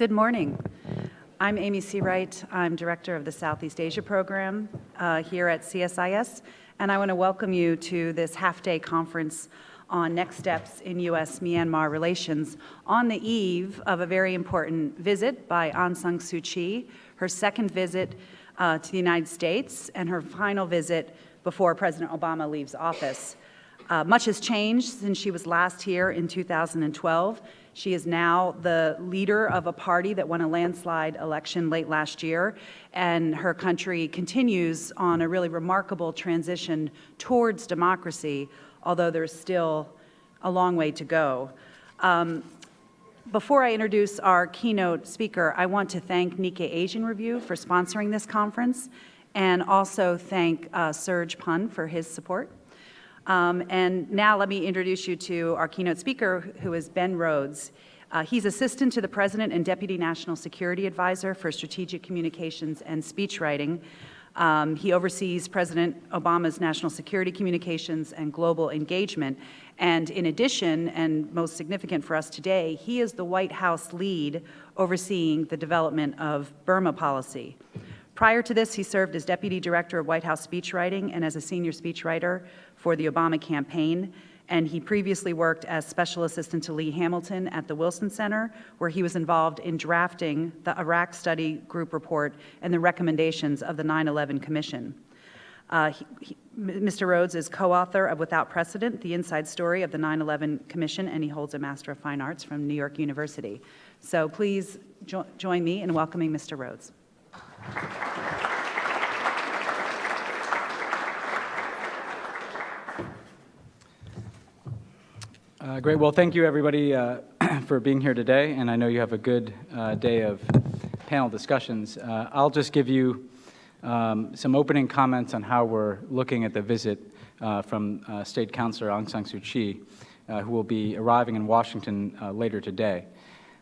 Good morning. I'm Amy Seawright. I'm Director of the Southeast Asia Program here at CSIS, and I want to welcome you to this half-day conference on next steps in U.S. Myanmar relations on the eve of a very important visit by Aung San Suu Kyi, her second visit to the United States, and her final visit before President Obama leaves office. Much has changed since she was last here in 2012. She is now the leader of a party that won a landslide election late last year, and her country continues on a really remarkable transition towards democracy, although there's still a long way to go. Before I introduce our keynote speaker, I want to thank Nikkei Asian Review for sponsoring this conference, and also thank Serge Pun for his support. And now let me introduce you to our keynote speaker, who is Ben Rhodes. He's Assistant to the President and Deputy National Security Advisor for Strategic Communications and Speechwriting. He oversees President Obama's national security communications and global engagement. And in addition, and most significant for us today, he is the White House lead overseeing the development of Burma policy. Prior to this, he served as Deputy Director of White House Speechwriting and as a senior speechwriter for the Obama campaign. And he previously worked as Special Assistant to Lee Hamilton at the Wilson Center, where he was involved in drafting the Iraq Study Group report and the recommendations of the 9/11 Commission. Mr. Rhodes is co-author of Without Precedent, The Inside Story of the 9/11 Commission, and he holds a Master of Fine Arts from New York University. So please join me in welcoming Mr. Rhodes. Great. Well, thank you, everybody, for being here today, and I know you have a good day of panel discussions. I'll just give you some opening comments on how we're looking at the visit from State Counsellor Aung San Suu Kyi, who will be arriving in Washington later today.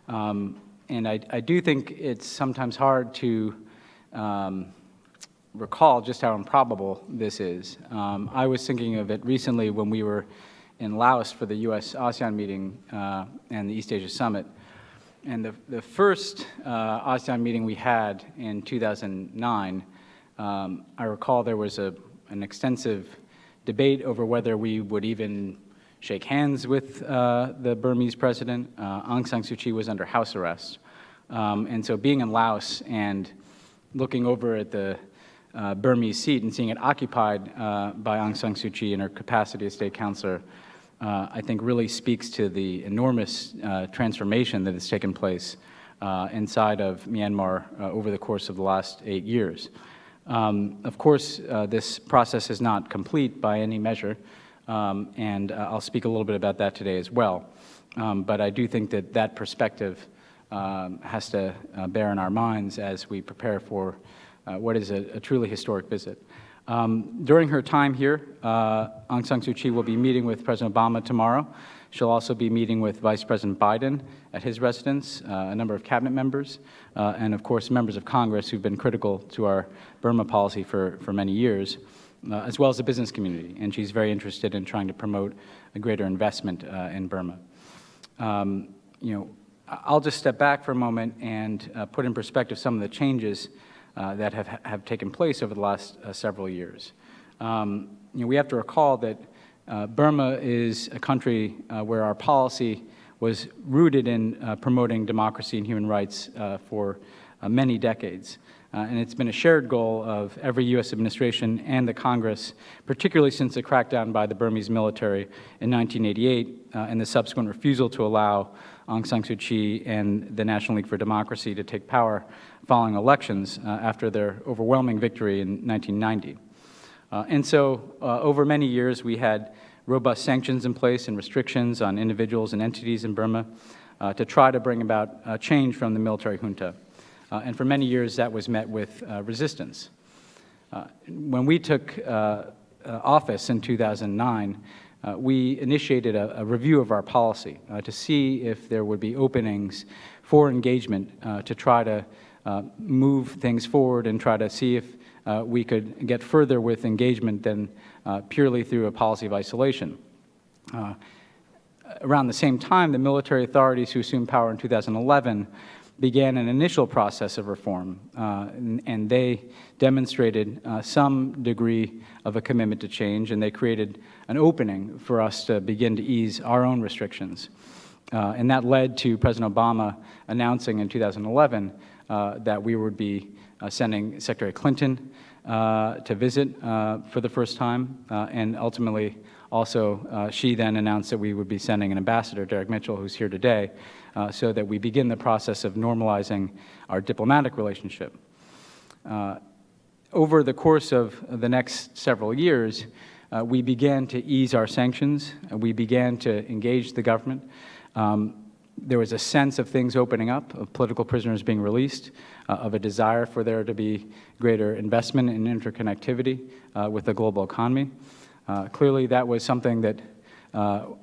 And I do think it's sometimes hard to recall just how improbable this is. I was thinking of it recently when we were in Laos for the U.S. ASEAN meeting and the East Asia Summit. And the first ASEAN meeting we had in 2009, I recall there was an extensive debate over whether we would even shake hands with the Burmese president. Aung San Suu Kyi was under house arrest. And so being in Laos and looking over at the Burmese seat and seeing it occupied by Aung San Suu Kyi in her capacity as state counselor, I think really speaks to the enormous transformation that has taken place inside of Myanmar over the course of the last 8 years. Of course, this process is not complete by any measure, and I'll speak a little bit about that today as well. But I do think that that perspective has to bear in our minds as we prepare for what is a truly historic visit. During her time here, Aung San Suu Kyi will be meeting with President Obama tomorrow. She'll also be meeting with Vice President Biden at his residence, a number of cabinet members, and of course members of Congress who've been critical to our Burma policy for many years, as well as the business community. And she's very interested in trying to promote a greater investment in Burma. I'll just step back for a moment and put in perspective some of the changes that have taken place over the last several years. We have to recall that Burma is a country where our policy was rooted in promoting democracy and human rights for many decades. And it's been a shared goal of every U.S. administration and the Congress, particularly since the crackdown by the Burmese military in 1988 and the subsequent refusal to allow Aung San Suu Kyi and the National League for Democracy to take power following elections after their overwhelming victory in 1990. And so over many years, we had robust sanctions in place and restrictions on individuals and entities in Burma to try to bring about change from the military junta. And for many years, that was met with resistance. When we took office in 2009, we initiated a review of our policy to see if there would be openings for engagement to try to move things forward and try to see if we could get further with engagement than purely through a policy of isolation. Around the same time, the military authorities who assumed power in 2011 began an initial process of reform, and they demonstrated some degree of a commitment to change, and they created an opening for us to begin to ease our own restrictions. And that led to President Obama announcing in 2011 that we would be sending Secretary Clinton to visit for the first time, and ultimately also she then announced that we would be sending an ambassador, Derek Mitchell, who's here today, so that we begin the process of normalizing our diplomatic relationship. Over the course of the next several years, we began to ease our sanctions. We began to engage the government. There was a sense of things opening up, of political prisoners being released, of a desire for there to be greater investment in interconnectivity with the global economy. Clearly, that was something that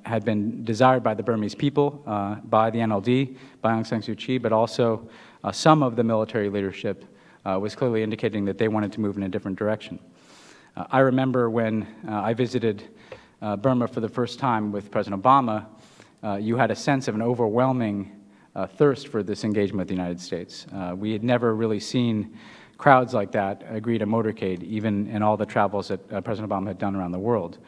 had been desired by the Burmese people, by the NLD, by Aung San Suu Kyi, but also some of the military leadership was clearly indicating that they wanted to move in a different direction. I remember when I visited Burma for the first time with President Obama, you had a sense of an overwhelming thirst for this engagement with the United States. We had never really seen crowds like that agree to motorcade, even in all the travels that President Obama had done around the world.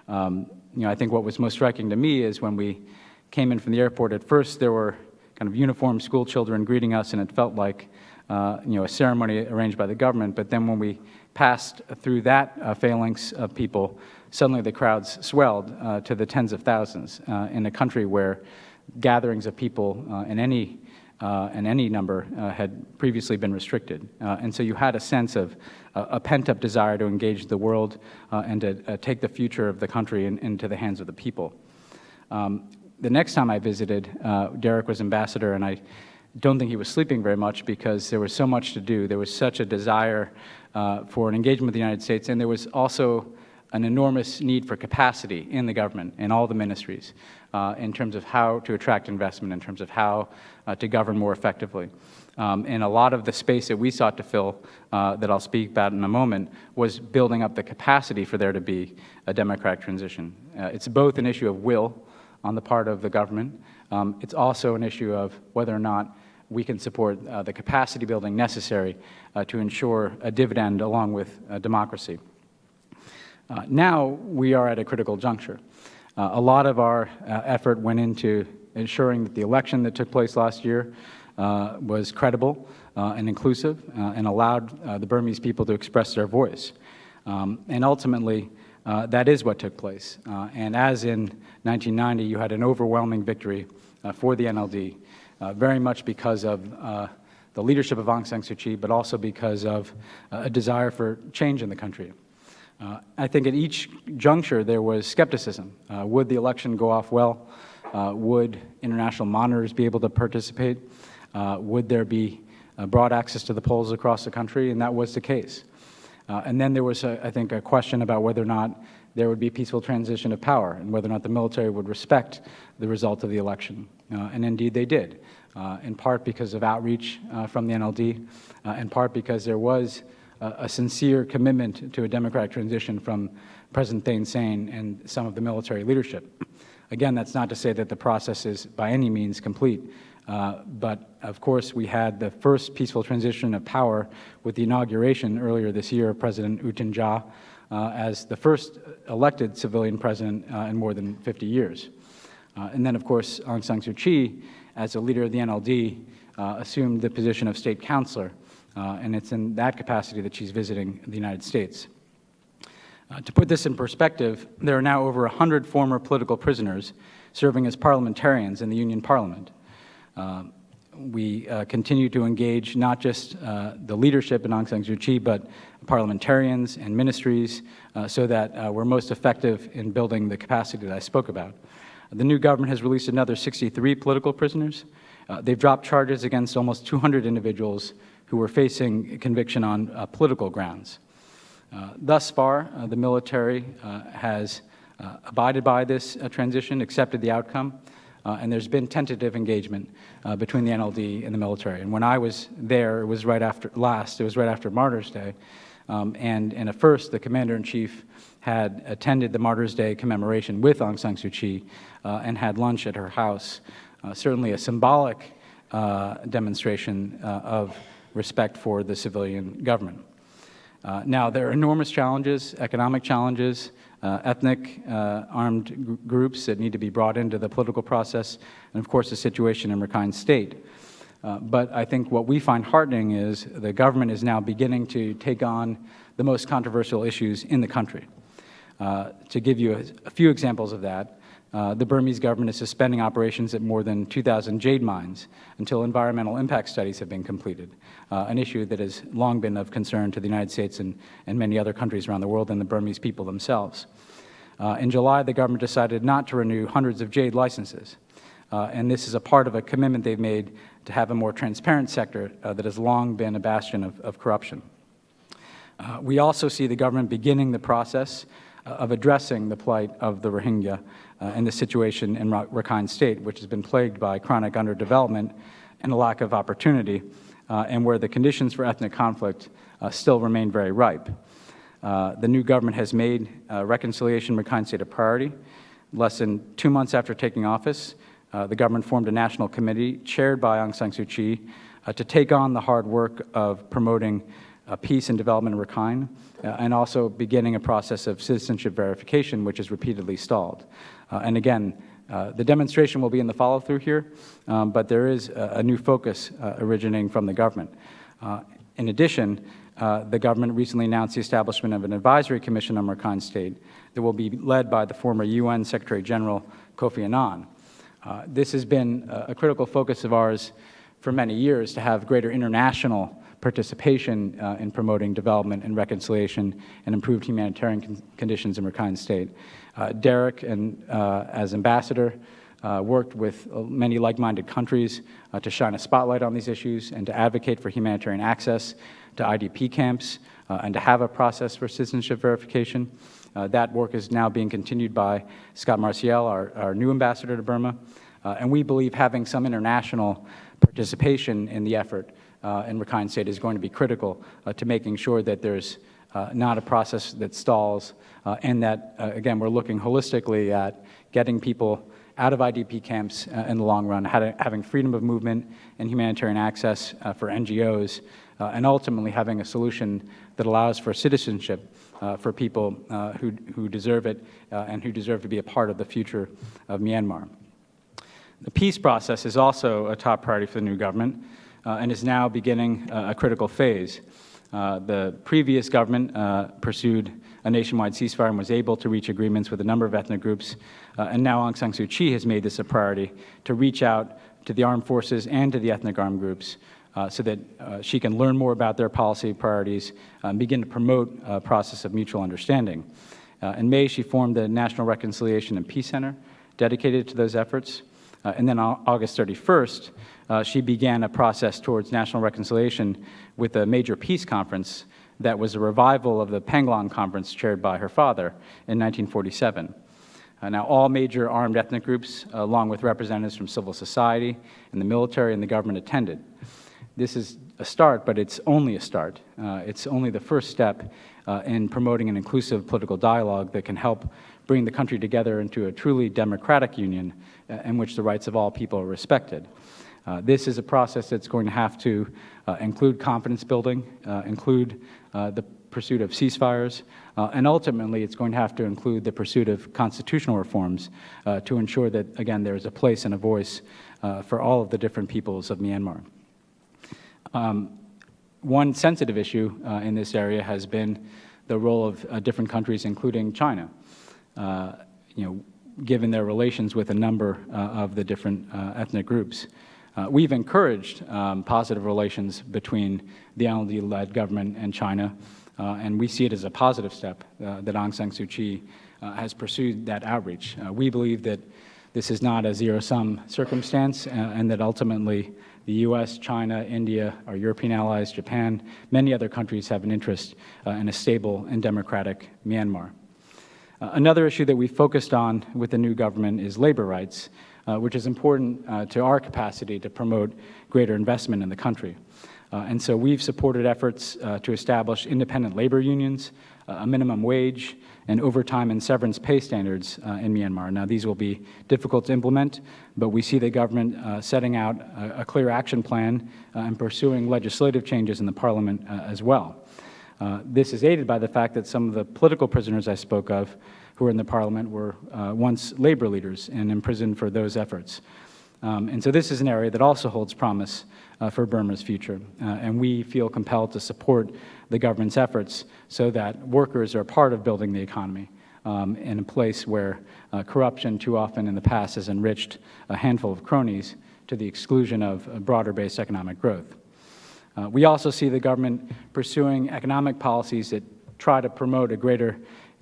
I think what was most striking to me is when we came in from the airport, at first there were kind of uniformed school children greeting us, and it felt like a ceremony arranged by the government. But then when we passed through that phalanx of people, suddenly the crowds swelled to the tens of thousands in a country where gatherings of people in any number had previously been restricted. And so you had a sense of a pent-up desire to engage the world and to take the future of the country into the hands of the people. The next time I visited, Derek was ambassador, and I don't think he was sleeping very much because there was so much to do. There was such a desire for an engagement with the United States, and there was also an enormous need for capacity in the government, in all the ministries, in terms of how to attract investment, in terms of how to govern more effectively. And a lot of the space that we sought to fill, that I'll speak about in a moment, was building up the capacity for there to be a democratic transition. It's both an issue of will on the part of the government. It's also an issue of whether or not we can support the capacity building necessary to ensure a dividend along with democracy. Now we are at a critical juncture. A lot of our effort went into ensuring that the election that took place last year was credible and inclusive and allowed the Burmese people to express their voice. And ultimately, that is what took place. And as in 1990, you had an overwhelming victory for the NLD, very much because of the leadership of Aung San Suu Kyi, but also because of a desire for change in the country. I think at each juncture there was skepticism. Would the election go off well? Would international monitors be able to participate? Would there be broad access to the polls across the country? And that was the case. And then there was, I think, a question about whether or not there would be peaceful transition of power and whether or not the military would respect the result of the election. And indeed they did, in part because of outreach from the NLD, in part because there was a sincere commitment to a democratic transition from President Thein Sein and some of the military leadership. Again, that's not to say that the process is by any means complete, but of course we had the first peaceful transition of power with the inauguration earlier this year of President U Tin Kyaw as the first elected civilian president in more than 50 years. And then, of course, Aung San Suu Kyi, as a leader of the NLD, assumed the position of state counselor, and it's in that capacity that she's visiting the United States. To put this in perspective, there are now over 100 former political prisoners serving as parliamentarians in the Union Parliament. We continue to engage not just the leadership in Aung San Suu Kyi, but parliamentarians and ministries so that we're most effective in building the capacity that I spoke about. The new government has released another 63 political prisoners. They've dropped charges against almost 200 individuals who were facing conviction on political grounds. Thus far, the military has abided by this transition, accepted the outcome, and there's been tentative engagement between the NLD and the military. And when I was there, it was right after Martyrs' Day, and at first the Commander-in-Chief had attended the Martyrs' Day commemoration with Aung San Suu Kyi and had lunch at her house. Certainly a symbolic demonstration of respect for the civilian government. Now, there are enormous challenges, economic challenges, ethnic armed groups that need to be brought into the political process, and of course the situation in Rakhine State. But I think what we find heartening is the government is now beginning to take on the most controversial issues in the country. To give you a few examples of that, the Burmese government is suspending operations at more than 2,000 jade mines until environmental impact studies have been completed, an issue that has long been of concern to the United States and many other countries around the world and the Burmese people themselves. In July, the government decided not to renew hundreds of jade licenses, and this is a part of a commitment they've made to have a more transparent sector that has long been a bastion of corruption. We also see the government beginning the process of addressing the plight of the Rohingya and the situation in Rakhine State, which has been plagued by chronic underdevelopment and a lack of opportunity, and where the conditions for ethnic conflict still remain very ripe. The new government has made reconciliation in Rakhine State a priority. Less than 2 months after taking office, the government formed a national committee chaired by Aung San Suu Kyi to take on the hard work of promoting peace and development in Rakhine, and also beginning a process of citizenship verification, which is repeatedly stalled. And again, the demonstration will be in the follow-through here, but there is a new focus originating from the government. In addition, the government recently announced the establishment of an advisory commission on Rakhine State that will be led by the former UN Secretary General Kofi Annan. This has been a critical focus of ours for many years, to have greater international participation in promoting development and reconciliation and improved humanitarian conditions in Rakhine State. Derek, as ambassador, worked with many like-minded countries to shine a spotlight on these issues and to advocate for humanitarian access to IDP camps and to have a process for citizenship verification. That work is now being continued by Scott Marciel, our new ambassador to Burma, and we believe having some international participation in the effort in Rakhine State is going to be critical to making sure that there's not a process that stalls, and that, again, we're looking holistically at getting people out of IDP camps in the long run, having freedom of movement and humanitarian access for NGOs, and ultimately having a solution that allows for citizenship for people who deserve it and who deserve to be a part of the future of Myanmar. The peace process is also a top priority for the new government and is now beginning a critical phase. The previous government pursued a nationwide ceasefire and was able to reach agreements with a number of ethnic groups, and now Aung San Suu Kyi has made this a priority to reach out to the armed forces and to the ethnic armed groups so that she can learn more about their policy priorities and begin to promote a process of mutual understanding. In May, she formed the National Reconciliation and Peace Center dedicated to those efforts. And then on August 31st, she began a process towards national reconciliation with a major peace conference that was a revival of the Penglong Conference chaired by her father in 1947. Now, all major armed ethnic groups, along with representatives from civil society and the military and the government, attended. This is a start, but it's only a start. It's only the first step in promoting an inclusive political dialogue that can help bring the country together into a truly democratic union in which the rights of all people are respected. This is a process that's going to have to include confidence building, include the pursuit of ceasefires, and ultimately it's going to have to include the pursuit of constitutional reforms to ensure that, again, there is a place and a voice for all of the different peoples of Myanmar. One sensitive issue in this area has been the role of different countries, including China, given their relations with a number of the different ethnic groups. We've encouraged positive relations between the NLD-led government and China, and we see it as a positive step that Aung San Suu Kyi has pursued that outreach. We believe that this is not a zero-sum circumstance, and that ultimately the U.S., China, India, our European allies, Japan, many other countries have an interest in a stable and democratic Myanmar. Another issue that we focused on with the new government is labor rights, which is important to our capacity to promote greater investment in the country. And so we've supported efforts to establish independent labor unions a minimum wage, and overtime and severance pay standards in Myanmar. Now, these will be difficult to implement, but we see the government setting out a clear action plan and pursuing legislative changes in the parliament as well. This is aided by the fact that some of the political prisoners I spoke of who were in the parliament were once labor leaders and imprisoned for those efforts. And so this is an area that also holds promise for Burma's future, and we feel compelled to support the government's efforts so that workers are part of building the economy in a place where corruption too often in the past has enriched a handful of cronies to the exclusion of broader-based economic growth. We also see the government pursuing economic policies that try to promote a greater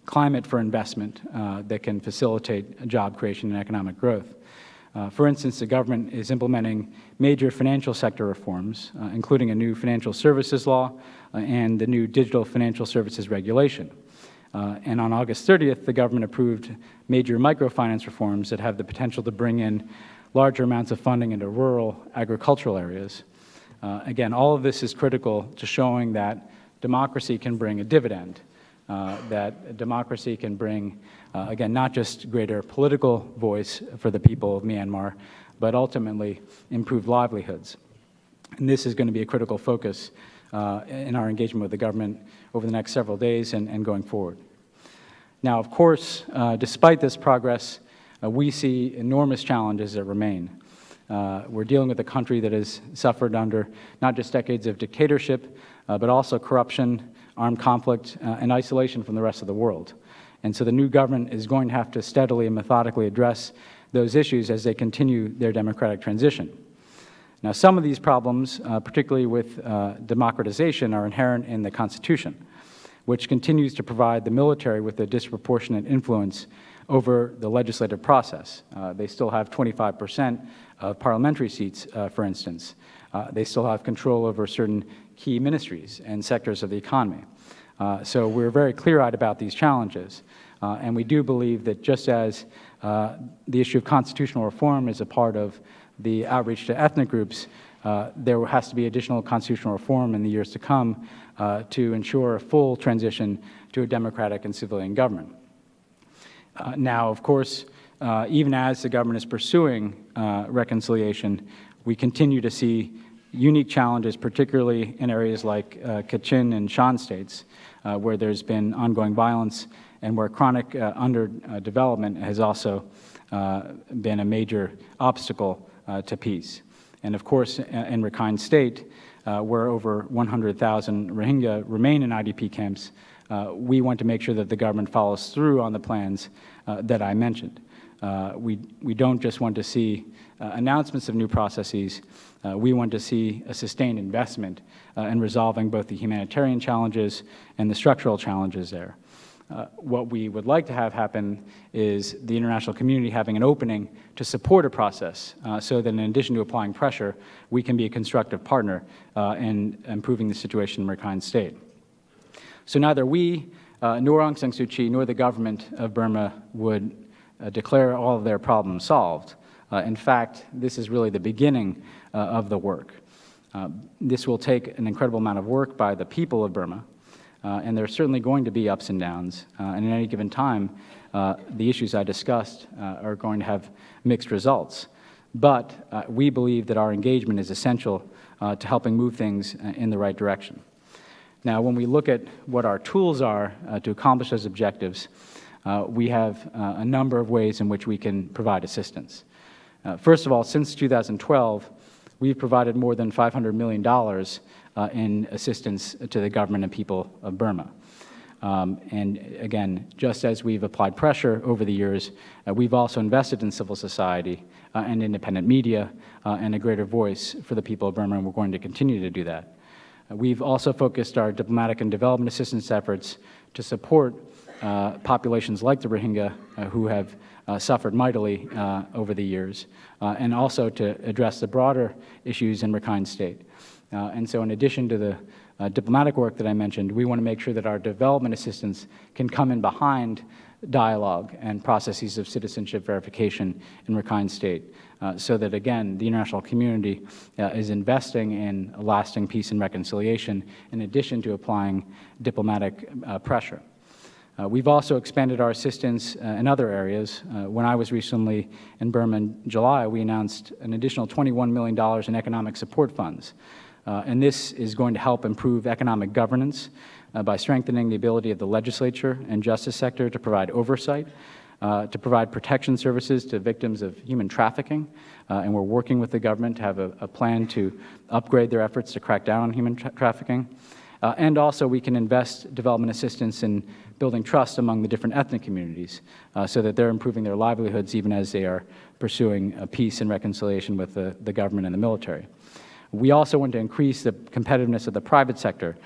climate for investment that can facilitate job creation and economic growth. For instance, the government is implementing major financial sector reforms, including a new financial services law and the new digital financial services regulation. And on August 30th, the government approved major microfinance reforms that have the potential to bring in larger amounts of funding into rural agricultural areas. Again, all of this is critical to showing that democracy can bring a dividend, that democracy can bring, again, not just greater political voice for the people of Myanmar, but ultimately improved livelihoods. And this is going to be a critical focus in our engagement with the government over the next several days and going forward. Now, of course, despite this progress, we see enormous challenges that remain. We're dealing with a country that has suffered under not just decades of dictatorship, but also corruption, armed conflict, and isolation from the rest of the world. And so the new government is going to have to steadily and methodically address those issues as they continue their democratic transition. Now, some of these problems, particularly with democratization, are inherent in the Constitution, which continues to provide the military with a disproportionate influence over the legislative process. They still have 25% of parliamentary seats, for instance. They still have control over certain key ministries and sectors of the economy. So we're very clear-eyed about these challenges. And we do believe that just as the issue of constitutional reform is a part of the outreach to ethnic groups, there has to be additional constitutional reform in the years to come to ensure a full transition to a democratic and civilian government. Now, of course, even as the government is pursuing reconciliation, we continue to see unique challenges, particularly in areas like Kachin and Shan states, where there's been ongoing violence and where chronic underdevelopment has also been a major obstacle to peace. And of course, in Rakhine State, where over 100,000 Rohingya remain in IDP camps, we want to make sure that the government follows through on the plans that I mentioned. We don't just want to see announcements of new processes. We want to see a sustained investment in resolving both the humanitarian challenges and the structural challenges there. What we would like to have happen is the international community having an opening to support a process so that in addition to applying pressure, we can be a constructive partner in improving the situation in Rakhine State. So neither we, nor Aung San Suu Kyi, nor the government of Burma would declare all of their problems solved. In fact, this is really the beginning of the work. This will take an incredible amount of work by the people of Burma, and there are certainly going to be ups and downs. And at any given time, the issues I discussed are going to have mixed results. But we believe that our engagement is essential to helping move things in the right direction. Now, when we look at what our tools are to accomplish those objectives, we have a number of ways in which we can provide assistance. First of all, since 2012, we've provided more than $500 million in assistance to the government and people of Burma. And again, just as we've applied pressure over the years, we've also invested in civil society and independent media and a greater voice for the people of Burma, and we're going to continue to do that. We've also focused our diplomatic and development assistance efforts to support populations like the Rohingya who have suffered mightily over the years, and also to address the broader issues in Rakhine State. And so in addition to the diplomatic work that I mentioned, we want to make sure that our development assistance can come in behind dialogue and processes of citizenship verification in Rakhine State, so that, again, the international community is investing in lasting peace and reconciliation in addition to applying diplomatic pressure. We've also expanded our assistance in other areas. When I was recently in Burma in July, we announced an additional $21 million in economic support funds. And this is going to help improve economic governance by strengthening the ability of the legislature and justice sector to provide oversight, to provide protection services to victims of human trafficking. And we're working with the government to have a plan to upgrade their efforts to crack down on human trafficking. And also, we can invest development assistance in building trust among the different ethnic communities so that they're improving their livelihoods even as they are pursuing peace and reconciliation with the government and the military. We also want to increase the competitiveness of the private sector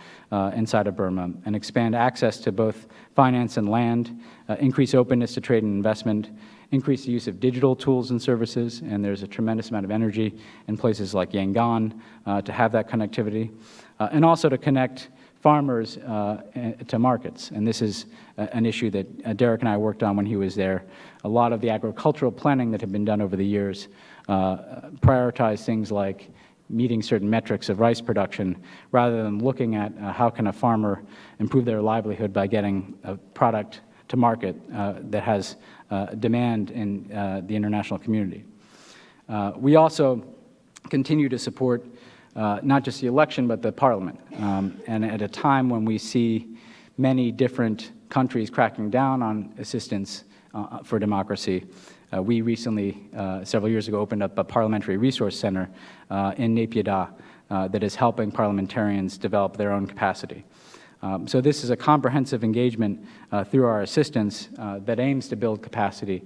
inside of Burma and expand access to both finance and land, increase openness to trade and investment, increase the use of digital tools and services, and there's a tremendous amount of energy in places like Yangon to have that connectivity, and also to connect farmers to markets. And this is an issue that Derek and I worked on when he was there. A lot of the agricultural planning that had been done over the years prioritized things like meeting certain metrics of rice production rather than looking at how can a farmer improve their livelihood by getting a product to market that has demand in the international community. We also continue to support not just the election, but the parliament. And at a time when we see many different countries cracking down on assistance for democracy, we recently, several years ago, opened up a parliamentary resource center in Naypyidaw that is helping parliamentarians develop their own capacity. So this is a comprehensive engagement through our assistance that aims to build capacity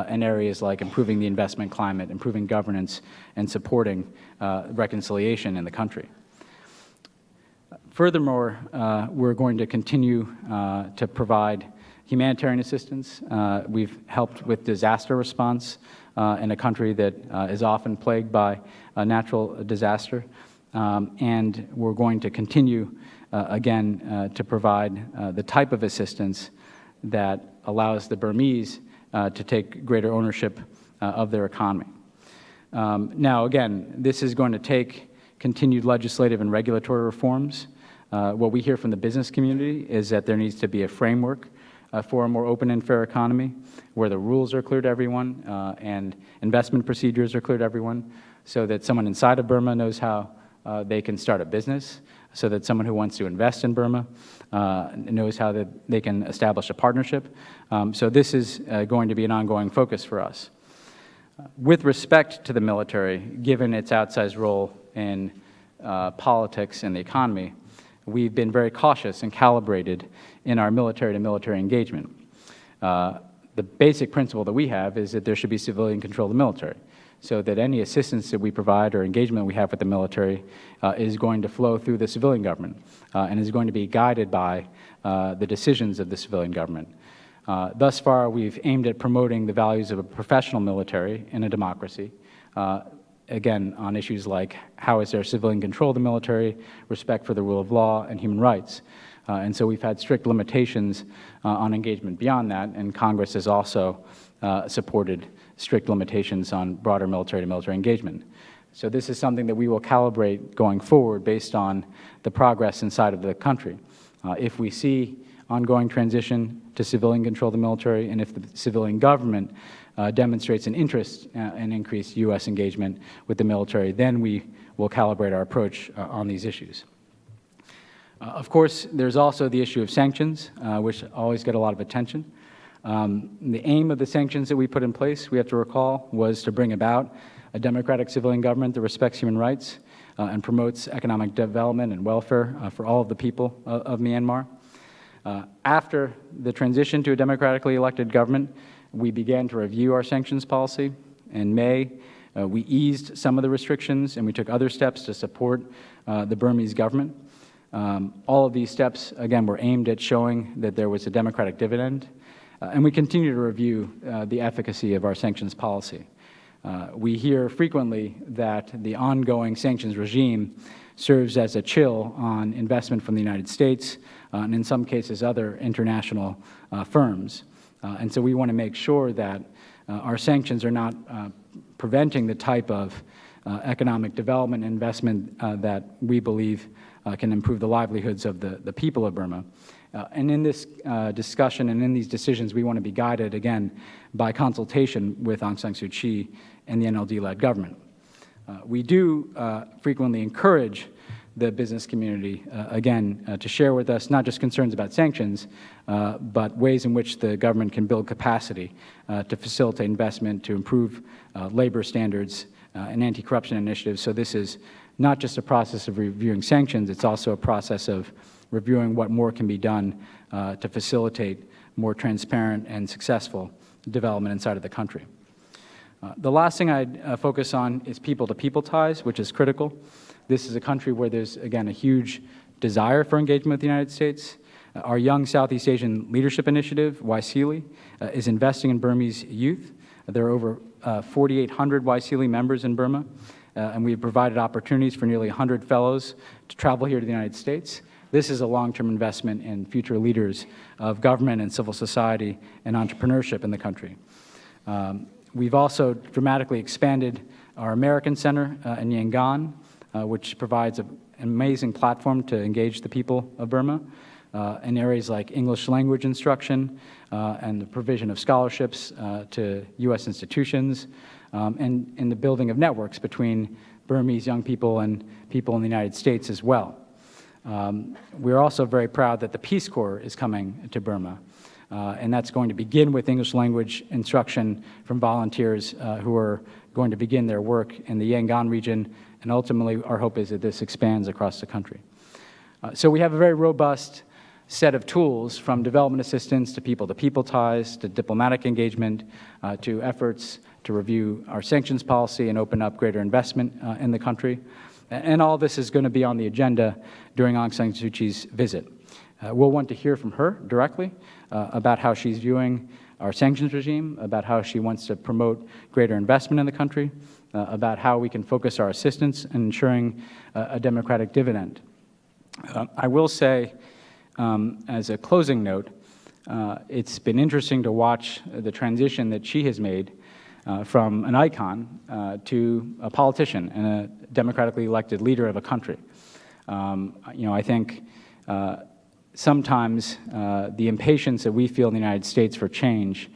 in areas like improving the investment climate, improving governance, and supporting reconciliation in the country. Furthermore, we're going to continue to provide humanitarian assistance. We've helped with disaster response in a country that is often plagued by a natural disaster. And we're going to continue, again, to provide the type of assistance that allows the Burmese to take greater ownership of their economy. Now, again, this is going to take continued legislative and regulatory reforms. What we hear from the business community is that there needs to be a framework for a more open and fair economy where the rules are clear to everyone and investment procedures are clear to everyone so that someone inside of Burma knows how they can start a business, so that someone who wants to invest in Burma knows how that they can establish a partnership. So this is going to be an ongoing focus for us. With respect to the military, given its outsized role in politics and the economy, we've been very cautious and calibrated in our military-to-military engagement. The basic principle that we have is that there should be civilian control of the military, so that any assistance that we provide or engagement we have with the military is going to flow through the civilian government and is going to be guided by the decisions of the civilian government. Thus far, we've aimed at promoting the values of a professional military in a democracy, again, on issues like how is there civilian control of the military, respect for the rule of law, and human rights. And so we've had strict limitations on engagement beyond that, and Congress has also supported strict limitations on broader military-to-military engagement. So this is something that we will calibrate going forward based on the progress inside of the country. If we see ongoing transition to civilian control of the military, and if the civilian government demonstrates an interest in increased U.S. engagement with the military, then we will calibrate our approach on these issues. Of course, there's also the issue of sanctions, which always get a lot of attention. The aim of the sanctions that we put in place, we have to recall, was to bring about a democratic civilian government that respects human rights and promotes economic development and welfare for all of the people of Myanmar. After the transition to a democratically elected government, we began to review our sanctions policy. In May, we eased some of the restrictions, and we took other steps to support the Burmese government. All of these steps, again, were aimed at showing that there was a democratic dividend, and we continue to review the efficacy of our sanctions policy. We hear frequently that the ongoing sanctions regime serves as a chill on investment from the United States and in some cases other international firms. And so we want to make sure that our sanctions are not preventing the type of economic development and investment that we believe can improve the livelihoods of the people of Burma. And in this discussion and in these decisions, we want to be guided, again, by consultation with Aung San Suu Kyi and the NLD-led government. We do frequently encourage the business community, again, to share with us not just concerns about sanctions, but ways in which the government can build capacity to facilitate investment, to improve labor standards and anti-corruption initiatives. So this is not just a process of reviewing sanctions, it's also a process of reviewing what more can be done to facilitate more transparent and successful development inside of the country. The last thing I'd focus on is people-to-people ties, which is critical. This is a country where there's, again, a huge desire for engagement with the United States. Our Young Southeast Asian Leadership Initiative, YSEALI, is investing in Burmese youth. There are over 4,800 YSEALI members in Burma, and we've provided opportunities for nearly 100 fellows to travel here to the United States. This is a long-term investment in future leaders of government and civil society and entrepreneurship in the country. We've also dramatically expanded our American Center in Yangon, which provides an amazing platform to engage the people of Burma in areas like English language instruction and the provision of scholarships to U.S. institutions, and in the building of networks between Burmese young people and people in the United States as well. We're also very proud that the Peace Corps is coming to Burma, and that's going to begin with English language instruction from volunteers who are going to begin their work in the Yangon region, and ultimately our hope is that this expands across the country. So we have a very robust set of tools, from development assistance to people ties to diplomatic engagement to efforts to review our sanctions policy and open up greater investment in the country. And all this is going to be on the agenda during Aung San Suu Kyi's visit. We'll want to hear from her directly about how she's viewing our sanctions regime, about how she wants to promote greater investment in the country, about how we can focus our assistance in ensuring a democratic dividend. I will say, as a closing note, it's been interesting to watch the transition that she has made from an icon to a politician and a democratically elected leader of a country. I think sometimes the impatience that we feel in the United States for change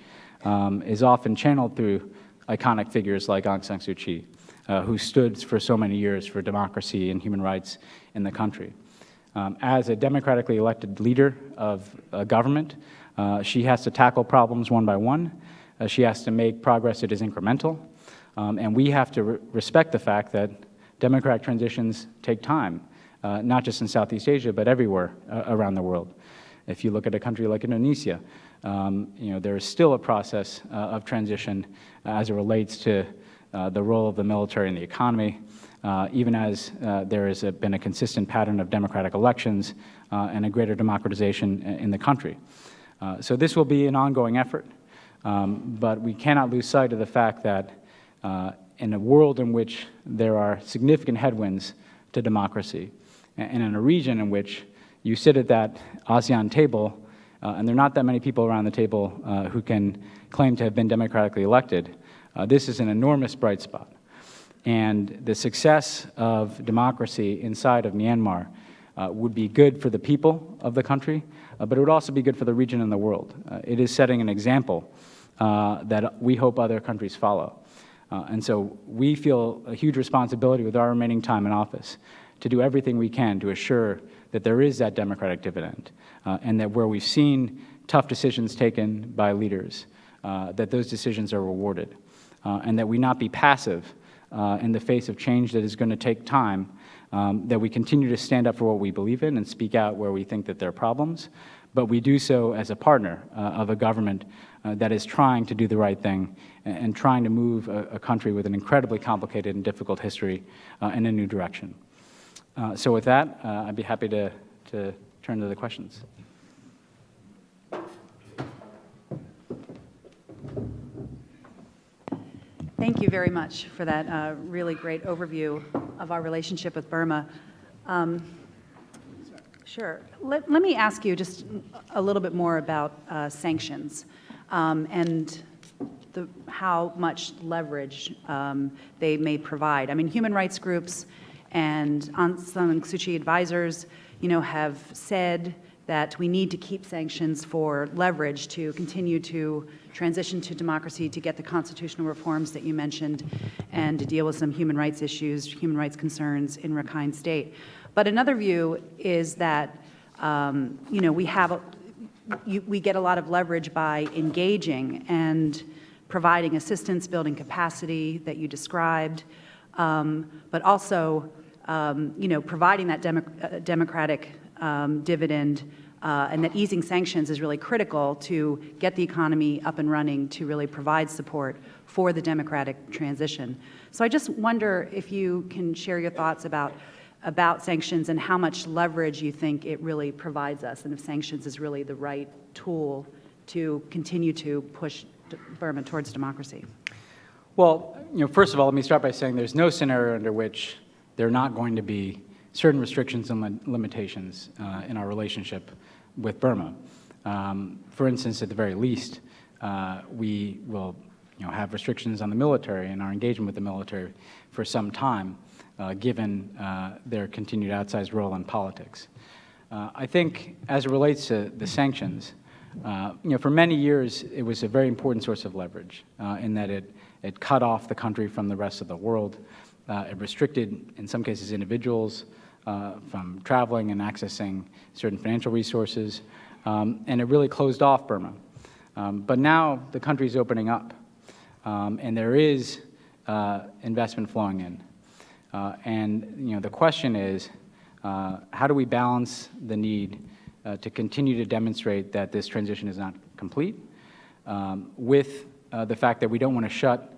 is often channeled through iconic figures like Aung San Suu Kyi, who stood for so many years for democracy and human rights in the country. As a democratically elected leader of a government, she has to tackle problems one by one. She has to make progress that is incremental. And we have to respect the fact that democratic transitions take time, not just in Southeast Asia, but everywhere around the world. If you look at a country like Indonesia, there is still a process of transition as it relates to the role of the military in the economy, even as there has been a consistent pattern of democratic elections and a greater democratization in the country. So this will be an ongoing effort, but we cannot lose sight of the fact that in a world in which there are significant headwinds to democracy, and in a region in which you sit at that ASEAN table, and there are not that many people around the table who can claim to have been democratically elected, this is an enormous bright spot. And the success of democracy inside of Myanmar would be good for the people of the country, but it would also be good for the region and the world. It is setting an example that we hope other countries follow. And so we feel a huge responsibility with our remaining time in office to do everything we can to assure that there is that democratic dividend, and that where we've seen tough decisions taken by leaders, that those decisions are rewarded, and that we not be passive in the face of change that is going to take time, that we continue to stand up for what we believe in and speak out where we think that there are problems, but we do so as a partner of a government that is trying to do the right thing and trying to move a country with an incredibly complicated and difficult history in a new direction. So with that, I'd be happy to turn to the questions. Thank you very much for that really great overview of our relationship with Burma. Sure. Let me ask you just a little bit more about sanctions. And how much leverage they may provide. I mean, human rights groups and Aung San Suu Kyi advisors, have said that we need to keep sanctions for leverage to continue to transition to democracy, to get the constitutional reforms that you mentioned, and to deal with some human rights issues, human rights concerns in Rakhine State. But another view is that, we get a lot of leverage by engaging and providing assistance, building capacity that you described, but also, providing that democratic dividend, and that easing sanctions is really critical to get the economy up and running, to really provide support for the democratic transition. So I just wonder if you can share your thoughts about sanctions and how much leverage you think it really provides us, and if sanctions is really the right tool to continue to push Burma towards democracy. Well, first of all, let me start by saying there's no scenario under which there are not going to be certain restrictions and limitations in our relationship with Burma. For instance, at the very least, we will have restrictions on the military and our engagement with the military for some time, given their continued outsized role in politics. I think as it relates to the sanctions, for many years it was a very important source of leverage in that it cut off the country from the rest of the world. It restricted, in some cases, individuals from traveling and accessing certain financial resources, and it really closed off Burma. But now the country is opening up, and there is investment flowing in. And the question is, how do we balance the need to continue to demonstrate that this transition is not complete with the fact that we don't want to shut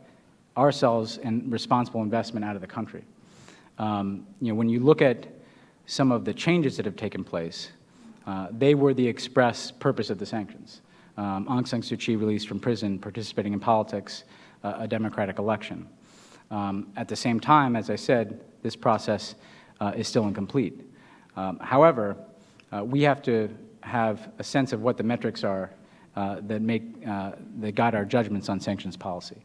ourselves and responsible investment out of the country? When you look at some of the changes that have taken place, they were the express purpose of the sanctions. Aung San Suu Kyi released from prison, participating in politics, a democratic election. At the same time, as I said, this process is still incomplete. However, we have to have a sense of what the metrics are that guide our judgments on sanctions policy.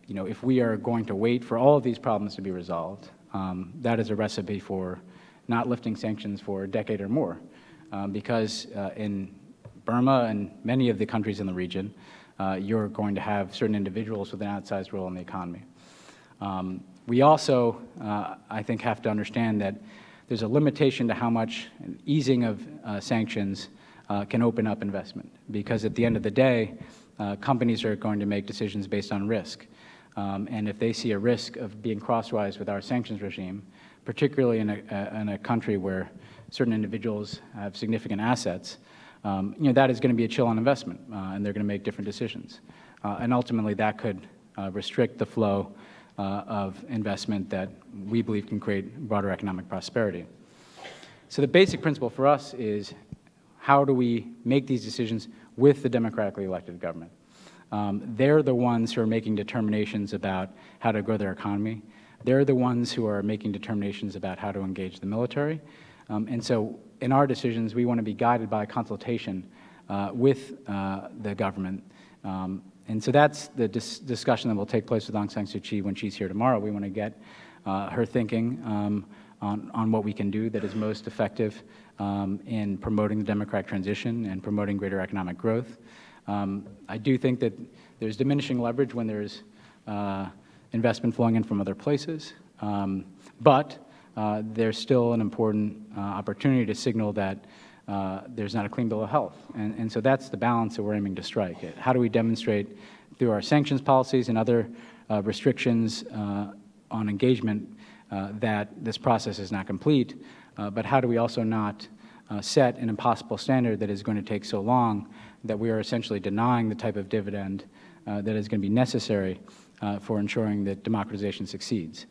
If we are going to wait for all of these problems to be resolved, that is a recipe for not lifting sanctions for a decade or more, because in Burma and many of the countries in the region, you're going to have certain individuals with an outsized role in the economy. We also, I think, have to understand that there's a limitation to how much easing of sanctions can open up investment, because at the end of the day, companies are going to make decisions based on risk. And if they see a risk of being crosswise with our sanctions regime, particularly in a country where certain individuals have significant assets, that is going to be a chill on investment, and they're going to make different decisions. And ultimately, that could restrict the flow of investment that we believe can create broader economic prosperity. So the basic principle for us is, how do we make these decisions with the democratically elected government? They're the ones who are making determinations about how to grow their economy. They're the ones who are making determinations about how to engage the military. And so in our decisions, we want to be guided by consultation with the government. And so that's the discussion that will take place with Aung San Suu Kyi when she's here tomorrow. We want to get her thinking on what we can do that is most effective in promoting the democratic transition and promoting greater economic growth. I do think that there's diminishing leverage when there's investment flowing in from other places, but there's still an important opportunity to signal that there's not a clean bill of health. And so that's the balance that we're aiming to strike. How do we demonstrate through our sanctions policies and other restrictions on engagement that this process is not complete, but how do we also not set an impossible standard that is going to take so long that we are essentially denying the type of dividend that is going to be necessary for ensuring that democratization succeeds.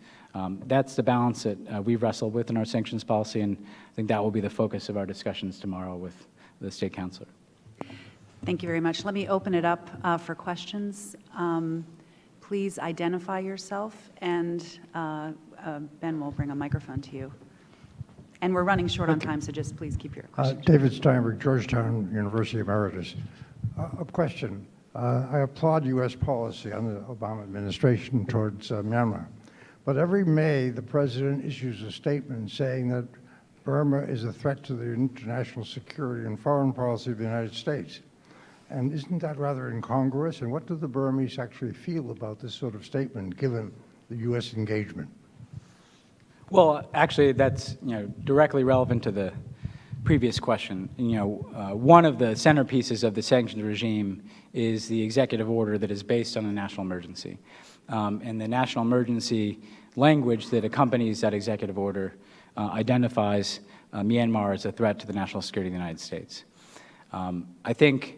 That's the balance that we've wrestled with in our sanctions policy, and I think that will be the focus of our discussions tomorrow with the State Councilor. Thank you very much. Let me open it up for questions. Please identify yourself, and Ben will bring a microphone to you. And we're running short on time, so just please keep your questions. David Steinberg, Georgetown University Emeritus. A question. I applaud U.S. policy under the Obama administration towards Myanmar. But every May, the President issues a statement saying that Burma is a threat to the international security and foreign policy of the United States. And isn't that rather incongruous? And what do the Burmese actually feel about this sort of statement, given the U.S. engagement? Well, actually, that's directly relevant to the previous question. One of the centerpieces of the sanctions regime is the executive order that is based on a national emergency. And the national emergency language that accompanies that executive order identifies Myanmar as a threat to the national security of the United States. I think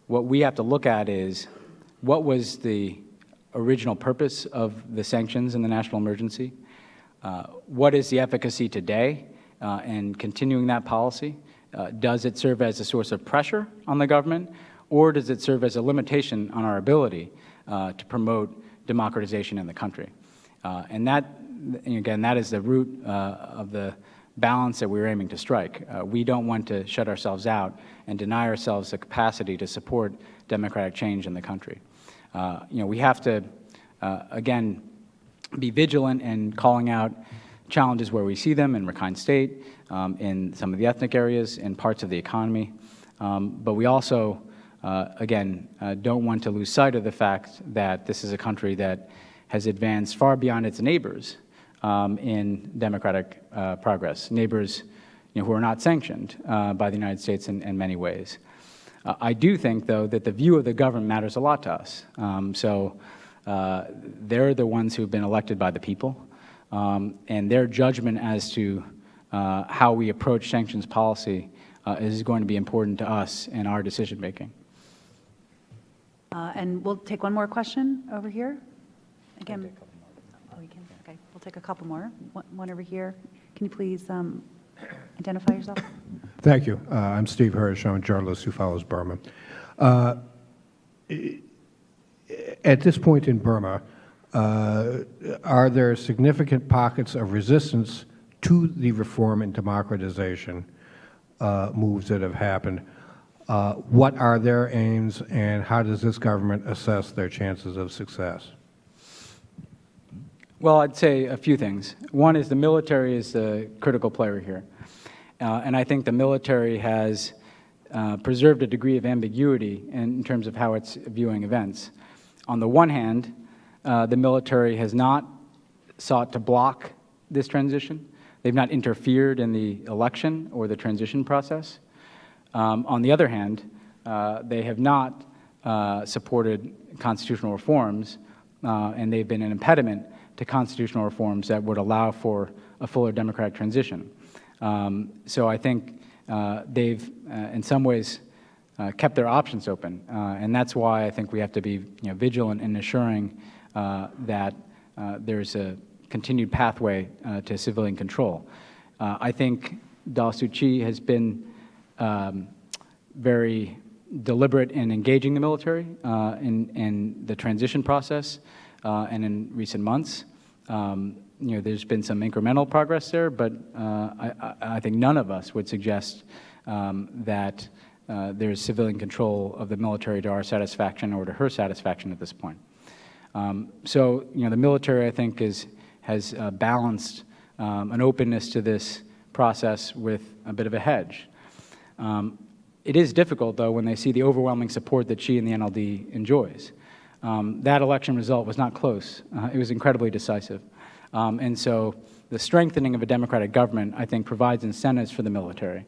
what we have to look at is what was the original purpose of the sanctions and the national emergency? What is the efficacy today and continuing that policy? Does it serve as a source of pressure on the government, or does it serve as a limitation on our ability to promote democratization in the country? And that, again, that is the root of the balance that we're aiming to strike. We don't want to shut ourselves out and deny ourselves the capacity to support democratic change in the country. We have to, again, be vigilant in calling out challenges where we see them in Rakhine State, in some of the ethnic areas, in parts of the economy. But we also, again, don't want to lose sight of the fact that this is a country that has advanced far beyond its neighbors in democratic progress, neighbors who are not sanctioned by the United States in many ways. I do think, though, that the view of the government matters a lot to us. They're the ones who have been elected by the people, and their judgment as to how we approach sanctions policy is going to be important to us in our decision-making. And we'll take one more question over here. Again, oh, we can. Okay, we'll take a couple more. One over here. Can you please identify yourself? Thank you. I'm Steve Hirsch. I'm a journalist who follows Burma. At this point in Burma, are there significant pockets of resistance to the reform and democratization moves that have happened? What are their aims, and how does this government assess their chances of success? Well, I'd say a few things. One is the military is the critical player here. And I think the military has preserved a degree of ambiguity in terms of how it's viewing events. On the one hand, the military has not sought to block this transition. They've not interfered in the election or the transition process. On the other hand, they have not supported constitutional reforms, and they've been an impediment to constitutional reforms that would allow for a fuller democratic transition. So I think they've, in some ways, kept their options open, and that's why I think we have to be vigilant in assuring that there's a continued pathway to civilian control. I think Aung San Suu Kyi has been very deliberate in engaging the military in the transition process and in recent months. There's been some incremental progress there, but I think none of us would suggest that there's civilian control of the military to our satisfaction or to her satisfaction at this point. So, the military, I think, has balanced an openness to this process with a bit of a hedge. It is difficult, though, when they see the overwhelming support that she and the NLD enjoys. That election result was not close. It was incredibly decisive. And so the strengthening of a democratic government, I think, provides incentives for the military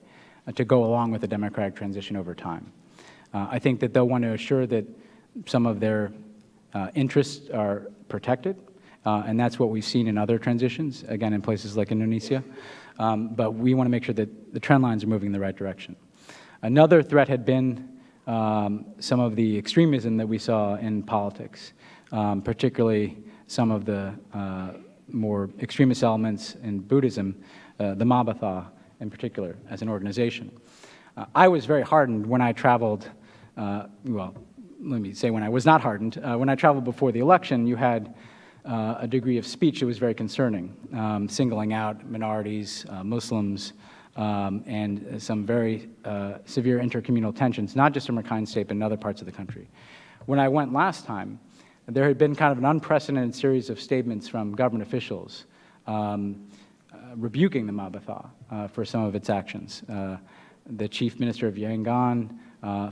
to go along with the democratic transition over time. I think that they'll want to assure that some of their interests are protected, and that's what we've seen in other transitions, again, in places like Indonesia. But we want to make sure that the trend lines are moving in the right direction. Another threat had been some of the extremism that we saw in politics, particularly some of the more extremist elements in Buddhism, the Mabatha in particular, as an organization. I was very hardened when I traveled, well, let me say when I was not hardened. When I traveled before the election, you had a degree of speech that was very concerning, singling out minorities, Muslims, and some very severe intercommunal tensions, not just in Rakhine State, but in other parts of the country. when I went last time, there had been kind of an unprecedented series of statements from government officials rebuking the Mabetha for some of its actions. The chief minister of Yangon,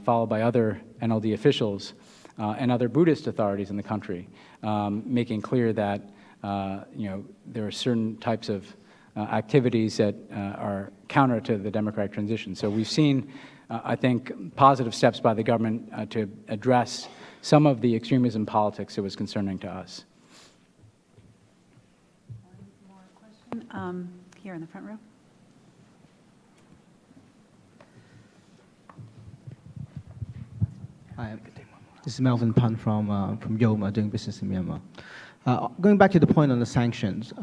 followed by other NLD officials and other Buddhist authorities in the country, making clear that there are certain types of activities that are counter to the democratic transition. So we've seen, I think, positive steps by the government to address some of the extremism politics that was concerning to us. One more question here in the front row. Hi, this is Melvin Pun from Yoma, doing business in Myanmar. Going back to the point on the sanctions,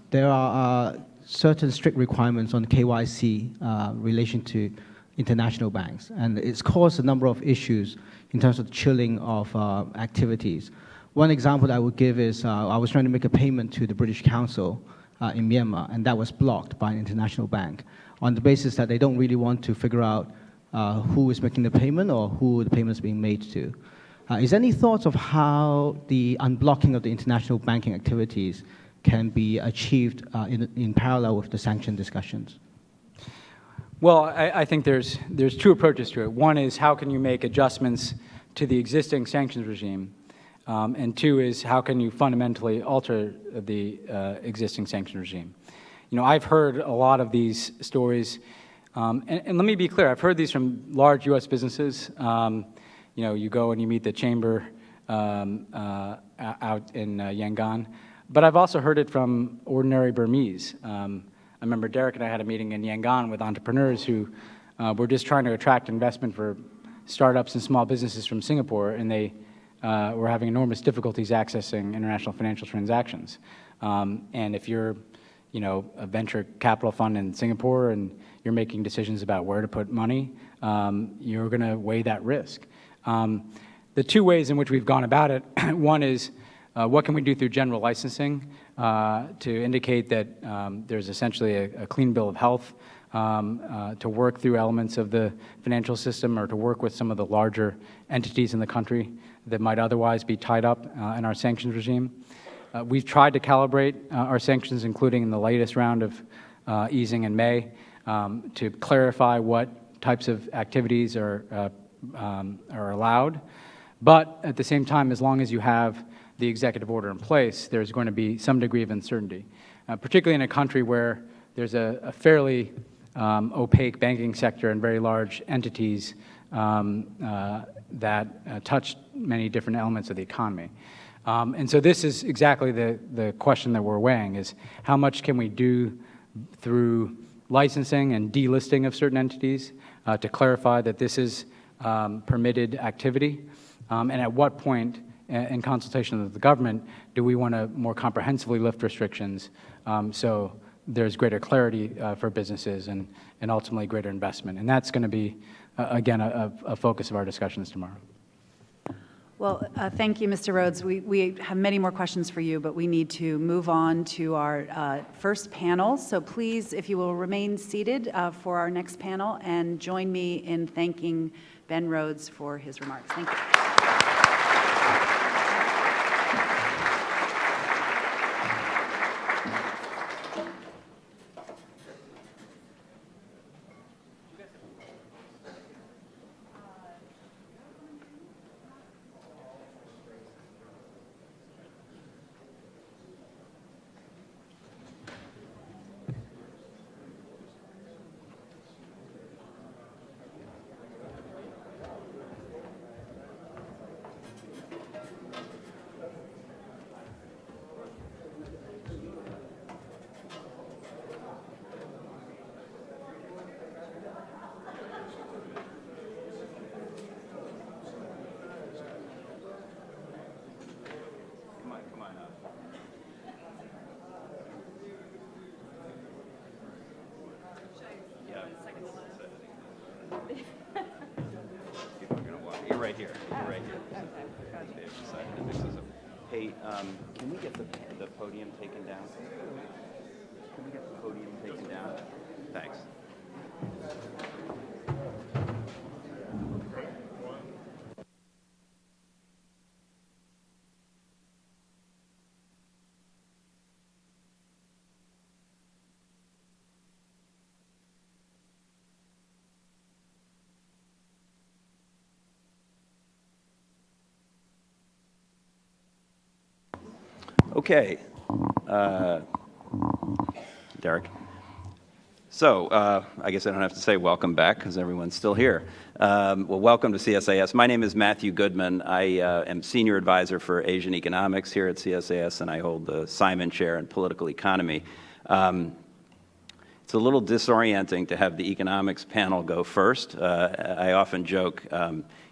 there are certain strict requirements on KYC relation to international banks, and it's caused a number of issues in terms of chilling of activities. One example that I would give is I was trying to make a payment to the British Council in Myanmar, and that was blocked by an international bank on the basis that they don't really want to figure out who is making the payment or who the payment is being made to. Is there any thoughts of how the unblocking of the international banking activities can be achieved in parallel with the sanction discussions? Well, I think there's two approaches to it. One is how can you make adjustments to the existing sanctions regime, and two is how can you fundamentally alter the existing sanction regime. I've heard a lot of these stories, and let me be clear, I've heard these from large U.S. businesses. You go and you meet the chamber out in Yangon, but I've also heard it from ordinary Burmese. I remember Derek and I had a meeting in Yangon with entrepreneurs who were just trying to attract investment for startups and small businesses from Singapore, and they were having enormous difficulties accessing international financial transactions. And if you're a venture capital fund in Singapore and you're making decisions about where to put money, you're going to weigh that risk. The two ways in which we've gone about it, one is what can we do through general licensing to indicate that there's essentially a clean bill of health to work through elements of the financial system or to work with some of the larger entities in the country that might otherwise be tied up in our sanctions regime. We've tried to calibrate our sanctions, including in the latest round of easing in May, to clarify what types of activities are allowed. But at the same time, as long as you have the executive order in place, there's going to be some degree of uncertainty, particularly in a country where there's a fairly opaque banking sector and very large entities that touch many different elements of the economy. And so this is exactly the question that we're weighing, is how much can we do through licensing and delisting of certain entities to clarify that this is permitted activity, and at what point in consultation with the government do we want to more comprehensively lift restrictions so there's greater clarity for businesses and ultimately greater investment. And that's going to be, again, a focus of our discussions tomorrow. Well, thank you, Mr. Rhodes. We have many more questions for you, but we need to move on to our first panel. So please, if you will remain seated for our next panel and join me in thanking Ben Rhodes for his remarks. Thank you. You're right here. You're right here. Hey, can we get the podium taken down? Can we get the podium taken down? Thanks. Okay, Derek. So I guess I don't have to say welcome back because everyone's still here. Well, welcome to CSIS. My name is Matthew Goodman. I am Senior Advisor for Asian Economics here at CSIS, and I hold the Simon Chair in Political Economy. It's a little disorienting to have the economics panel go first. I often joke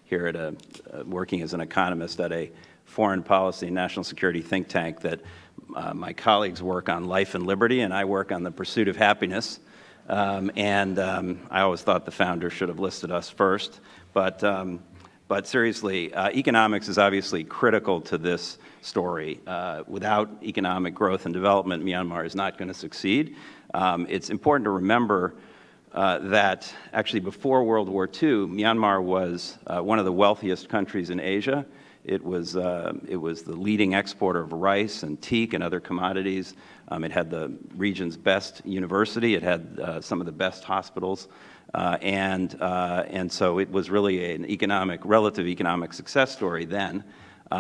here at working as an economist at a foreign policy and national security think tank that my colleagues work on life and liberty, and I work on the pursuit of happiness. I always thought the founder should have listed us first. But seriously, economics is obviously critical to this story. Without economic growth and development, Myanmar is not going to succeed. It's important to remember that actually before World War II, Myanmar was one of the wealthiest countries in Asia. It was the leading exporter of rice and teak and other commodities. It had the region's best university. It had some of the best hospitals. And so it was really an relative economic success story then.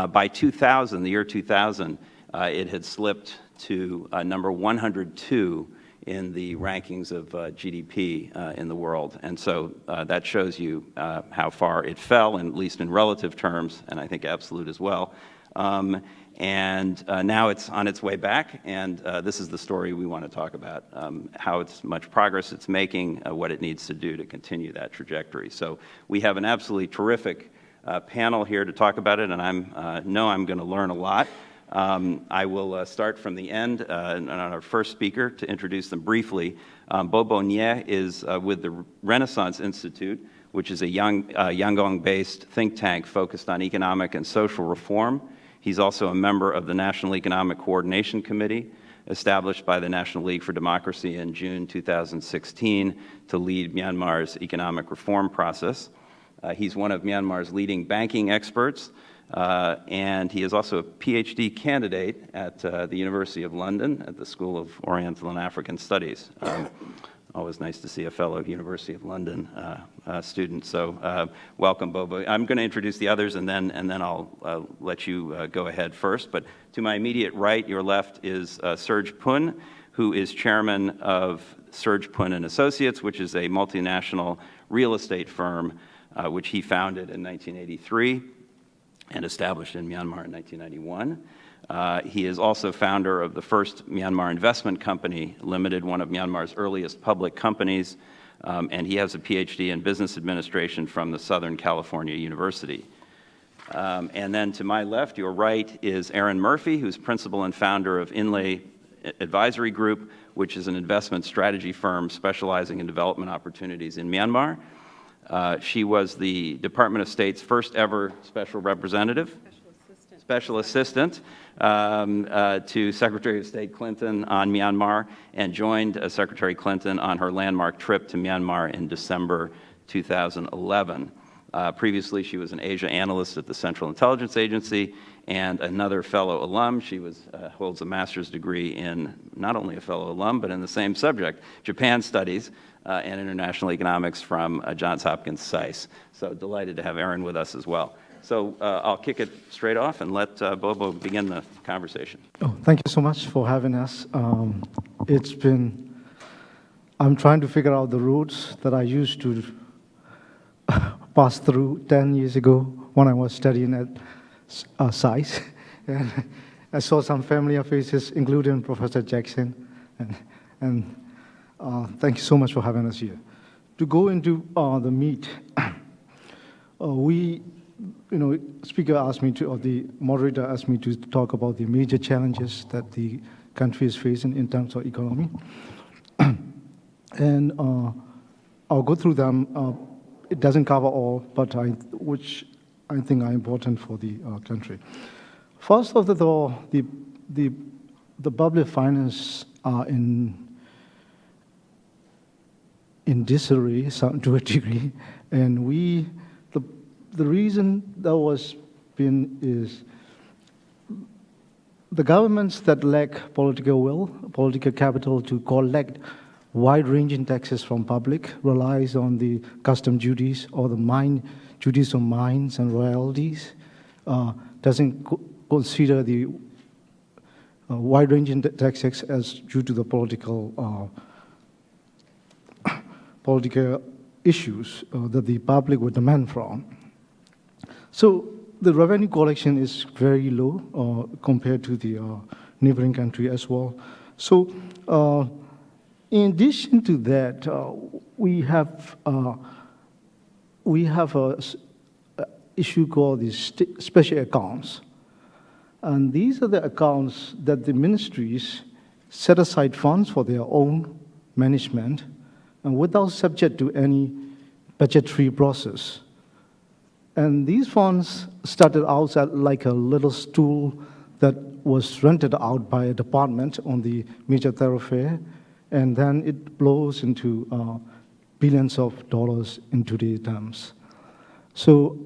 By 2000, the year 2000, it had slipped to number 102 in the rankings of GDP in the world. And so that shows you how far it fell, at least in relative terms, and I think absolute as well. Now it's on its way back, and this is the story we want to talk about, how much progress it's making, what it needs to do to continue that trajectory. So we have an absolutely terrific panel here to talk about it, and I know I'm going to learn a lot. I will start from the end on our first speaker to introduce them briefly. Bobo Nye is with the Renaissance Institute, which is a Yangon-based think tank focused on economic and social reform. He's also a member of the National Economic Coordination Committee, established by the National League for Democracy in June 2016 to lead Myanmar's economic reform process. He's one of Myanmar's leading banking experts, and he is also a PhD candidate at the University of London at the School of Oriental and African Studies. Always nice to see a fellow University of London student. So welcome, Bobo. I'm going to introduce the others, and then I'll let you go ahead first. But to my immediate right, your left, is Serge Pun, who is chairman of Serge Pun and Associates, which is a multinational real estate firm, which he founded in 1983 and established in Myanmar in 1991. He is also founder of the first Myanmar Investment Company Limited, one of Myanmar's earliest public companies, and he has a PhD in business administration from the Southern California University. And then to my left, your right, is Erin Murphy, who's principal and founder of Inlay Advisory Group, which is an investment strategy firm specializing in development opportunities in Myanmar. She was the Department of State's first ever special representative. Special assistant to Secretary of State Clinton on Myanmar, and joined Secretary Clinton on her landmark trip to Myanmar in December 2011. Previously, she was an Asia analyst at the Central Intelligence Agency and another fellow alum. She holds a master's degree in, not only a fellow alum, but in the same subject, Japan Studies and International Economics from Johns Hopkins CSIS. So delighted to have Erin with us as well. So I'll kick it straight off and let Bobo begin the conversation. Oh, thank you so much for having us. I'm trying to figure out the routes that I used to pass through 10 years ago when I was studying at CSIS. And I saw some familiar faces, including Professor Jackson. And thank you so much for having us here. To go into the meat, speaker asked me to, or the moderator asked me to talk about the major challenges that the country is facing in terms of economy. And I'll go through them. It doesn't cover all, but which I think are important for the country. First of all, the public finance are in disarray to a degree, and the reason that was been is the governments that lack political will, political capital to collect wide-ranging taxes from public relies on the custom duties or the duties on mines and royalties, doesn't consider the wide-ranging tax excess due to the political issues that the public would demand from. So the revenue collection is very low compared to the neighboring country as well. So in addition to that, we have a issue called the special accounts. And these are the accounts that the ministries set aside funds for their own management and without subject to any budgetary process. And these funds started out as like a little stool that was rented out by a department on the major thoroughfare, and then it blows into billions of dollars in today's terms. So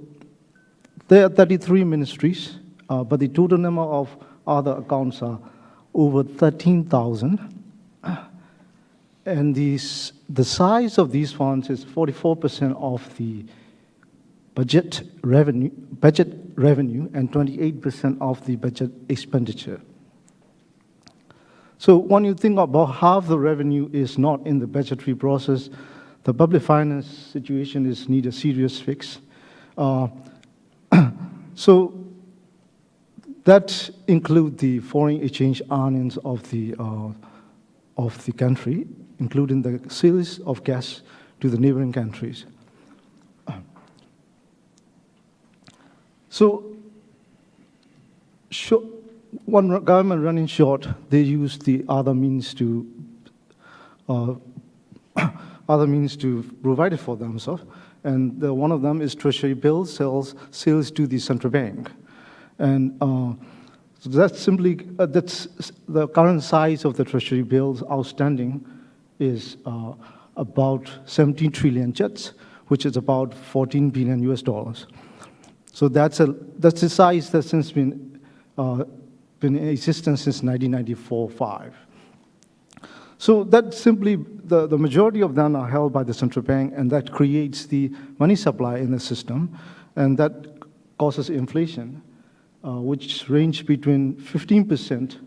there are 33 ministries, but the total number of other accounts are over 13,000. And the size of these funds is 44% of the budget revenue and 28% of the budget expenditure. So when you think about half the revenue is not in the budgetary process, the public finance situation needs a serious fix. So that includes the foreign exchange earnings of the country, including the sales of gas to the neighboring countries. So one government running short, they use the other means to provide it for themselves, and one of them is treasury bills sales to the central bank, and so that's simply that's the current size of the treasury bills outstanding is about 17 trillion jets, which is about $14 billion US. So that's the size that's since been in existence since 1994-5. So that simply, the majority of them are held by the central bank, and that creates the money supply in the system, and that causes inflation, which range between 15%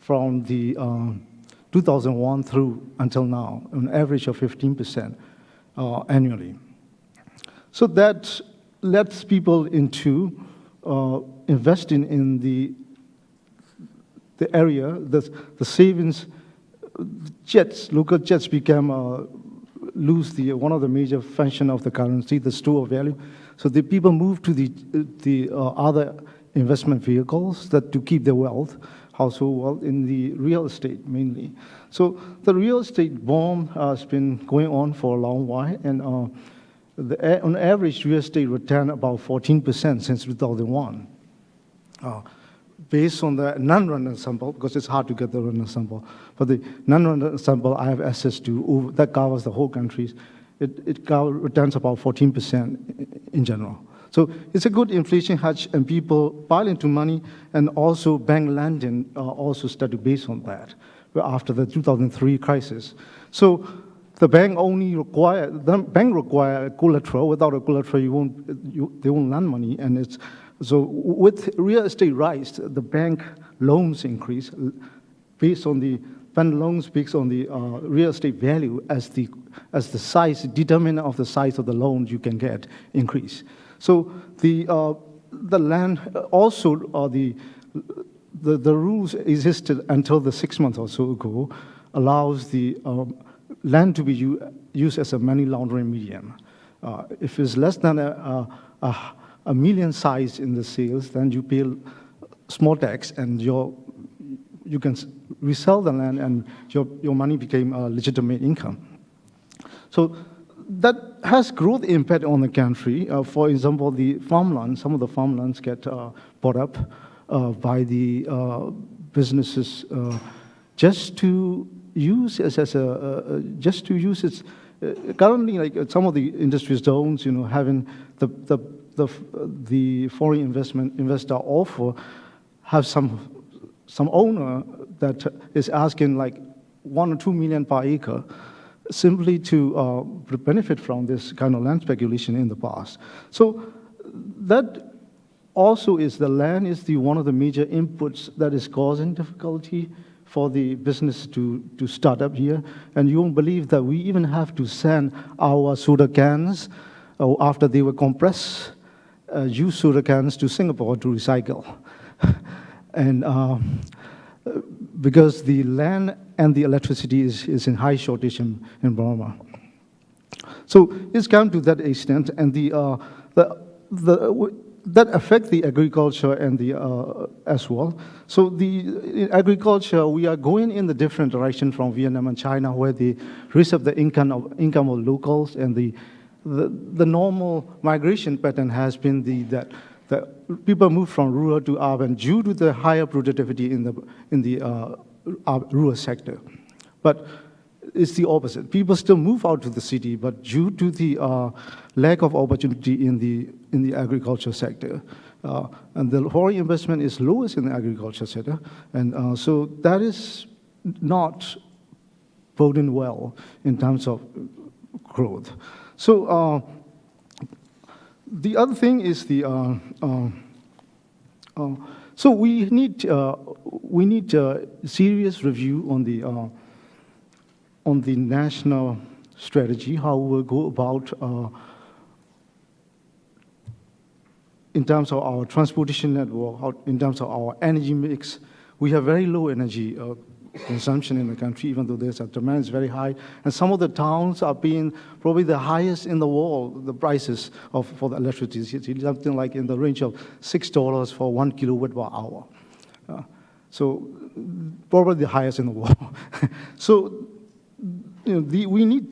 from the 2001 through until now, an average of 15% annually. So that lets people into investing in the area. The savings jets, local jets became lose one of the major function of the currency, the store of value. So the people move to the other investment vehicles that to keep their wealth, household wealth, in the real estate mainly. So the real estate boom has been going on for a long while, and on average, real estate returned about 14% since 2001. Based on the non-random sample, because it's hard to get the random sample, but the non-random sample I have access to that covers the whole countries, it returns about 14% in general. So it's a good inflation hedge, and people pile into money, and also bank lending also started based on that after the 2003 crisis. So the bank require collateral. Without a collateral, they won't lend money, and so with real estate rise, the bank loans increase based on the bank loans based on the real estate value as the size determinant of the size of the loans you can get increase. So the land also the rules existed until the 6 months or so ago allows the land to be used as a money laundering medium. If it's less than a million size in the sales, then you pay small tax, and you can resell the land, and your money became a legitimate income. So that has growth impact on the country. For example, the farmlands, some of the farmlands get bought up by the businesses just to use its currently, like some of the industry zones, having the foreign investor offer have some owner that is asking like 1 or 2 million per acre simply to benefit from this kind of land speculation in the past. So that also is the land is one of the major inputs that is causing difficulty for the business to start up here. And you won't believe that we even have to send our soda cans after they were compressed, used soda cans to Singapore to recycle. And because the land and the electricity is in high shortage in Burma. So it's come to that extent, and that affect the agriculture and as well. So in agriculture, we are going in the different direction from Vietnam and China, where they raise up the income of locals, and the normal migration pattern has been that people move from rural to urban due to the higher productivity in the rural sector. But it's the opposite. People still move out to the city, but due to the lack of opportunity in the agriculture sector, and the foreign investment is lowest in the agriculture sector, and so that is not boding well in terms of growth. So the other thing is so we need serious review on the national strategy, how we'll go about in terms of our transportation network, in terms of our energy mix. We have very low energy consumption in the country, even though there's a demand is very high. And some of the towns are being probably the highest in the world, the prices for the electricity, something like in the range of $6 for 1 kilowatt per hour. So probably the highest in the world. So we need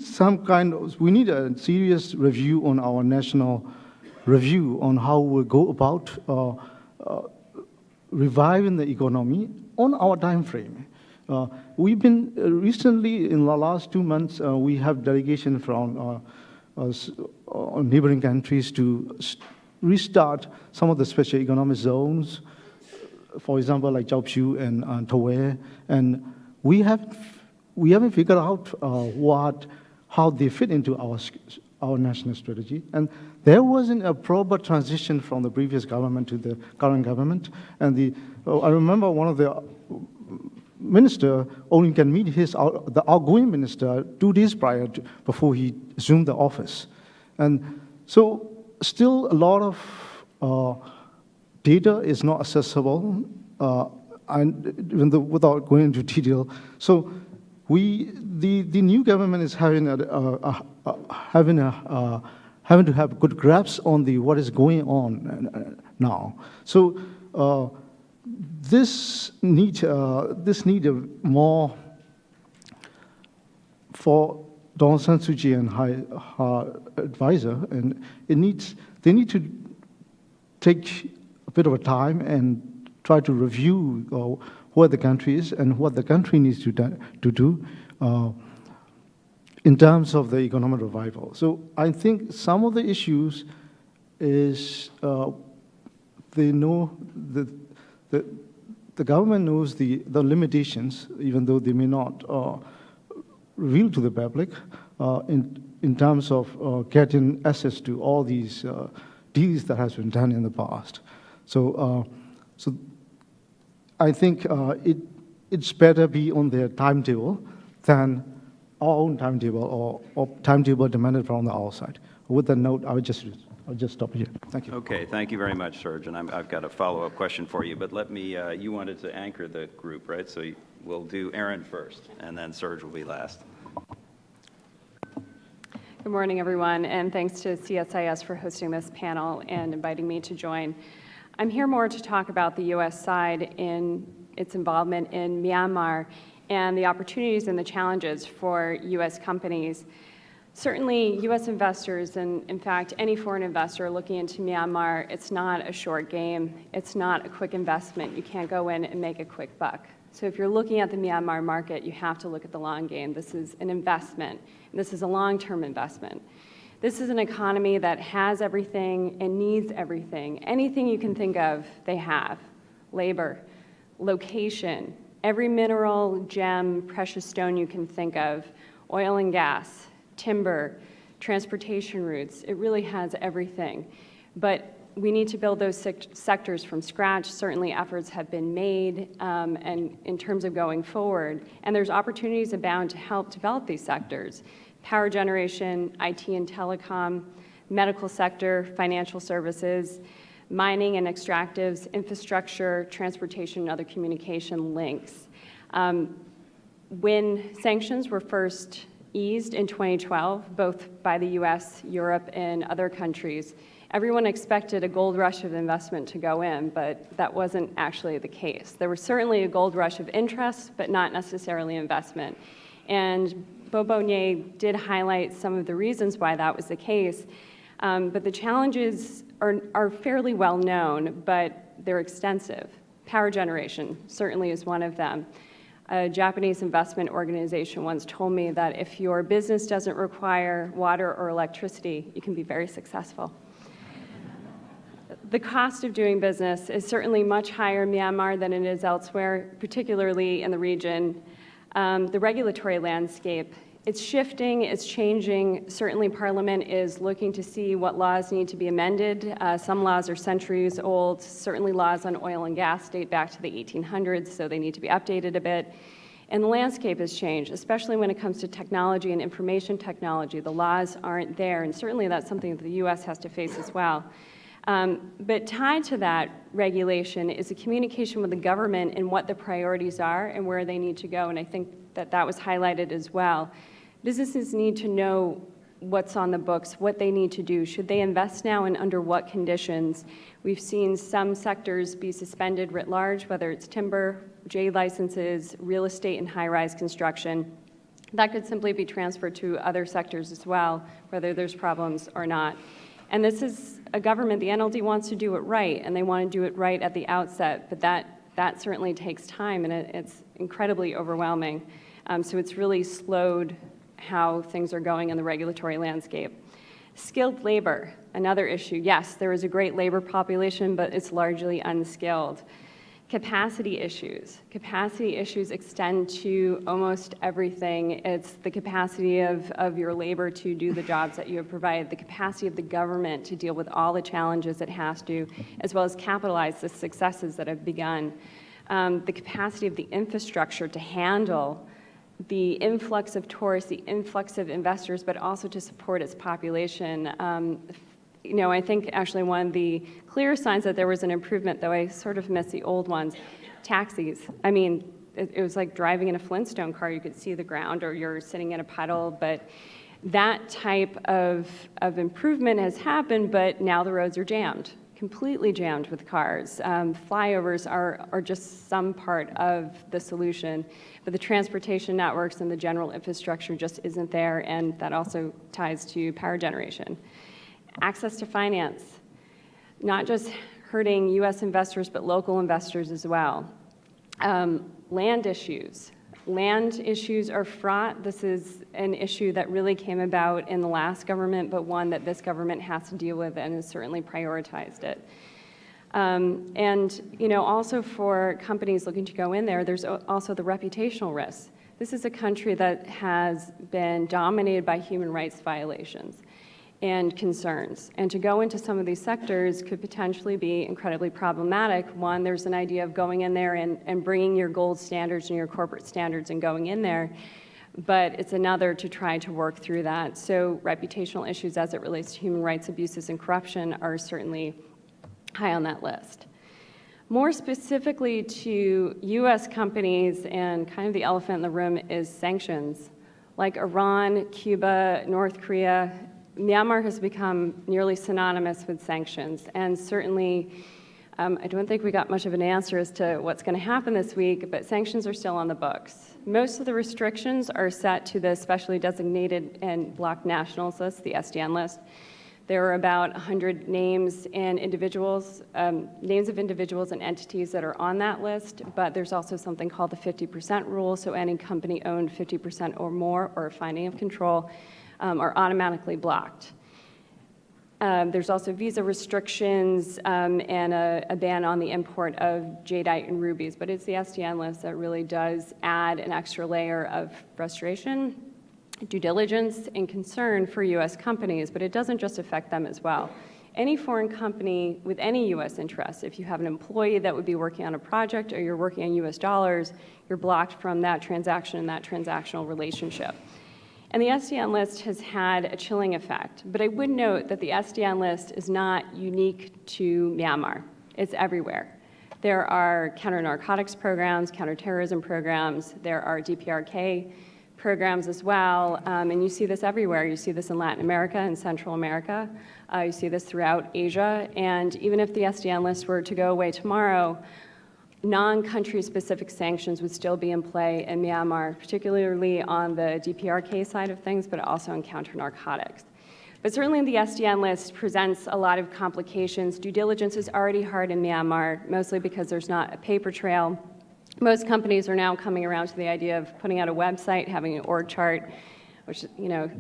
we need a serious review on our national review on how we go about reviving the economy on our time frame. We've been recently, in the last 2 months, we have delegation from neighboring countries to restart some of the special economic zones, for example, like Chaopshu and Tawai, and we haven't figured out how they fit into our national strategy. And there wasn't a proper transition from the previous government to the current government. And I remember one of the minister only can meet the outgoing minister 2 days before he assumed the office. And so still a lot of data is not accessible, and even though without going into detail. So the new government is having to have good grasp on what is going on now. So this need more for Aung San Suu Kyi and her advisor, and they need to take a bit of a time and try to review where the country is and what the country needs to do in terms of the economic revival. So I think some of the issues is they know the government knows the limitations, even though they may not reveal to the public in terms of getting access to all these deals that has been done in the past. So I think it's better be on their timetable than our own timetable or timetable demanded from the outside. With that note, I'll just stop here. Thank you. Okay, thank you very much, Serge. And I've got a follow-up question for you, but let me, you wanted to anchor the group, right? So we'll do Aaron first, and then Serge will be last. Good morning, everyone, and thanks to CSIS for hosting this panel and inviting me to join. I'm here more to talk about the U.S. side in its involvement in Myanmar and the opportunities and the challenges for U.S. companies. Certainly, U.S. investors, and in fact, any foreign investor looking into Myanmar, it's not a short game. It's not a quick investment. You can't go in and make a quick buck. So if you're looking at the Myanmar market, you have to look at the long game. This is an investment. This is a long-term investment. This is an economy that has everything and needs everything. Anything you can think of, they have. Labor, location, every mineral, gem, precious stone you can think of, oil and gas, timber, transportation routes. It really has everything. But we need to build those sectors from scratch. Certainly efforts have been made and in terms of going forward. And there's opportunities abound to help develop these sectors. Power generation, IT and telecom, medical sector, financial services, mining and extractives, infrastructure, transportation, and other communication links. When sanctions were first eased in 2012, both by the U.S., Europe, and other countries, everyone expected a gold rush of investment to go in, but that wasn't actually the case. There was certainly a gold rush of interest, but not necessarily investment. And Bobo Nye did highlight some of the reasons why that was the case, but the challenges are fairly well known, but they're extensive. Power generation certainly is one of them. A Japanese investment organization once told me that if your business doesn't require water or electricity, you can be very successful. The cost of doing business is certainly much higher in Myanmar than it is elsewhere, particularly in the region. The regulatory landscape, it's shifting, it's changing. Certainly Parliament is looking to see what laws need to be amended. Some laws are centuries old. Certainly laws on oil and gas date back to the 1800s, so they need to be updated a bit. And the landscape has changed, especially when it comes to technology and information technology. The laws aren't there, and certainly that's something that the U.S. has to face as well. But tied to that regulation is a communication with the government and what the priorities are and where they need to go, and I think that that was highlighted as well. Businesses need to know what's on the books, what they need to do. Should they invest now and under what conditions? We've seen some sectors be suspended writ large, whether it's timber, J licenses, real estate, and high-rise construction. That could simply be transferred to other sectors as well, whether there's problems or not. And this is a government, the NLD wants to do it right, and they want to do it right at the outset, but that certainly takes time, and it's incredibly overwhelming. So it's really slowed how things are going in the regulatory landscape. Skilled labor, another issue. Yes, there is a great labor population, but it's largely unskilled. Capacity issues. Capacity issues extend to almost everything. It's the capacity of your labor to do the jobs that you have provided, the capacity of the government to deal with all the challenges it has to, as well as capitalize the successes that have begun. The capacity of the infrastructure to handle the influx of tourists, the influx of investors, but also to support its population. You know, I think actually one of the clear signs that there was an improvement, though I sort of miss the old ones, taxis. I mean, it was like driving in a Flintstone car. You could see the ground, or you're sitting in a puddle, but that type of improvement has happened, but now the roads are jammed, completely jammed with cars. Flyovers are just some part of the solution, but the transportation networks and the general infrastructure just isn't there, and that also ties to power generation. Access to finance, not just hurting U.S. investors, but local investors as well. Land issues. Land issues are fraught. This is an issue that really came about in the last government, but one that this government has to deal with and has certainly prioritized it. And you know, also for companies looking to go in there, there's also the reputational risks. This is a country that has been dominated by human rights violations and concerns. And to go into some of these sectors could potentially be incredibly problematic. One, there's an idea of going in there and bringing your gold standards and your corporate standards and going in there, but it's another to try to work through that. So reputational issues as it relates to human rights abuses and corruption are certainly high on that list. More specifically to U.S. companies, and kind of the elephant in the room is sanctions. Like Iran, Cuba, North Korea, Myanmar has become nearly synonymous with sanctions, and certainly I don't think we got much of an answer as to what's going to happen this week, but sanctions are still on the books. Most of the restrictions are set to the specially designated and blocked nationals list, the SDN list. There are about 100 names and individuals, names of individuals and entities that are on that list, but there's also something called the 50% rule, so any company owned 50% or more or a finding of control are automatically blocked. There's also visa restrictions and a ban on the import of jadeite and rubies, but it's the SDN list that really does add an extra layer of frustration, due diligence, and concern for U.S. companies, but it doesn't just affect them as well. any foreign company with any U.S. interests, if you have an employee that would be working on a project or you're working on U.S. dollars, you're blocked from that transaction and that transactional relationship. And the SDN list has had a chilling effect. But I would note that the SDN list is not unique to Myanmar. It's everywhere. There are counter-narcotics programs, counterterrorism programs. There are DPRK programs as well. And you see this everywhere. You see this in Latin America and Central America. You see this throughout Asia. And even if the SDN list were to go away tomorrow, non-country specific sanctions would still be in play in Myanmar, particularly on the DPRK side of things, but also in counter-narcotics. But certainly the SDN list presents a lot of complications. Due diligence is already hard in Myanmar, mostly because there's not a paper trail. Most companies are now coming around to the idea of putting out a website, having an org chart, which, you know,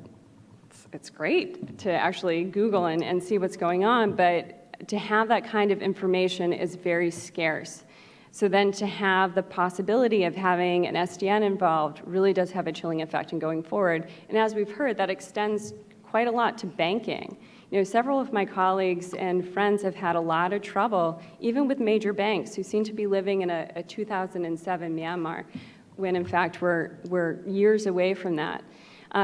it's great to actually Google and see what's going on, but to have that kind of information is very scarce. So then to have the possibility of having an SDN involved really does have a chilling effect in going forward. And as we've heard, that extends quite a lot to banking. You know, several of my colleagues and friends have had a lot of trouble, even with major banks who seem to be living in a 2007 Myanmar, when in fact we're years away from that.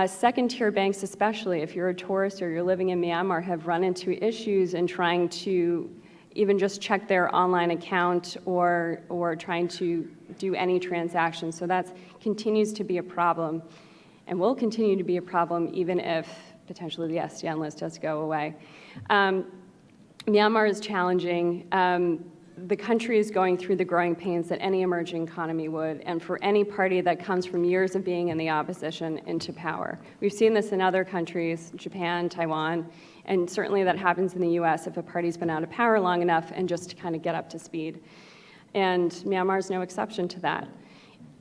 Second-tier banks especially, if you're a tourist or you're living in Myanmar, have run into issues in trying to even just check their online account or trying to do any transaction. So that continues to be a problem and will continue to be a problem even if potentially the SDN list does go away. Myanmar is challenging. The country is going through the growing pains that any emerging economy would, and for any party that comes from years of being in the opposition into power. We've seen this in other countries, Japan, Taiwan, and certainly that happens in the US if a party's been out of power long enough and just to kind of get up to speed. And Myanmar is no exception to that.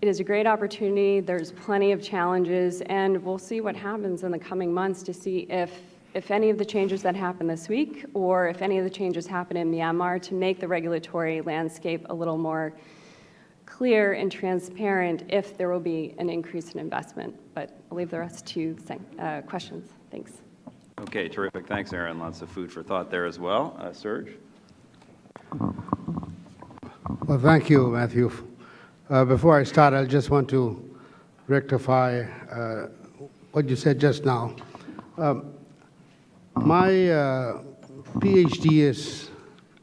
It is a great opportunity, there's plenty of challenges, and we'll see what happens in the coming months to see if any of the changes that happen this week or if any of the changes happen in Myanmar to make the regulatory landscape a little more clear and transparent, if there will be an increase in investment. But I'll leave the rest to questions. Thanks. Okay, terrific. Thanks, Erin. Lots of food for thought there as well. Serge? Well, thank you, Matthew. Before I start, I just want to rectify what you said just now. My PhD is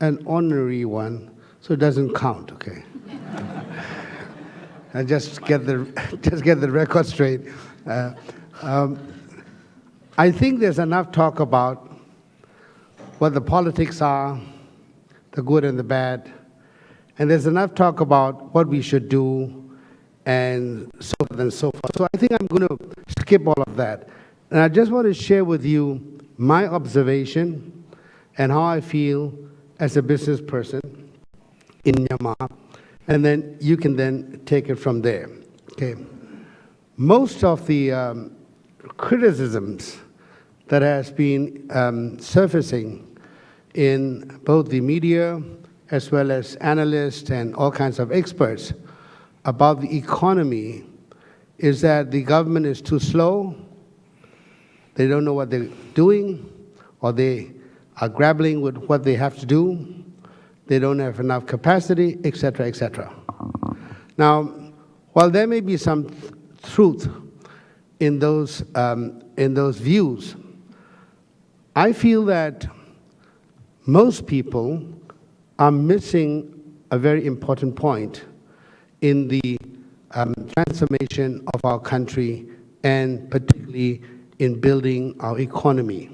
an honorary one, so it doesn't count, okay? I just get the record straight. I think there's enough talk about what the politics are, the good and the bad, and there's enough talk about what we should do, and so forth and so forth. So I think I'm going to skip all of that. And I just want to share with you my observation and how I feel as a business person in Myanmar, and then you can then take it from there. Okay. Most of the criticisms that has been surfacing in both the media as well as analysts and all kinds of experts about the economy is that the government is too slow, they don't know what they're doing, or they are grappling with what they have to do, they don't have enough capacity, etc., etc. Now, while there may be some truth in those views, I feel that most people are missing a very important point in the transformation of our country and particularly in building our economy.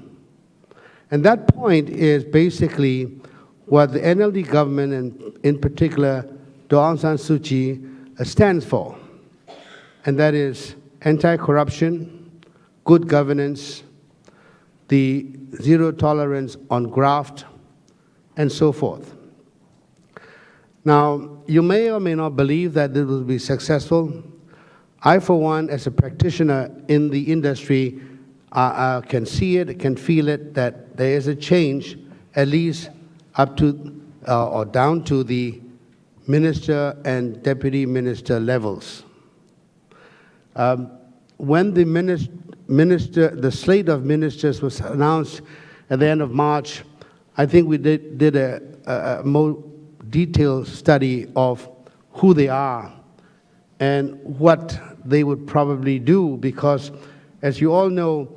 And that point is basically what the NLD government and in particular Aung San Suu Kyi stands for. And that is anti-corruption, good governance, the zero tolerance on graft, and so forth. Now, you may or may not believe that this will be successful. I, for one, as a practitioner in the industry, can see it, can feel it, that there is a change, at least up to or down to the minister and deputy minister levels. When the slate of ministers was announced at the end of March, I think we did a more detailed study of who they are and what they would probably do, because as you all know,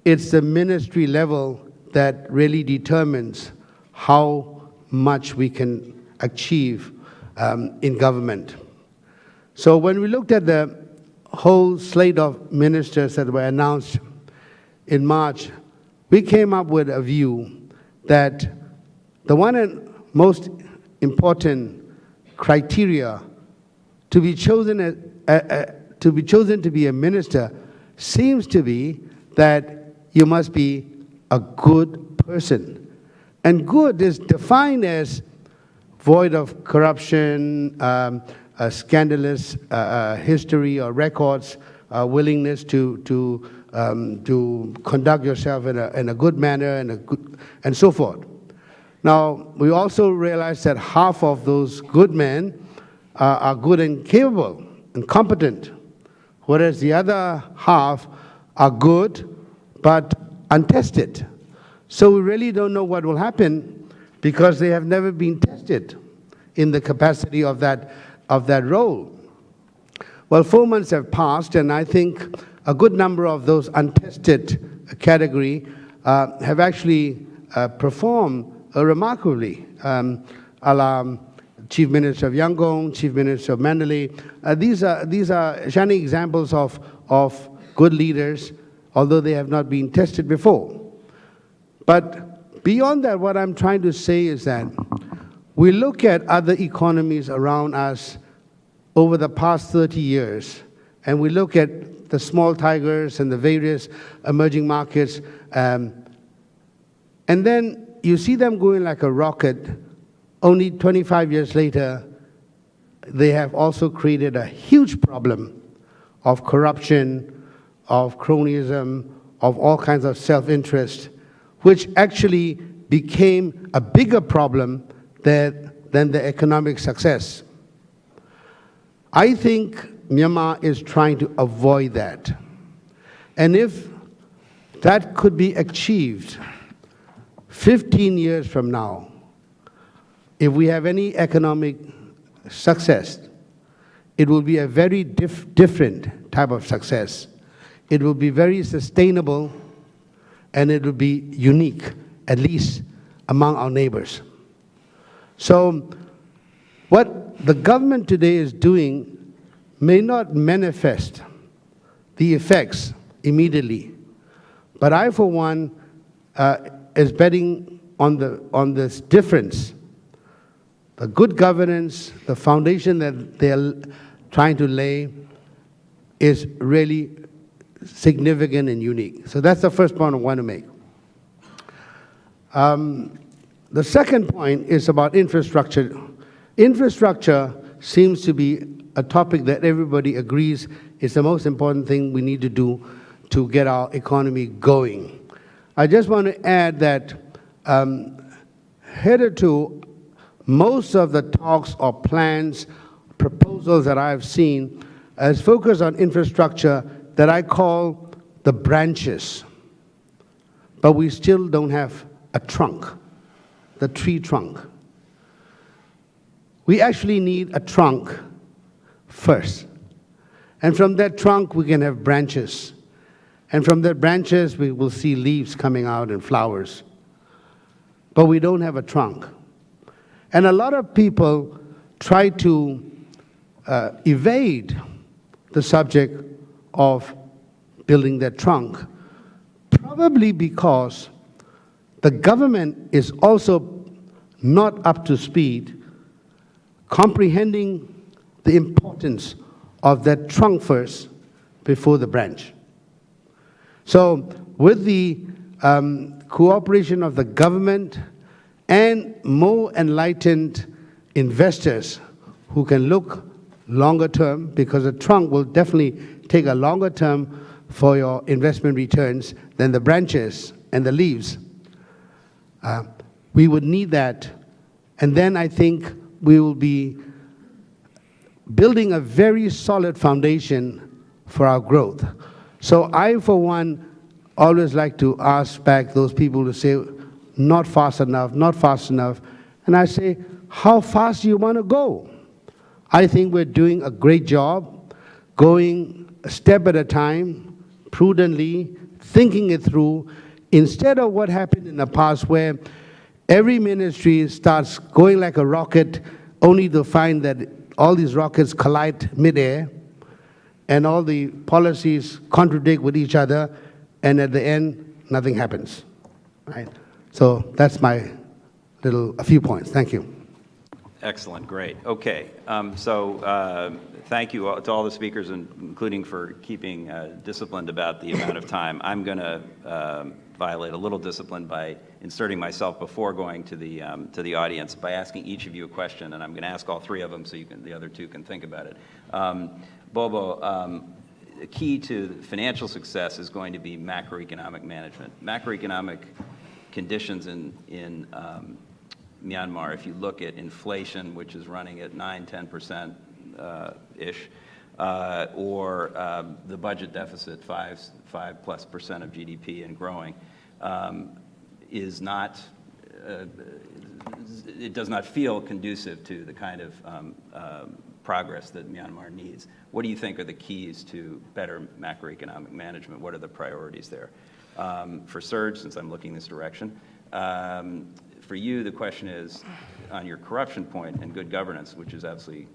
it's the ministry level that really determines how much we can achieve in government. So when we looked at the whole slate of ministers that were announced in March, we came up with a view that the one and most important criteria to be chosen to be a minister seems to be that you must be a good person. And good is defined as void of corruption, a scandalous history or records, willingness to conduct yourself in a good manner and so forth. Now, we also realize that half of those good men are good and capable and competent, whereas the other half are good but untested. So we really don't know what will happen because they have never been tested in the capacity of that role. Well, 4 months have passed, and I think a good number of those untested category have actually performed remarkably, a la Chief Minister of Yangon, Chief Minister of Mandalay. These are shining examples of good leaders, although they have not been tested before. But beyond that, what I'm trying to say is that we look at other economies around us over the past 30 years, and we look at the small tigers and the various emerging markets, and then you see them going like a rocket. Only 25 years later, they have also created a huge problem of corruption, of cronyism, of all kinds of self-interest, which actually became a bigger problem than the economic success. I think Myanmar is trying to avoid that. And if that could be achieved 15 years from now, if we have any economic success, it will be a very different type of success. It will be very sustainable, and it will be unique, at least among our neighbors. So what the government today is doing may not manifest the effects immediately, but I, for one, is betting on this difference. The good governance, the foundation that they're trying to lay is really significant and unique. So that's the first point I want to make. The second point is about infrastructure. Infrastructure seems to be a topic that everybody agrees is the most important thing we need to do to get our economy going. I just want to add that hitherto, most of the talks or plans, proposals that I've seen is focused on infrastructure that I call the branches. But we still don't have a trunk, the tree trunk. We actually need a trunk first. And from that trunk, we can have branches. And from the branches, we will see leaves coming out and flowers. But we don't have a trunk. And a lot of people try to evade the subject of building that trunk, probably because the government is also not up to speed comprehending the importance of that trunk first before the branch. So with the cooperation of the government and more enlightened investors who can look longer term, because a trunk will definitely take a longer term for your investment returns than the branches and the leaves. We would need that, and then I think we will be building a very solid foundation for our growth. So I, for one, always like to ask back those people who say, not fast enough, not fast enough. And I say, how fast do you want to go? I think we're doing a great job, going a step at a time, prudently, thinking it through, instead of what happened in the past where every ministry starts going like a rocket, only to find that all these rockets collide midair, and all the policies contradict with each other, and at the end, nothing happens. Right? So that's my a few points. Thank you. Excellent, great. Okay, thank you to all the speakers, including for keeping disciplined about the amount of time. I'm going to violate a little discipline by inserting myself before going to the audience by asking each of you a question, and I'm going to ask all three of them so the other two can think about it. Bobo, the key to financial success is going to be macroeconomic management. Macroeconomic conditions in Myanmar, if you look at inflation, which is running at 9–10% ish, or the budget deficit, 5+% of GDP and growing, is not. It does not feel conducive to the kind of progress that Myanmar needs. What do you think are the keys to better macroeconomic management? What are the priorities there? For Serge, since I'm looking this direction. For you, the question is on your corruption point and good governance, which is absolutely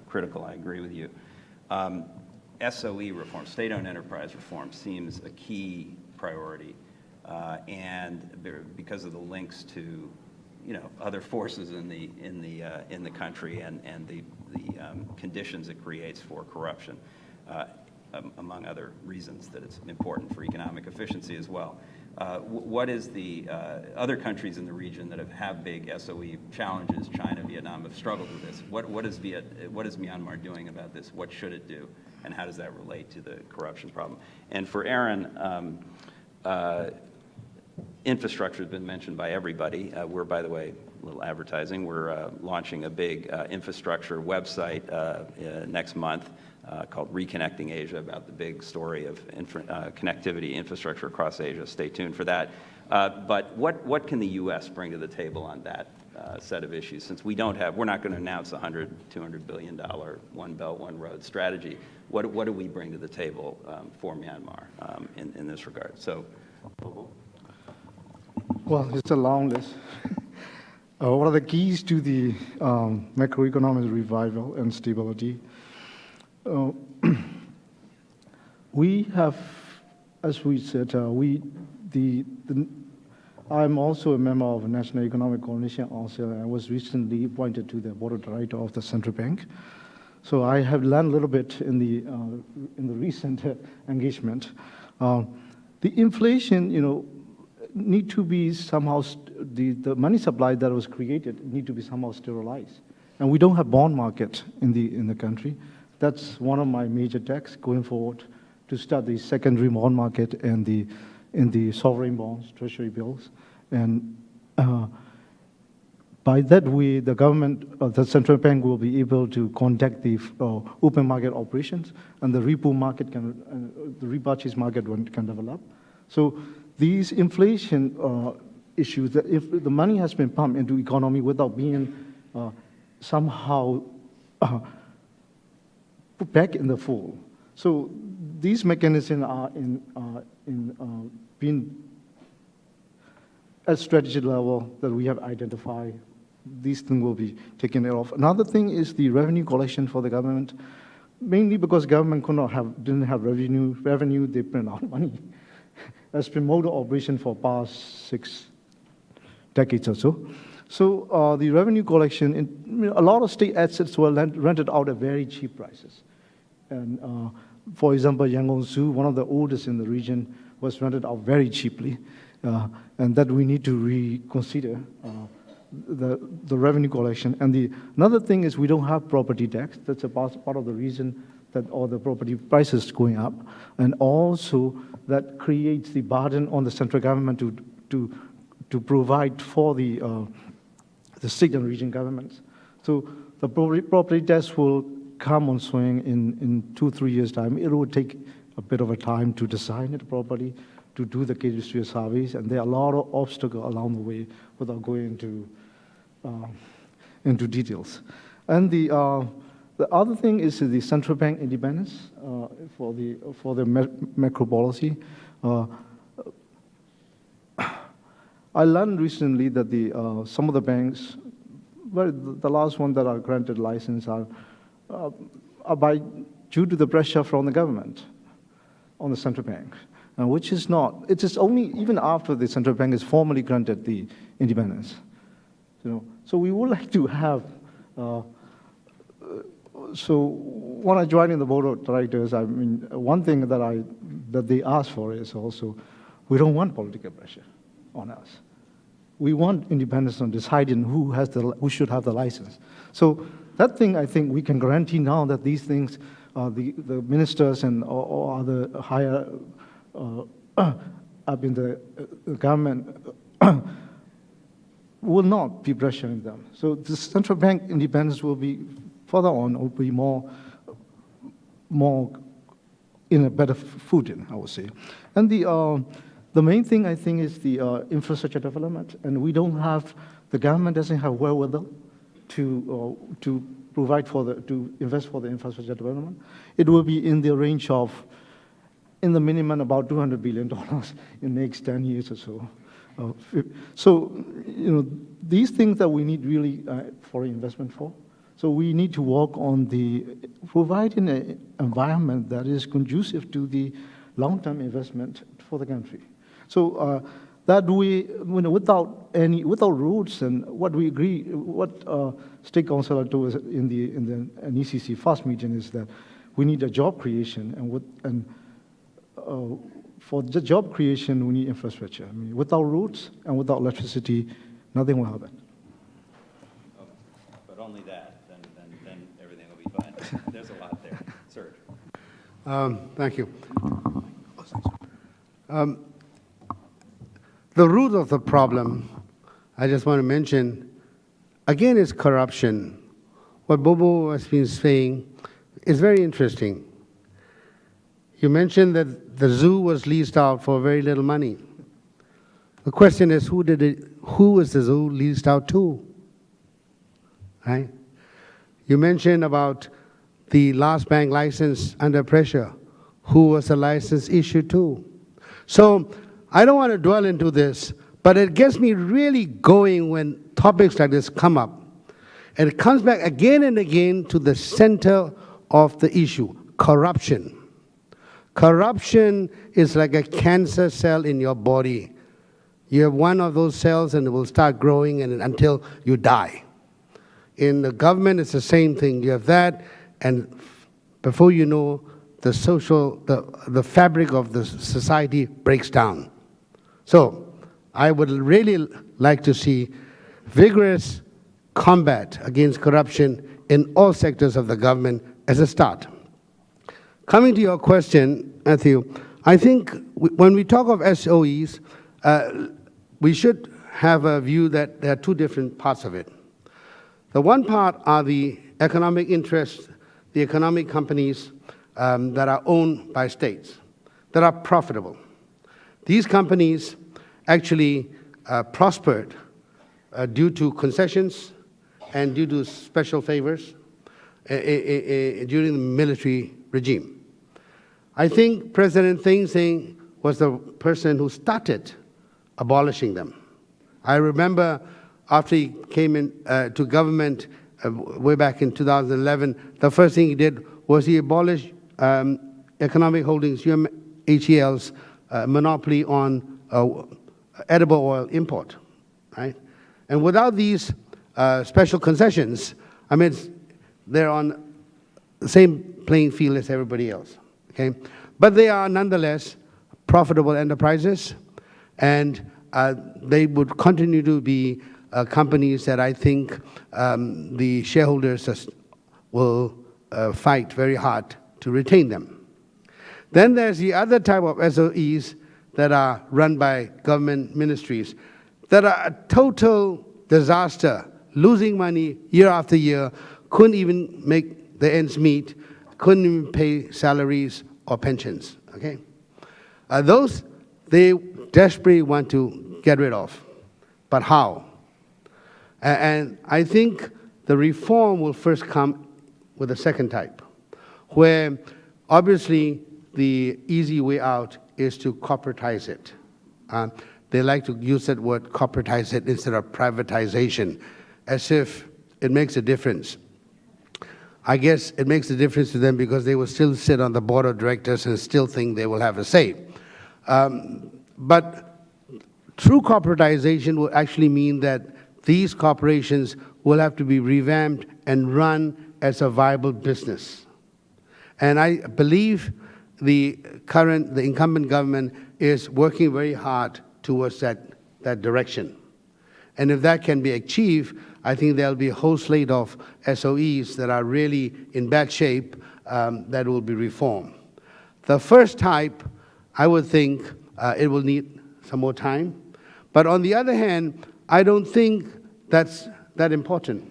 critical. I agree with you. SOE reform, state-owned enterprise reform, seems a key priority, and because of the links to, other forces in the country and the conditions it creates for corruption, among other reasons that it's important for economic efficiency as well. What is the other countries in the region that have big SOE challenges? China, Vietnam have struggled with this. What is Myanmar doing about this? What should it do? And how does that relate to the corruption problem? And for Aaron, infrastructure has been mentioned by everybody. We're, by the way, a little advertising, we're launching a big infrastructure website next month called Reconnecting Asia, about the big story of connectivity infrastructure across Asia. Stay tuned for that. But what can the U.S. bring to the table on that set of issues? Since we're not going to announce a $100, $200 billion One Belt, One Road strategy, what do we bring to the table for Myanmar in this regard? So, well, it's a long list. What are the keys to the macroeconomic revival and stability? We have, as we said, I'm also a member of the National Economic Coalition also, and I was recently appointed to the board of directors of the central bank. So I have learned a little bit in the recent engagement. The inflation, need to be somehow, the money supply that was created need to be somehow sterilized. And we don't have bond market in the country. That's one of my major tasks going forward, to start the secondary bond market and the sovereign bonds, treasury bills. And by that way, the government, the central bank will be able to conduct the open market operations, and the repo market the repurchase market can develop. So these inflation issues, that if the money has been pumped into economy without being somehow put back in the fold. So these mechanisms are being at strategy level that we have identified. These things will be taken care of. Another thing is the revenue collection for the government, mainly because government didn't have revenue, they print out money. That's been model operation for past 6 decades or so. So the revenue collection, a lot of state assets were rented out at very cheap prices. And for example, Yangon Zoo, one of the oldest in the region, was rented out very cheaply. And that we need to reconsider the revenue collection. And another thing is we don't have property tax. That's a part of the reason that all the property prices going up. And also that creates the burden on the central government to provide for the state and region governments. So the property tax will come on swing in 2-3 years' time. It will take a bit of a time to design it properly, to do the KDC surveys, and there are a lot of obstacles along the way without going into details. And the other thing is the central bank independence for the macro policy. I learned recently that some of the banks, well, the last one that are granted license are due to the pressure from the government on the central bank, which is not. It is only even after the central bank is formally granted the independence. So we would like to have. So when I joined in the board of directors, I mean, one thing that they ask for is also, we don't want political pressure on us. We want independence on deciding who should have the license. So that thing, I think we can guarantee now that these things, the ministers and or other higher up in the government will not be pressuring them. So the central bank independence will be further on, will be more in a better footing, I would say. And the main thing, I think, is the infrastructure development, and the government doesn't have wherewithal to provide to invest for the infrastructure development. It will be in the range of, in the minimum, about $200 billion in the next 10 years or so. So, these things that we need really foreign investment for. So we need to work on providing an environment that is conducive to the long-term investment for the country. So that without rules and what we agree, what State Councillor told us in an ECC first meeting is that we need a job creation, and for the job creation we need infrastructure. I mean, without roads and without electricity, nothing will happen. Okay. But only that, then everything will be fine. There's a lot there. Serge. Thank you. The root of the problem, I just want to mention, again, is corruption. What Bobo has been saying is very interesting. You mentioned that the zoo was leased out for very little money. The question is, who was the zoo leased out to? Right? You mentioned about the last bank license under pressure. Who was the license issued to? So I don't want to dwell into this, but it gets me really going when topics like this come up. And it comes back again and again to the center of the issue, corruption. Corruption is like a cancer cell in your body. You have one of those cells and it will start growing until you die. In the government, it's the same thing. You have that, and before you know, the fabric of the society breaks down. So I would really like to see vigorous combat against corruption in all sectors of the government as a start. Coming to your question, Matthew, I think when we talk of SOEs, we should have a view that there are two different parts of it. The one part are the economic interests, the economic companies that are owned by states, that are profitable. These companies actually prospered due to concessions and due to special favors during the military regime. I think President Thein Sein was the person who started abolishing them. I remember after he came in to government way back in 2011, the first thing he did was he abolished Economic Holdings, UMHEL's monopoly on edible oil import, right? And without these special concessions, I mean, they're on the same playing field as everybody else, okay? But they are nonetheless profitable enterprises, and they would continue to be companies that I think the shareholders will fight very hard to retain them. Then there's the other type of SOEs that are run by government ministries that are a total disaster, losing money year after year, couldn't even make the ends meet, couldn't even pay salaries or pensions, okay? they desperately want to get rid of. But how? And I think the reform will first come with the second type, where obviously the easy way out is to corporatize it. They like to use that word, corporatize it, instead of privatization, as if it makes a difference. I guess it makes a difference to them because they will still sit on the board of directors and still think they will have a say. But true corporatization will actually mean that these corporations will have to be revamped and run as a viable business. And I believe the incumbent government is working very hard towards that direction. And if that can be achieved, I think there'll be a whole slate of SOEs that are really in bad shape that will be reformed. The first type, I would think it will need some more time. But on the other hand, I don't think that's that important.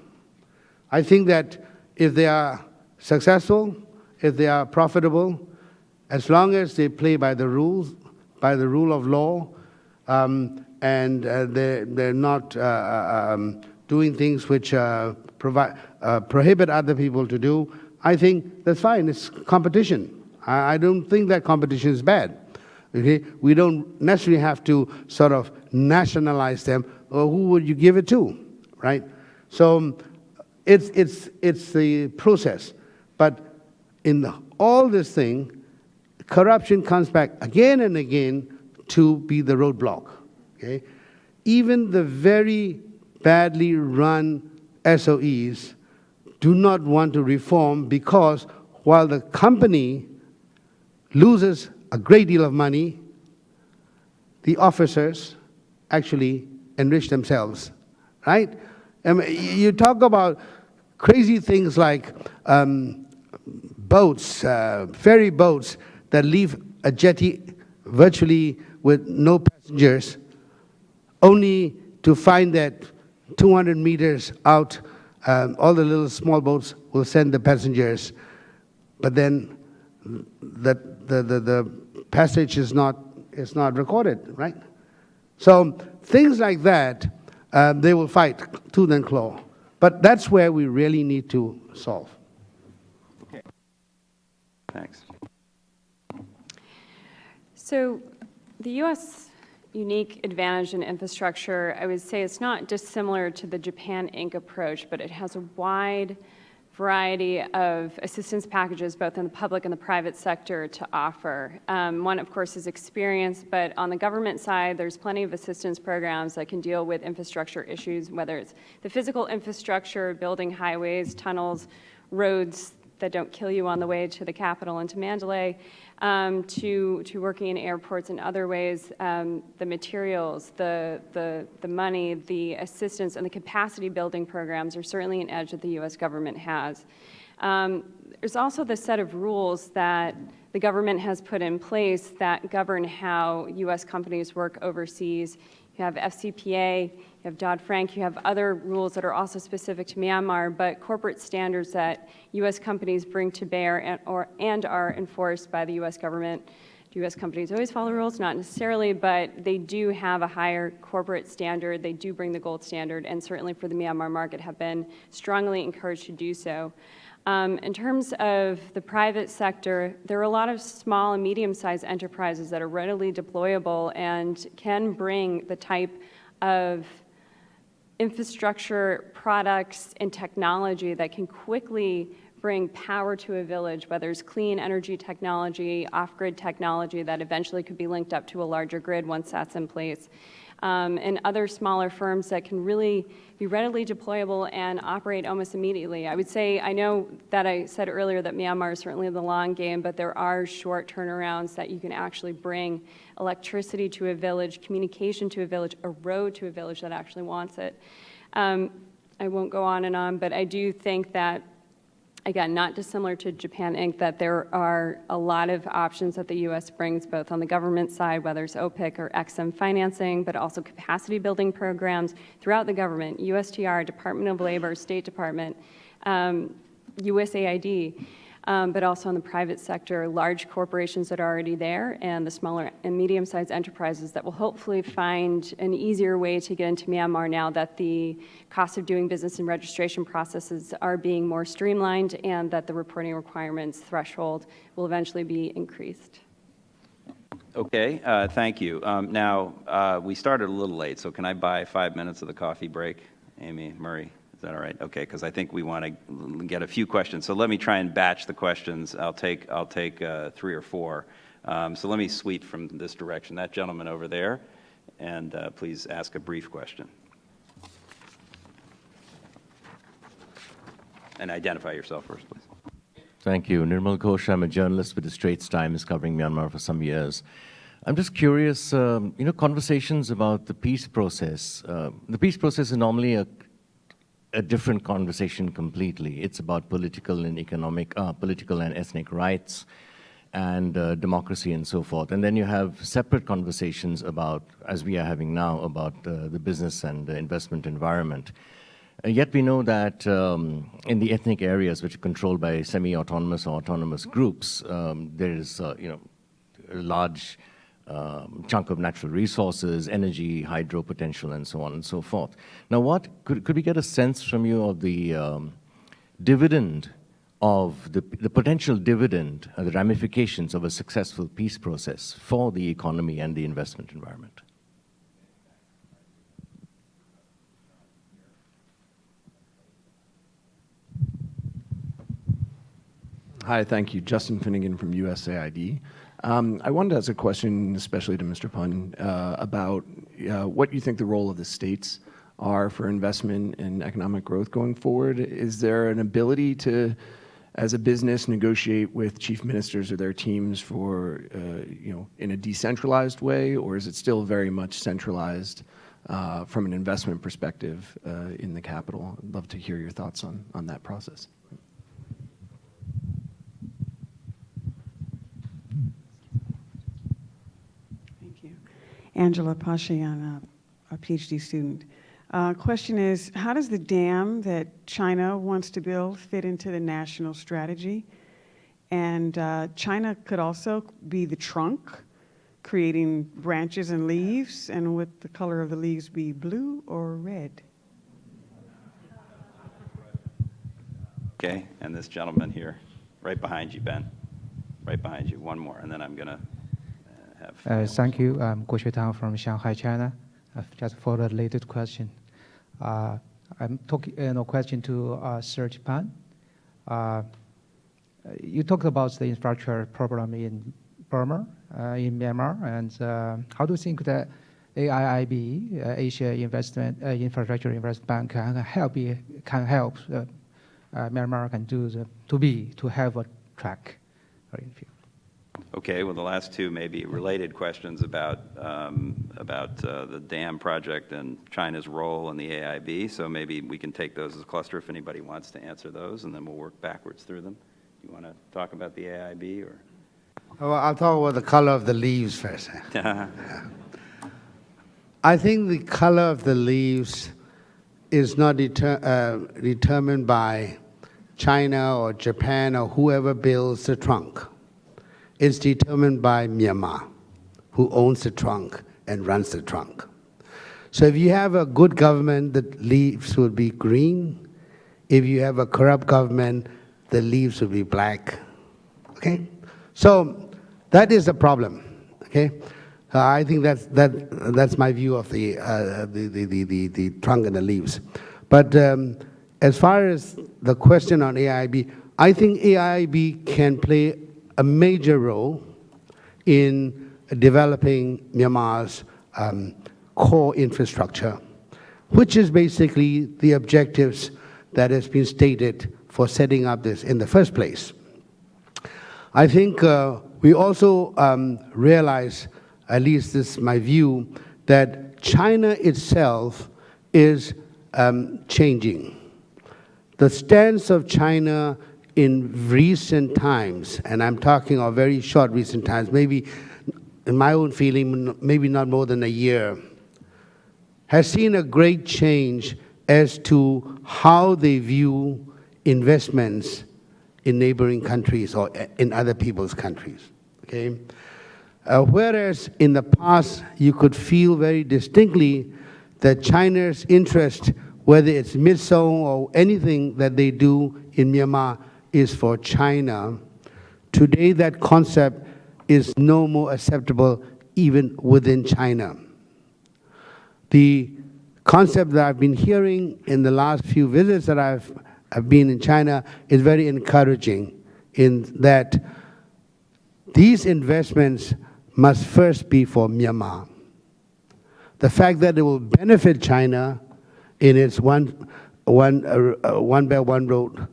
I think that if they are successful, if they are profitable, as long as they play by the rules, by the rule of law, and they're not doing things which prohibit other people to do, I think that's fine. It's competition. I don't think that competition is bad. Okay? We don't necessarily have to sort of nationalize them, or who would you give it to, right? So it's the process. But in all this thing, corruption comes back again and again to be the roadblock. Okay? Even the very badly run SOEs do not want to reform because while the company loses a great deal of money, the officers actually enrich themselves, right? I mean, you talk about crazy things like boats, ferry boats that leave a jetty virtually with no passengers, only to find that 200 meters out, all the little small boats will send the passengers, but then the passage is not recorded, right? So things like that, they will fight tooth and claw. But that's where we really need to solve. Okay. Thanks. So the U.S. unique advantage in infrastructure, I would say it's not dissimilar to the Japan Inc. approach, but it has a wide variety of assistance packages, both in the public and the private sector, to offer. One, of course, is experience, but on the government side, there's plenty of assistance programs that can deal with infrastructure issues, whether it's the physical infrastructure, building highways, tunnels, roads that don't kill you on the way to the capital and to Mandalay, to working in airports and other ways, the materials, the money, the assistance, and the capacity building programs are certainly an edge that the U.S. government has. There's also the set of rules that the government has put in place that govern how U.S. companies work overseas. You have FCPA, you have Dodd-Frank, you have other rules that are also specific to Myanmar, but corporate standards that U.S. companies bring to bear and are enforced by the U.S. government. Do U.S. companies always follow rules? Not necessarily, but they do have a higher corporate standard. They do bring the gold standard, and certainly for the Myanmar market have been strongly encouraged to do so. In terms of the private sector, there are a lot of small and medium-sized enterprises that are readily deployable and can bring the type of infrastructure, products, and technology that can quickly bring power to a village, whether it's clean energy technology, off-grid technology that eventually could be linked up to a larger grid once that's in place. And other smaller firms that can really be readily deployable and operate almost immediately. I would say, I know that I said earlier that Myanmar is certainly the long game, but there are short turnarounds that you can actually bring electricity to a village, communication to a village, a road to a village that actually wants it. I won't go on and on, but I do think that, again, not dissimilar to Japan Inc., that there are a lot of options that the U.S. brings, both on the government side, whether it's OPIC or EXIM financing, but also capacity building programs throughout the government, USTR, Department of Labor, State Department, USAID. but also in the private sector, large corporations that are already there and the smaller and medium-sized enterprises that will hopefully find an easier way to get into Myanmar now that the cost of doing business and registration processes are being more streamlined and that the reporting requirements threshold will eventually be increased. Okay, thank you. Now, we started a little late, so can I buy 5 minutes of the coffee break? Amy, Murray, is that all right? Okay, because I think we want to get a few questions. So let me try and batch the questions. I'll take 3 or 4. So let me sweep from this direction. That gentleman over there, and please ask a brief question. And identify yourself first, please. Thank you. Nirmal Ghosh, I'm a journalist with the Straits Times covering Myanmar for some years. I'm just curious, conversations about the peace process. The peace process is normally a different conversation completely. It's about political and economic, political and ethnic rights and democracy and so forth. And then you have separate conversations about, as we are having now, about the business and the investment environment. Yet we know that in the ethnic areas which are controlled by semi-autonomous or autonomous groups, there is a large chunk of natural resources, energy, hydro potential, and so on and so forth. Now, could we get a sense from you of the dividend of the potential dividend, the ramifications of a successful peace process for the economy and the investment environment? Hi, thank you. Justin Finnegan from USAID. I wanted to ask a question, especially to Mr. Pun, about what you think the role of the states are for investment and economic growth going forward. Is there an ability to, as a business, negotiate with chief ministers or their teams for, in a decentralized way, or is it still very much centralized from an investment perspective in the capital? I'd love to hear your thoughts on that process. Angela Pashian, a PhD student. Question is, how does the dam that China wants to build fit into the national strategy? And China could also be the trunk, creating branches and leaves, and would the color of the leaves be blue or red? Okay, and this gentleman here, right behind you, Ben. Right behind you, one more, and then I'm going to thank you. I'm Guo Xuetang from Shanghai, China. I've just for a related question. I'm talking a question to Serge Pan. You talked about the infrastructure problem in Burma, in Myanmar, and how do you think that AIIB, Asia Infrastructure Investment Bank, can help Myanmar to have a track in the future? Okay, well, the last two may be related questions about the dam project and China's role in the AIB, so maybe we can take those as a cluster if anybody wants to answer those, and then we'll work backwards through them. You want to talk about the AIB, or? Well, I'll talk about the color of the leaves first. I think the color of the leaves is not determined by China or Japan or whoever builds the trunk. It's determined by Myanmar, who owns the trunk and runs the trunk. So if you have a good government, the leaves will be green. If you have a corrupt government, the leaves will be black. Okay? So that is the problem. Okay? I think that's my view of the trunk and the leaves. But as far as the question on AIIB, I think AIIB can play a major role in developing Myanmar's core infrastructure, which is basically the objectives that has been stated for setting up this in the first place. I think we also realize, at least this is my view, that China itself is changing. The stance of China in recent times, and I'm talking of very short recent times, maybe in my own feeling, maybe not more than a year, has seen a great change as to how they view investments in neighboring countries or in other people's countries. Okay? Whereas in the past, you could feel very distinctly that China's interest, whether it's MIDSO or anything that they do in Myanmar, is for China. Today, that concept is no more acceptable even within China. The concept that I've been hearing in the last few visits that I've been in China is very encouraging in that these investments must first be for Myanmar. The fact that it will benefit China in its one Belt, One Road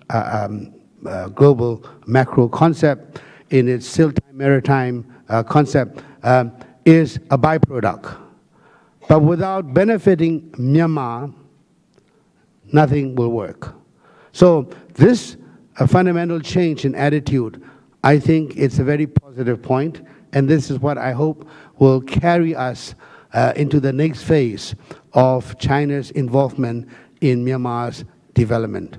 global macro concept, in its Silk Maritime concept, is a byproduct. But without benefiting Myanmar, nothing will work. So this fundamental change in attitude, I think it's a very positive point, and this is what I hope will carry us into the next phase of China's involvement in Myanmar's development.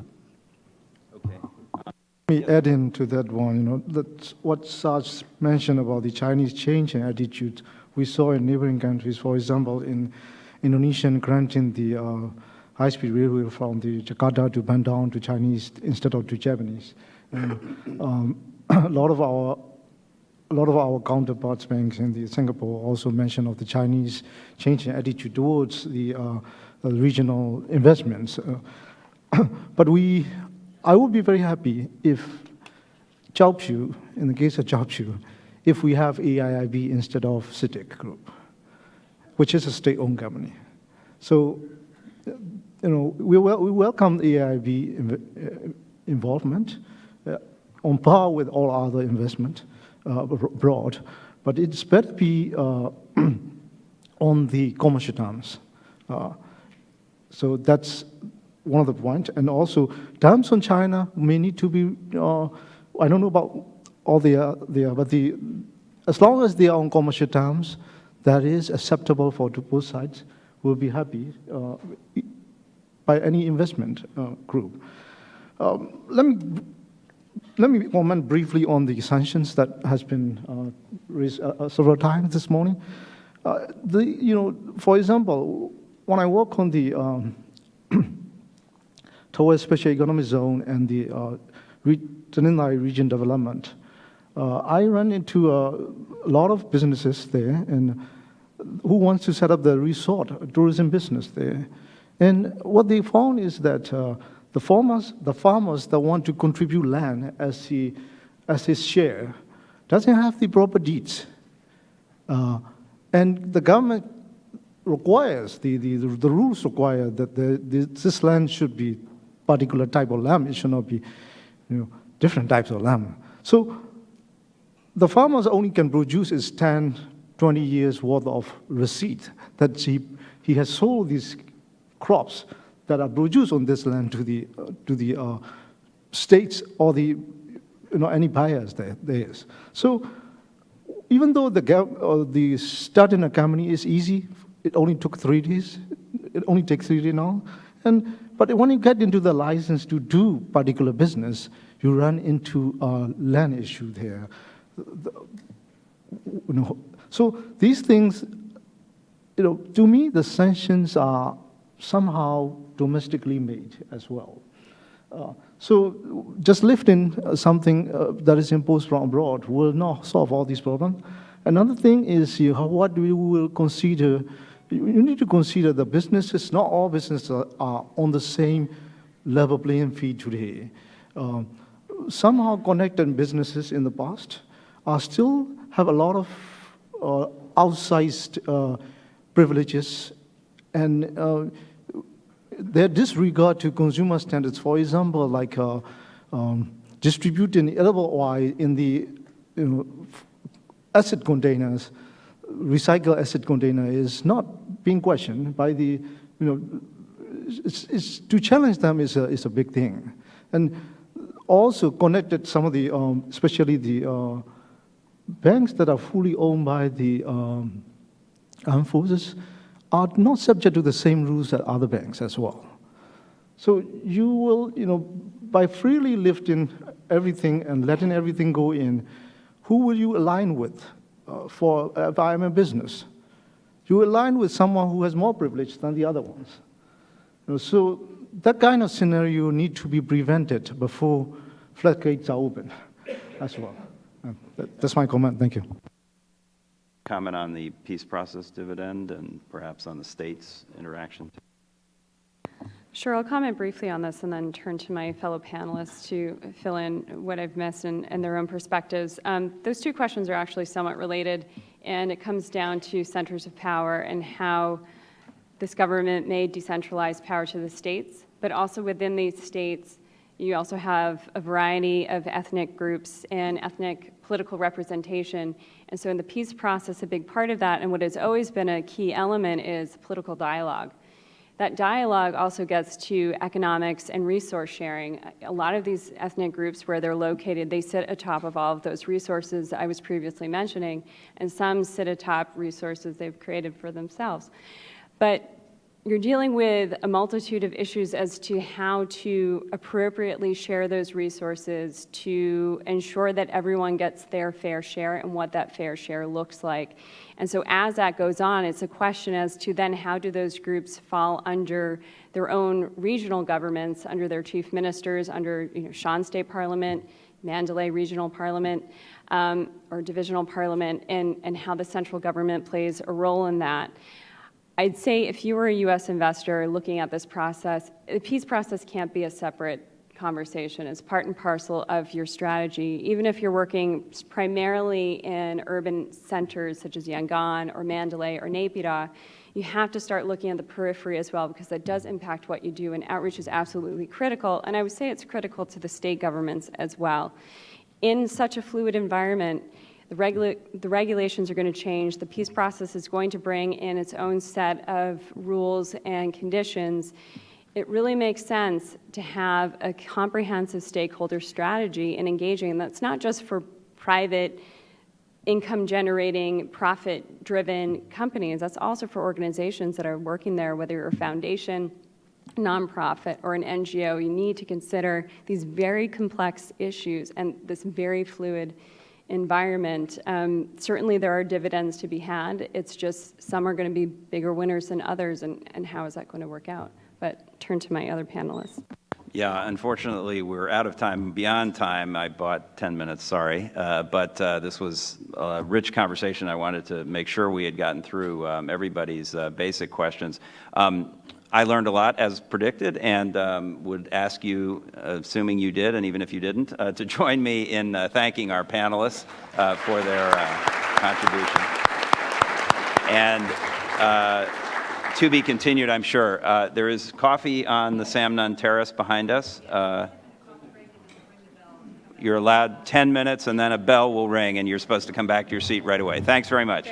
Let me add into that one, that's what Sarge mentioned about the Chinese change in attitude we saw in neighboring countries. For example, in Indonesia granting the high-speed railway from the Jakarta to Bandung to Chinese instead of to Japanese. And a lot of our counterparts banks in Singapore also mentioned of the Chinese change in attitude towards the regional investments. But I would be very happy if Chaopiu, in the case of Chaopiu, if we have AIIB instead of CITIC Group, which is a state-owned company. So, we welcome AIIB involvement on par with all other investment abroad, but it's better be on the commercial terms. So that's one of the points. And also, terms on China may need to be, I don't know about all but as long as they are on commercial terms, that is acceptable for both sides, we'll be happy by any investment group. Let me comment briefly on the sanctions that has been raised several times this morning. For example, when I work on the towards special economic zone and the Teninai region development, I run into a lot of businesses there and who wants to set up the resort, a tourism business there. And what they found is that the farmers that want to contribute land as his share doesn't have the proper deeds. And the government requires, the rules require that this land should be particular type of land. It should not be different types of land. So the farmers only can produce is 10, 20 years worth of receipt that he has sold these crops that are produced on this land to the states or the any buyers there is. So even though the start in a company is easy, it only took 3 days. It only takes 3 days now. But when you get into the license to do particular business, you run into a land issue there. So these things, to me, the sanctions are somehow domestically made as well. So just lifting something that is imposed from abroad will not solve all these problems. Another thing is what we will consider. You need to consider the businesses. Not all businesses are on the same level playing field today. Somehow connected businesses in the past still have a lot of outsized privileges and their disregard to consumer standards. For example, like distributing edible oil in the acid containers, recycled acid container is not being questioned by the, it's to challenge them is a big thing. And also connected some of the, especially the banks that are fully owned by the armed forces are not subject to the same rules as other banks as well. So you will, by freely lifting everything and letting everything go in, who will you align with if I'm a business? You align with someone who has more privilege than the other ones. So that kind of scenario need to be prevented before floodgates are open as well. That's my comment. Thank you. Comment on the peace process dividend and perhaps on the states' interaction? Sure, I'll comment briefly on this and then turn to my fellow panelists to fill in what I've missed and their own perspectives. Those two questions are actually somewhat related, and it comes down to centers of power and how this government may decentralize power to the states, but also within these states, you also have a variety of ethnic groups and ethnic political representation. And so in the peace process, a big part of that, and what has always been a key element, is political dialogue. That dialogue also gets to economics and resource sharing. A lot of these ethnic groups, where they're located, they sit atop of all of those resources I was previously mentioning, and some sit atop resources they've created for themselves. But you're dealing with a multitude of issues as to how to appropriately share those resources to ensure that everyone gets their fair share and what that fair share looks like. And so as that goes on, it's a question as to then how do those groups fall under their own regional governments, under their chief ministers, under Shan State Parliament, Mandalay Regional Parliament, or Divisional Parliament, and how the central government plays a role in that. I'd say if you were a U.S. investor looking at this process, the peace process can't be a separate conversation. It's part and parcel of your strategy. Even if you're working primarily in urban centers such as Yangon or Mandalay or Naypyidaw, you have to start looking at the periphery as well, because that does impact what you do, and outreach is absolutely critical. And I would say it's critical to the state governments as well. In such a fluid environment, the regulations are going to change. The peace process is going to bring in its own set of rules and conditions. It really makes sense to have a comprehensive stakeholder strategy in engaging. And that's not just for private income-generating, profit-driven companies. That's also for organizations that are working there, whether you're a foundation, nonprofit, or an NGO. You need to consider these very complex issues and this very fluid environment. Certainly there are dividends to be had. It's just some are going to be bigger winners than others, and how is that going to work out? But turn to my other panelists. Yeah, unfortunately, we're out of time, beyond time. I bought 10 minutes, sorry. But this was a rich conversation. I wanted to make sure we had gotten through everybody's basic questions. I learned a lot, as predicted, and would ask you, assuming you did, and even if you didn't, to join me in thanking our panelists for their contribution. And to be continued, I'm sure. There is coffee on the Samnon Terrace behind us. You're allowed 10 minutes, and then a bell will ring, and you're supposed to come back to your seat right away. Thanks very much.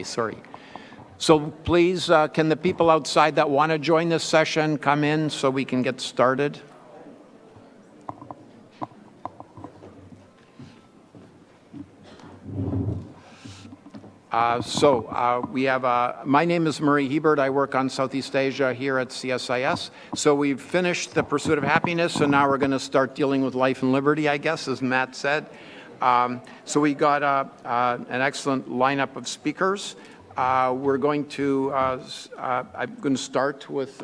Sorry. So please, can the people outside that want to join this session come in so we can get started? We have, my name is Murray Hebert. I work on Southeast Asia here at CSIS. So we've finished the pursuit of happiness, so now we're going to start dealing with life and liberty, I guess, as Matt said. So we got an excellent lineup of speakers. We're going to, I'm going to start with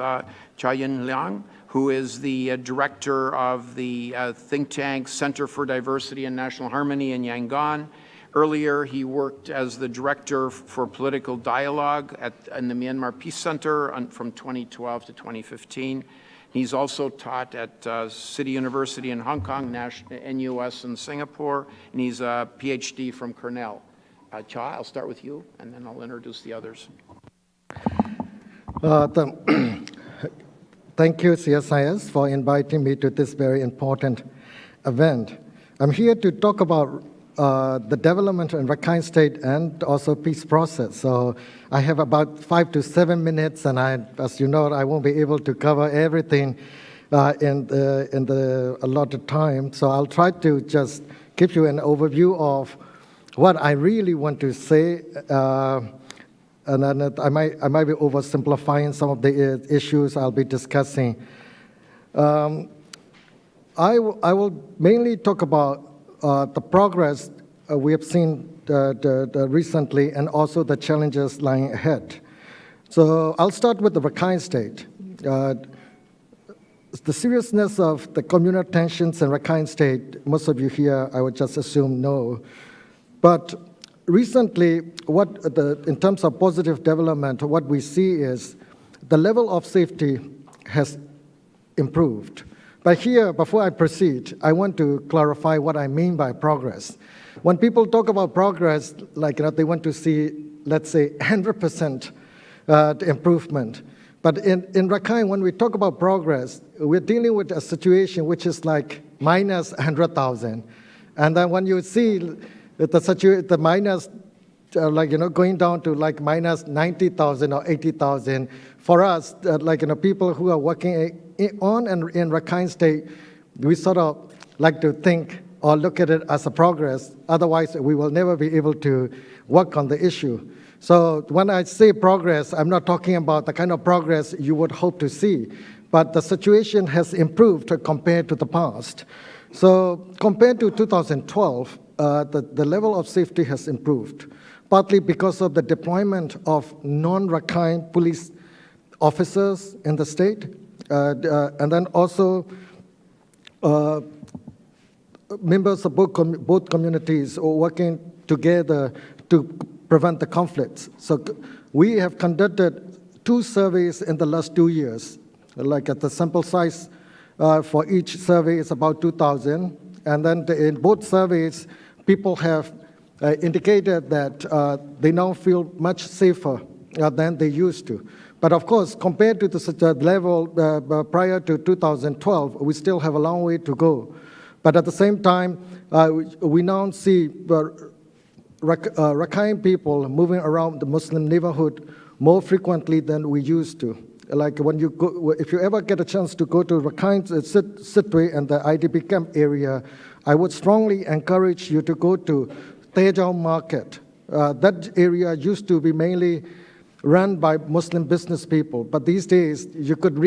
Chia-Yin Liang, who is the director of the think tank Center for Diversity and National Harmony in Yangon. Earlier, he worked as the director for political dialogue in the Myanmar Peace Center from 2012 to 2015. He's also taught at City University in Hong Kong, NUS in Singapore, and he's a PhD from Cornell. Chia, I'll start with you, and then I'll introduce the others. Thank you, CSIS, for inviting me to this very important event. I'm here to talk about the development in Rakhine State and also peace process. So I have about 5 to 7 minutes, and as you know, I won't be able to cover everything in the allotted time. So I'll try to just give you an overview of what I really want to say, and then I might be oversimplifying some of the issues I'll be discussing. I will mainly talk about the progress we have seen recently and also the challenges lying ahead. So I'll start with the Rakhine State. The seriousness of the communal tensions in Rakhine State, most of you here, I would just assume, know. But recently, in terms of positive development, what we see is the level of safety has improved. But here, before I proceed, I want to clarify what I mean by progress. When people talk about progress, they want to see, let's say, 100% improvement. But in Rakhine, when we talk about progress, we're dealing with a situation which is like minus 100,000. And then when you see the minus, going down to like minus 90,000 or 80,000, for us, people who are working on and in Rakhine State, we sort of like to think or look at it as a progress. Otherwise, we will never be able to work on the issue. So when I say progress, I'm not talking about the kind of progress you would hope to see, but the situation has improved compared to the past. So compared to 2012, the level of safety has improved, partly because of the deployment of non-Rakhine police officers in the state, and then also members of both communities are working together to prevent the conflicts. So we have conducted 2 surveys in the last 2 years. At the sample size for each survey is about 2,000. And then in both surveys, people have indicated that they now feel much safer than they used to. But of course, compared to the level prior to 2012, we still have a long way to go. But at the same time, we now see Rakhine people moving around the Muslim neighborhood more frequently than we used to. Like when you go, if you ever get a chance to go to Rakhine Sitwe and the IDP camp area, I would strongly encourage you to go to Tejao Market. That area used to be mainly run by Muslim business people, but these days you could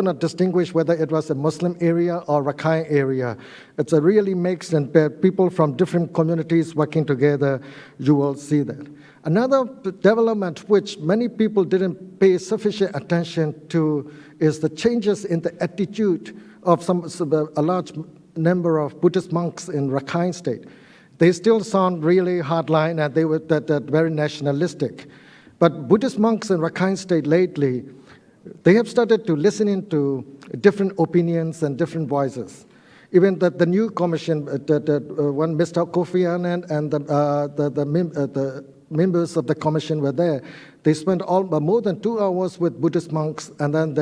not distinguish whether it was a Muslim area or Rakhine area. It's a really mixed and people from different communities working together, you will see that. Another development which many people didn't pay sufficient attention to is the changes in the attitude of a large number of Buddhist monks in Rakhine State. They still sound really hardline and they were very nationalistic. But Buddhist monks in Rakhine State lately, they have started to listen into different opinions and different voices. Even the new commission, when Mr. Kofi Annan and the members of the commission were there, they spent more than 2 hours with Buddhist monks, and then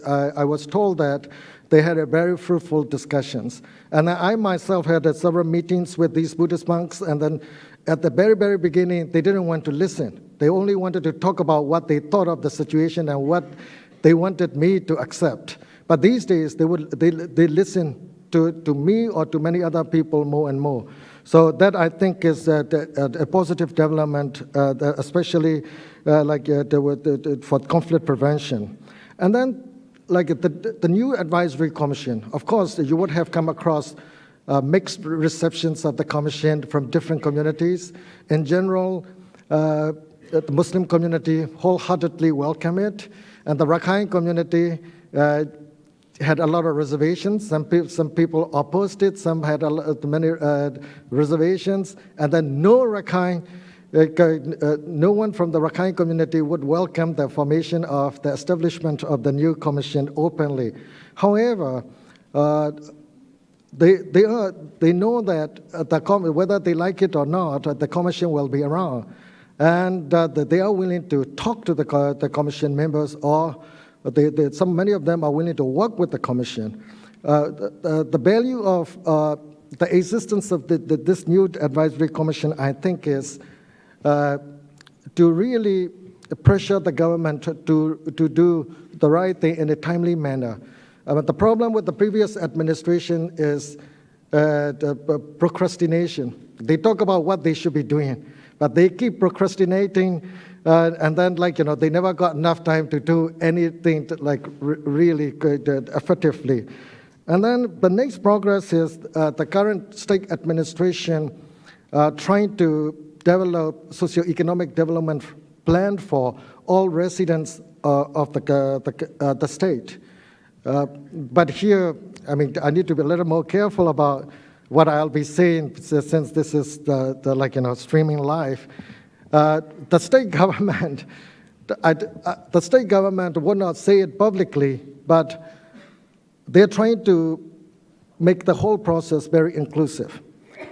I was told that they had a very fruitful discussions. And I myself had several meetings with these Buddhist monks, and then at the very, very beginning, they didn't want to listen. They only wanted to talk about what they thought of the situation and what they wanted me to accept. But these days, they listen to me or to many other people more and more. So that, I think, is a positive development, especially for conflict prevention. And then, the new advisory commission, of course, you would have come across mixed receptions of the commission from different communities. In general, the Muslim community wholeheartedly welcomed it, and the Rakhine community had a lot of reservations. Some people opposed it, some had many reservations, and then no one from the Rakhine community would welcome the formation of the establishment of the new commission openly. However, they know that whether they like it or not, the commission will be around, and they are willing to talk to the commission members, or many of them are willing to work with the commission. The value of the existence of this new advisory commission, I think, is to really pressure the government to do the right thing in a timely manner. But the problem with the previous administration is the procrastination. They talk about what they should be doing, but they keep procrastinating, and then, they never got enough time to do anything really effectively. And then the next progress is the current state administration trying to develop socioeconomic development plan for all residents of the state. But here, I need to be a little more careful about what I'll be saying, since this is streaming live. The state government, the state government would not say it publicly, but they're trying to make the whole process very inclusive.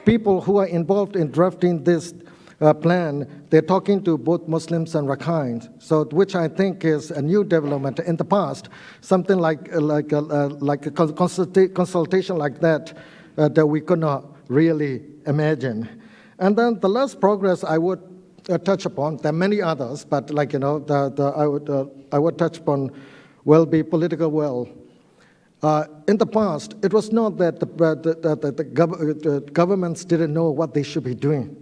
People who are involved in drafting this plan, they're talking to both Muslims and Rakhine, so which I think is a new development. In the past, something like a consultation like that that we could not really imagine. And then the last progress I would touch upon, there are many others, but I would touch upon will be political will. In the past, it was not that the governments didn't know what they should be doing.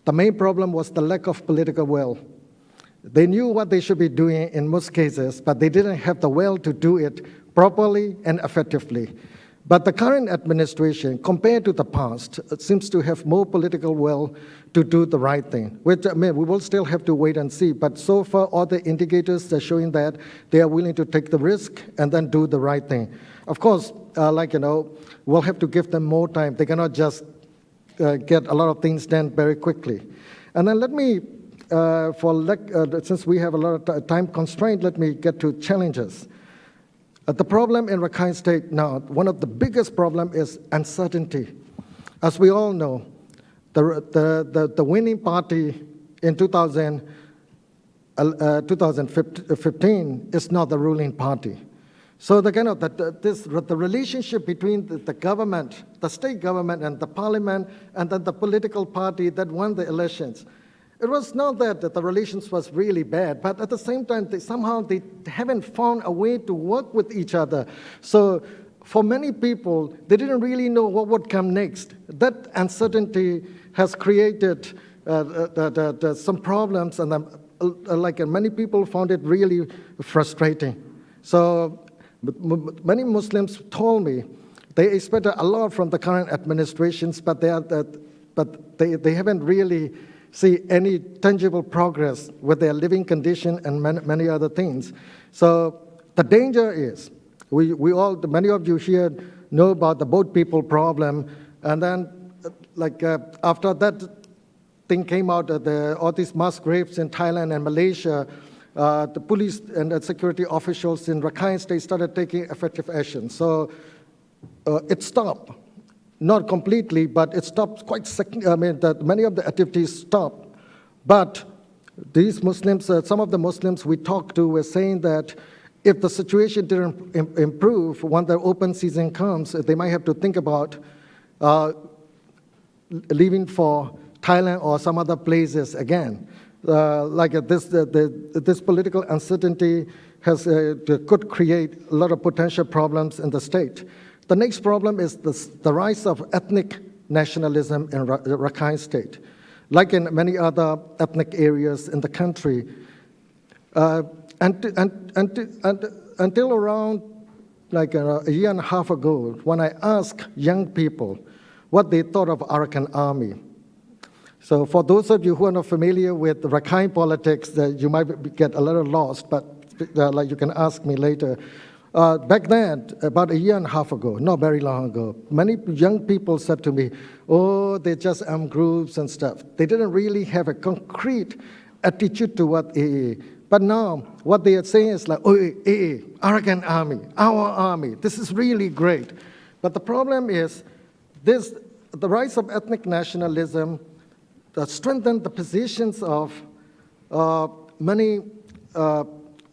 The main problem was the lack of political will. They knew what they should be doing in most cases, but they didn't have the will to do it properly and effectively. But the current administration, compared to the past, seems to have more political will to do the right thing, which we will still have to wait and see. But so far, all the indicators are showing that they are willing to take the risk and then do the right thing. Of course, we'll have to give them more time. They cannot just get a lot of things done very quickly. And then let me, since we have a lot of time constraint, let me get to challenges. The problem in Rakhine State now, one of the biggest problems is uncertainty. As we all know, the winning party in 2015 is not the ruling party. So the relationship between the government, the state government and the parliament, and then the political party that won the elections, it was not that the relations was really bad, but at the same time, somehow they haven't found a way to work with each other. So for many people, they didn't really know what would come next. That uncertainty has created some problems, and many people found it really frustrating. So many Muslims told me they expected a lot from the current administrations, but they haven't really see any tangible progress with their living condition and many other things. So the danger is, many of you here know about the boat people problem, and then after that thing came out, all these mass graves in Thailand and Malaysia, the police and the security officials in Rakhine State started taking effective action. So it stopped. Not completely, but it stopped many of the activities stopped. But these Muslims, some of the Muslims we talked to were saying that if the situation didn't improve, when the open season comes, they might have to think about leaving for Thailand or some other places again. This political uncertainty could create a lot of potential problems in the state. The next problem is the rise of ethnic nationalism in Rakhine State. Like in many other ethnic areas in the country, until around a year and a half ago, when I asked young people what they thought of Arakan Army. So for those of you who are not familiar with Rakhine politics, you might get a little lost, but you can ask me later. Back then, about a year and a half ago, not very long ago, many young people said to me, oh, they're just armed groups and stuff. They didn't really have a concrete attitude to what AA. But now, what they are saying is like, oh, AA, Arakan Army, our army, this is really great. But the problem is, the rise of ethnic nationalism strengthened the positions of many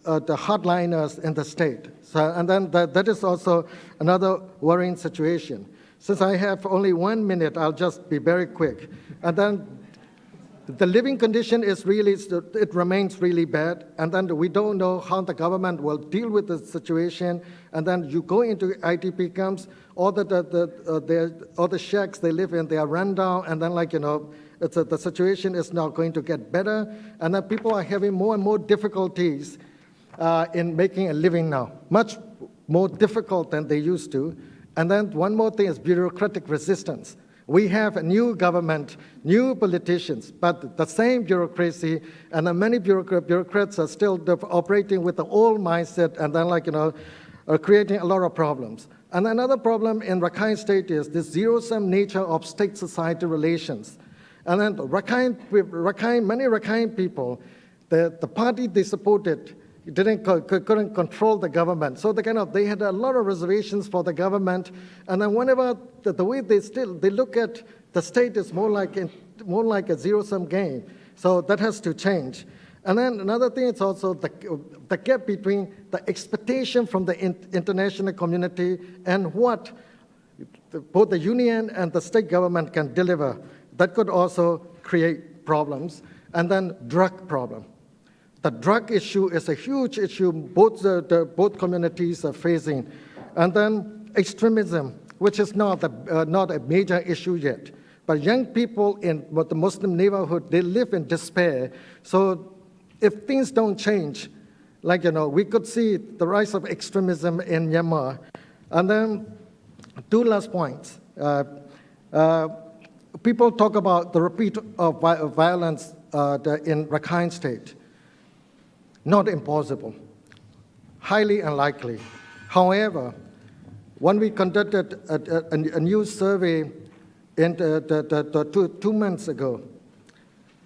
the hardliners in the state. So, and then that is also another worrying situation. Since I have only 1 minute, I'll just be very quick. And then the living condition is really, it remains really bad. And then we don't know how the government will deal with the situation. And then you go into IDP camps, all the shacks they live in, they are run down. And then the situation is now going to get better. And then people are having more and more difficulties in making a living now, much more difficult than they used to. And then one more thing is bureaucratic resistance. We have a new government, new politicians, but the same bureaucracy, and many bureaucrats are still operating with the old mindset, and then creating a lot of problems. And another problem in Rakhine State is this zero-sum nature of state-society relations. And then many Rakhine people, the party they supported couldn't control the government. So they had a lot of reservations for the government. And then whenever the way they look at the state is more like a zero-sum game. So that has to change. And then another thing is also the gap between the expectation from the international community and what both the union and the state government can deliver. That could also create problems. And then drug problem. The drug issue is a huge issue both communities are facing. And then extremism, which is not a major issue yet. But young people in the Muslim neighborhood, they live in despair. So if things don't change, we could see the rise of extremism in Myanmar. And then 2 last points. People talk about the repeat of violence in Rakhine State. Not impossible, highly unlikely. However, when we conducted a new survey 2 months ago,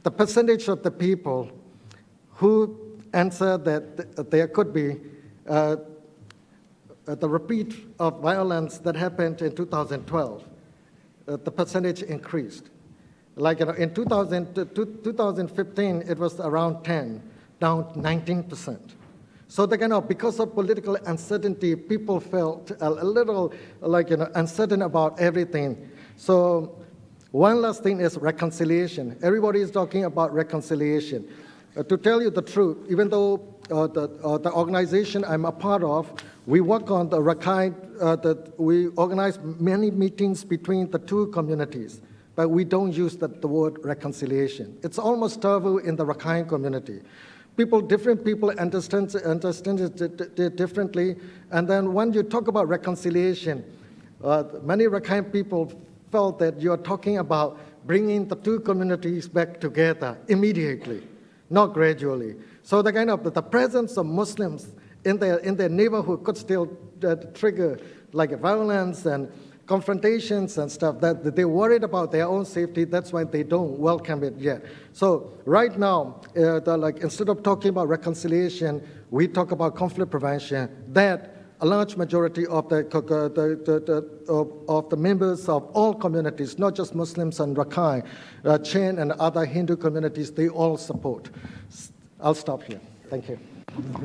the percentage of the people who answered that there could be the repeat of violence that happened in 2012, the percentage increased. In 2015, it was around 10. Down 19%. So because of political uncertainty, people felt a little uncertain about everything. So one last thing is reconciliation. Everybody is talking about reconciliation. To tell you the truth, even though the organization I'm a part of, we work on the Rakhine, we organize many meetings between the 2 communities, but we don't use the word reconciliation. It's almost taboo in the Rakhine community. Different people understand it differently. And then when you talk about reconciliation, many Rakhine people felt that you're talking about bringing the 2 communities back together immediately, not gradually. So the presence of Muslims in their neighborhood could still trigger violence and confrontations and stuff, that they're worried about their own safety. That's why they don't welcome it yet. So right now, instead of talking about reconciliation, we talk about conflict prevention. That a large majority of the members of all communities, not just Muslims and Rakhine, Chen and other Hindu communities, they all support. I'll stop here. Thank you.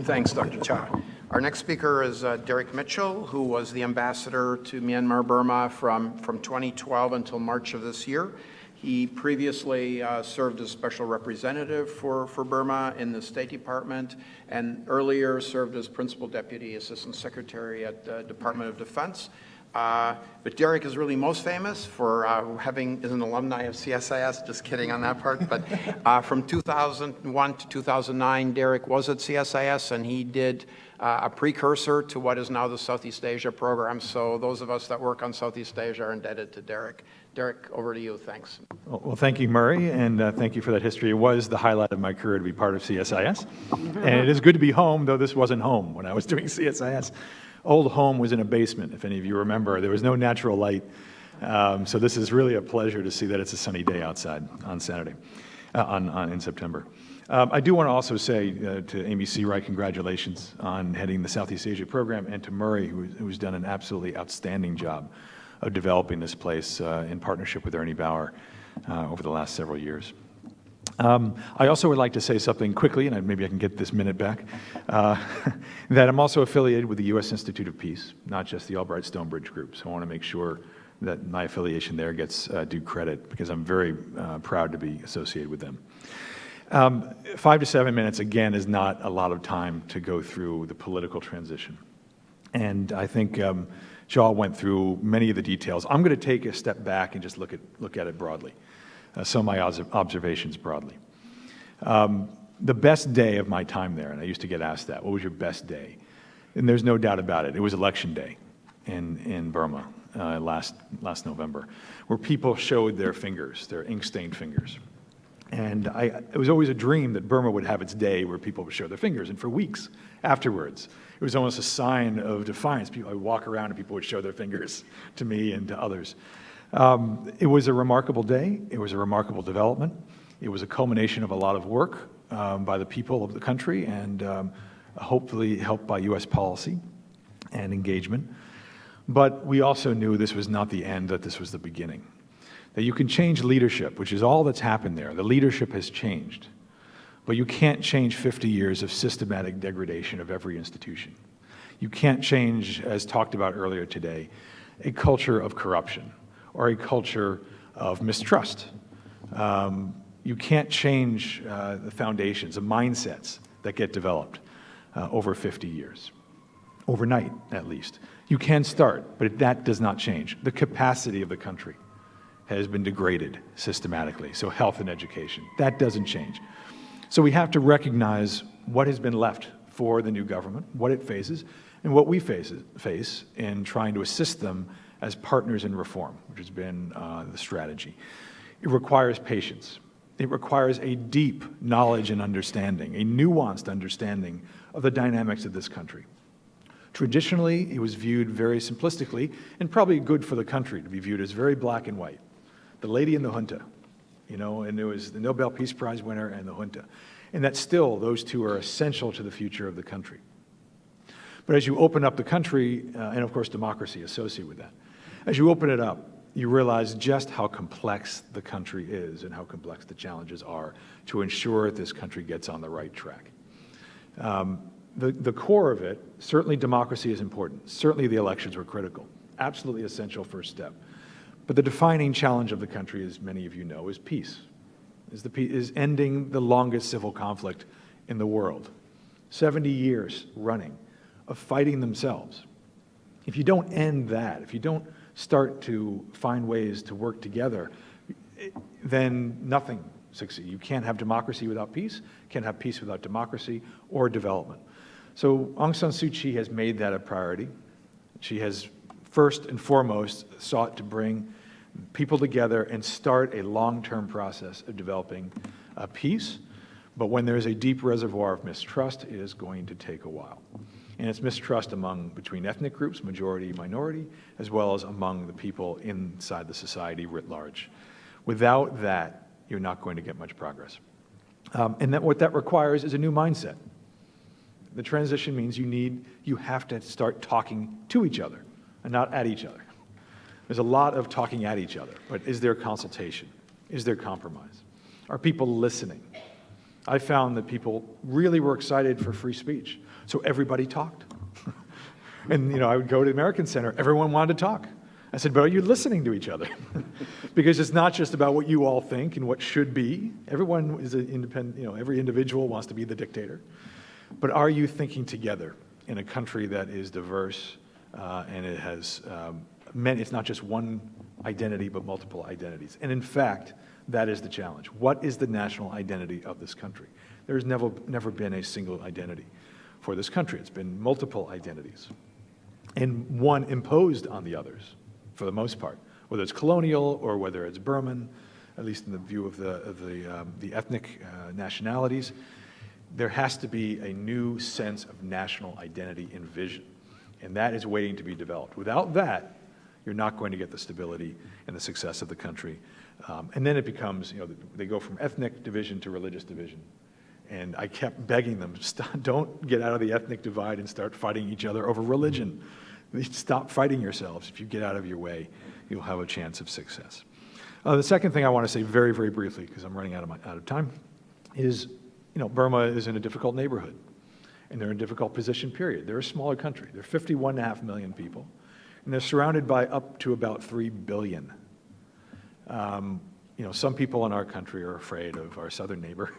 Thanks, Dr. Cha. Our next speaker is Derek Mitchell, who was the ambassador to Myanmar, Burma from 2012 until March of this year. He previously served as special representative for Burma in the State Department, and earlier served as principal deputy assistant secretary at the Department of Defense. But Derek is really most famous for is an alumni of CSIS, just kidding on that part, but from 2001 to 2009, Derek was at CSIS, and he did a precursor to what is now the Southeast Asia program. So those of us that work on Southeast Asia are indebted to Derek. Derek, over to you. Thanks. Well, thank you, Murray, and thank you for that history. It was the highlight of my career to be part of CSIS. And it is good to be home, though this wasn't home when I was doing CSIS. Old home was in a basement, if any of you remember. There was no natural light. So this is really a pleasure to see that it's a sunny day outside on Saturday, in September. I do want to also say to Amy Seawright, congratulations on heading the Southeast Asia program, and to Murray, who's done an absolutely outstanding job of developing this place in partnership with Ernie Bauer over the last several years. I also would like to say something quickly, and maybe I can get this minute back, that I'm also affiliated with the U.S. Institute of Peace, not just the Albright Stonebridge Group. So I want to make sure that my affiliation there gets due credit, because I'm very proud to be associated with them. 5 to 7 minutes, again, is not a lot of time to go through the political transition. And I think Shaw went through many of the details. I'm going to take a step back and just look at it broadly, some of my observations broadly. The best day of my time there, and I used to get asked that, what was your best day? And there's no doubt about it. It was election day in Burma last November, where people showed their fingers, their ink-stained fingers. And it was always a dream that Burma would have its day where people would show their fingers. And for weeks afterwards, it was almost a sign of defiance. I would walk around and people would show their fingers to me and to others. It was a remarkable day. It was a remarkable development. It was a culmination of a lot of work by the people of the country, and hopefully helped by U.S. policy and engagement. But we also knew this was not the end, that this was the beginning. That you can change leadership, which is all that's happened there. The leadership has changed. But you can't change 50 years of systematic degradation of every institution. You can't change, as talked about earlier today, a culture of corruption or a culture of mistrust. You can't change the foundations, the mindsets that get developed over 50 years, overnight at least. You can start, but that does not change. The capacity of the country has been degraded systematically, so health and education, that doesn't change. So we have to recognize what has been left for the new government, what it faces, and what we face in trying to assist them as partners in reform, which has been the strategy. It requires patience. It requires a deep knowledge and understanding, a nuanced understanding of the dynamics of this country. Traditionally, it was viewed very simplistically, and probably good for the country to be viewed as very black and white. The lady and the junta, you know, and there was the Nobel Peace Prize winner and the junta. And that still, those two are essential to the future of the country. But as you open up the country, and of course democracy associated with that, as you open it up, you realize just how complex the country is and how complex the challenges are to ensure this country gets on the right track. The core of it, certainly democracy is important. Certainly the elections were critical. Absolutely essential first step. But the defining challenge of the country, as many of you know, is peace. Is ending the longest civil conflict in the world. 70 years running of fighting themselves. If you don't end that, if you don't start to find ways to work together, then nothing succeeds. You can't have democracy without peace, can't have peace without democracy or development. So Aung San Suu Kyi has made that a priority. She has first and foremost sought to bring people together and start a long-term process of developing peace. But when there's a deep reservoir of mistrust, it is going to take a while. And it's mistrust between ethnic groups, majority, minority, as well as among the people inside the society writ large. Without that, you're not going to get much progress. And what that requires is a new mindset. The transition means you have to start talking to each other and not at each other. There's a lot of talking at each other, but is there consultation? Is there compromise? Are people listening? I found that people really were excited for free speech, so everybody talked. And I would go to the American Center, everyone wanted to talk. I said, but are you listening to each other? Because it's not just about what you all think and what should be. Everyone is an independent, every individual wants to be the dictator. But are you thinking together in a country that is diverse and it has it's not just one identity, but multiple identities. And in fact, that is the challenge. What is the national identity of this country? There's never been a single identity for this country. It's been multiple identities, and one imposed on the others, for the most part, whether it's colonial or whether it's Burman, at least in the view of the ethnic nationalities. There has to be a new sense of national identity and vision, and that is waiting to be developed. Without that, you're not going to get the stability and the success of the country. And then it becomes, they go from ethnic division to religious division. And I kept begging them, don't get out of the ethnic divide and start fighting each other over religion. Stop fighting yourselves. If you get out of your way, you'll have a chance of success. The second thing I want to say very, very briefly, because I'm running out of time, is Burma is in a difficult neighborhood. And they're in a difficult position, period. They're a smaller country. They're 51.5 million people. And and they're surrounded by up to about 3 billion. You know, some people in our country are afraid of our southern neighbor,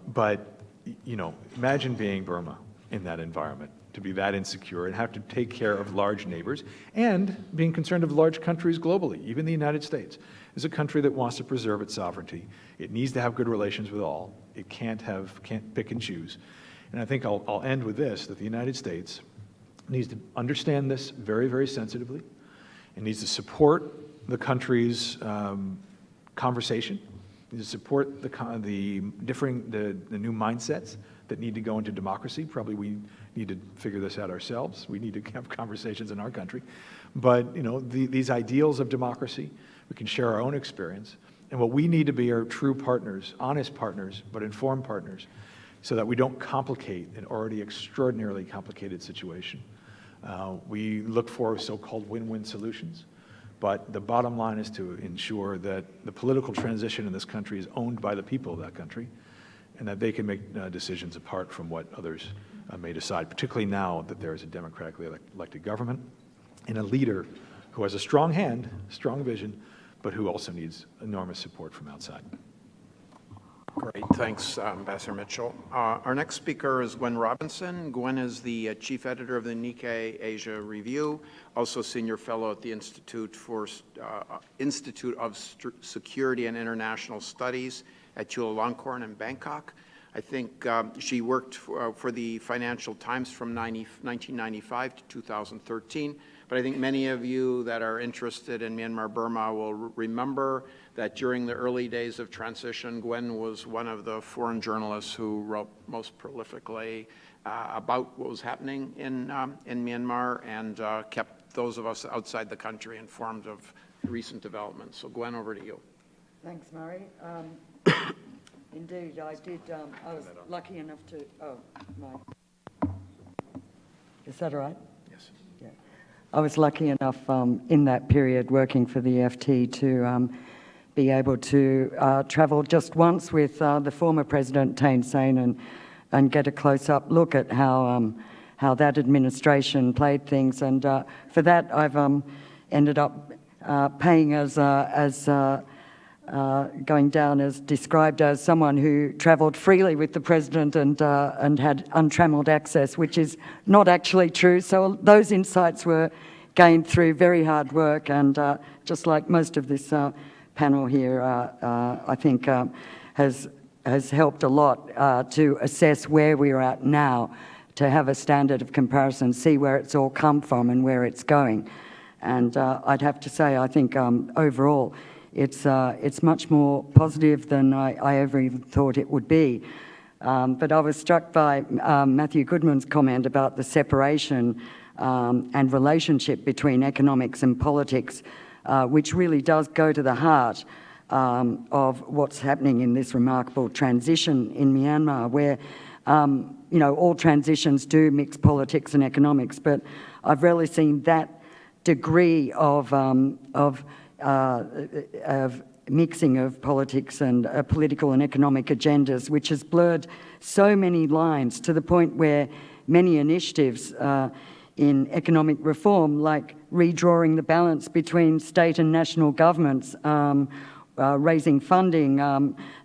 but, you know, imagine being Burma in that environment, to be that insecure and have to take care of large neighbors, and being concerned of large countries globally. Even the United States is a country that wants to preserve its sovereignty. It needs to have good relations with all. It can't pick and choose. And I think I'll end with this, that the United States needs to understand this very, very sensitively. It needs to support the country's conversation. It needs to support the new mindsets that need to go into democracy. Probably we need to figure this out ourselves. We need to have conversations in our country. But, you know, these ideals of democracy, we can share our own experience. And what we need to be are true partners, honest partners, but informed partners, so that we don't complicate an already extraordinarily complicated situation. We look for so-called win-win solutions, but the bottom line is to ensure that the political transition in this country is owned by the people of that country, and that they can make decisions apart from what others may decide, particularly now that there is a democratically elected government and a leader who has a strong hand, strong vision, but who also needs enormous support from outside. Great, thanks, Ambassador Mitchell. Our next speaker is Gwen Robinson. Gwen is the chief editor of the Nikkei Asia Review, also senior fellow at the Institute of Security and International Studies at Chulalongkorn in Bangkok. I think she worked for the Financial Times from 1995 to 2013. But I think many of you that are interested in Myanmar Burma will remember that during the early days of transition, Gwen was one of the foreign journalists who wrote most prolifically about what was happening in Myanmar and kept those of us outside the country informed of recent developments. So Gwen, over to you. Thanks, Murray. Indeed, I did. I was lucky enough to. Oh, my. Is that all right? Yes. Yeah. I was lucky enough in that period working for the FT to be able to travel just once with the former President Thein Sein and get a close-up look at how that administration played things. And for that, I've ended up paying as going down as described as someone who travelled freely with the president and had untrammeled access, which is not actually true. So those insights were gained through very hard work, and just like most of this panel here, I think has helped a lot to assess where we're at now, to have a standard of comparison, see where it's all come from and where it's going. And I'd have to say, I think overall, it's much more positive than I ever even thought it would be. But I was struck by Matthew Goodman's comment about the separation and relationship between economics and politics, which really does go to the heart of what's happening in this remarkable transition in Myanmar, where you know, all transitions do mix politics and economics, but I've rarely seen that degree of mixing of politics and political and economic agendas, which has blurred so many lines to the point where many initiatives in economic reform, like redrawing the balance between state and national governments, raising funding,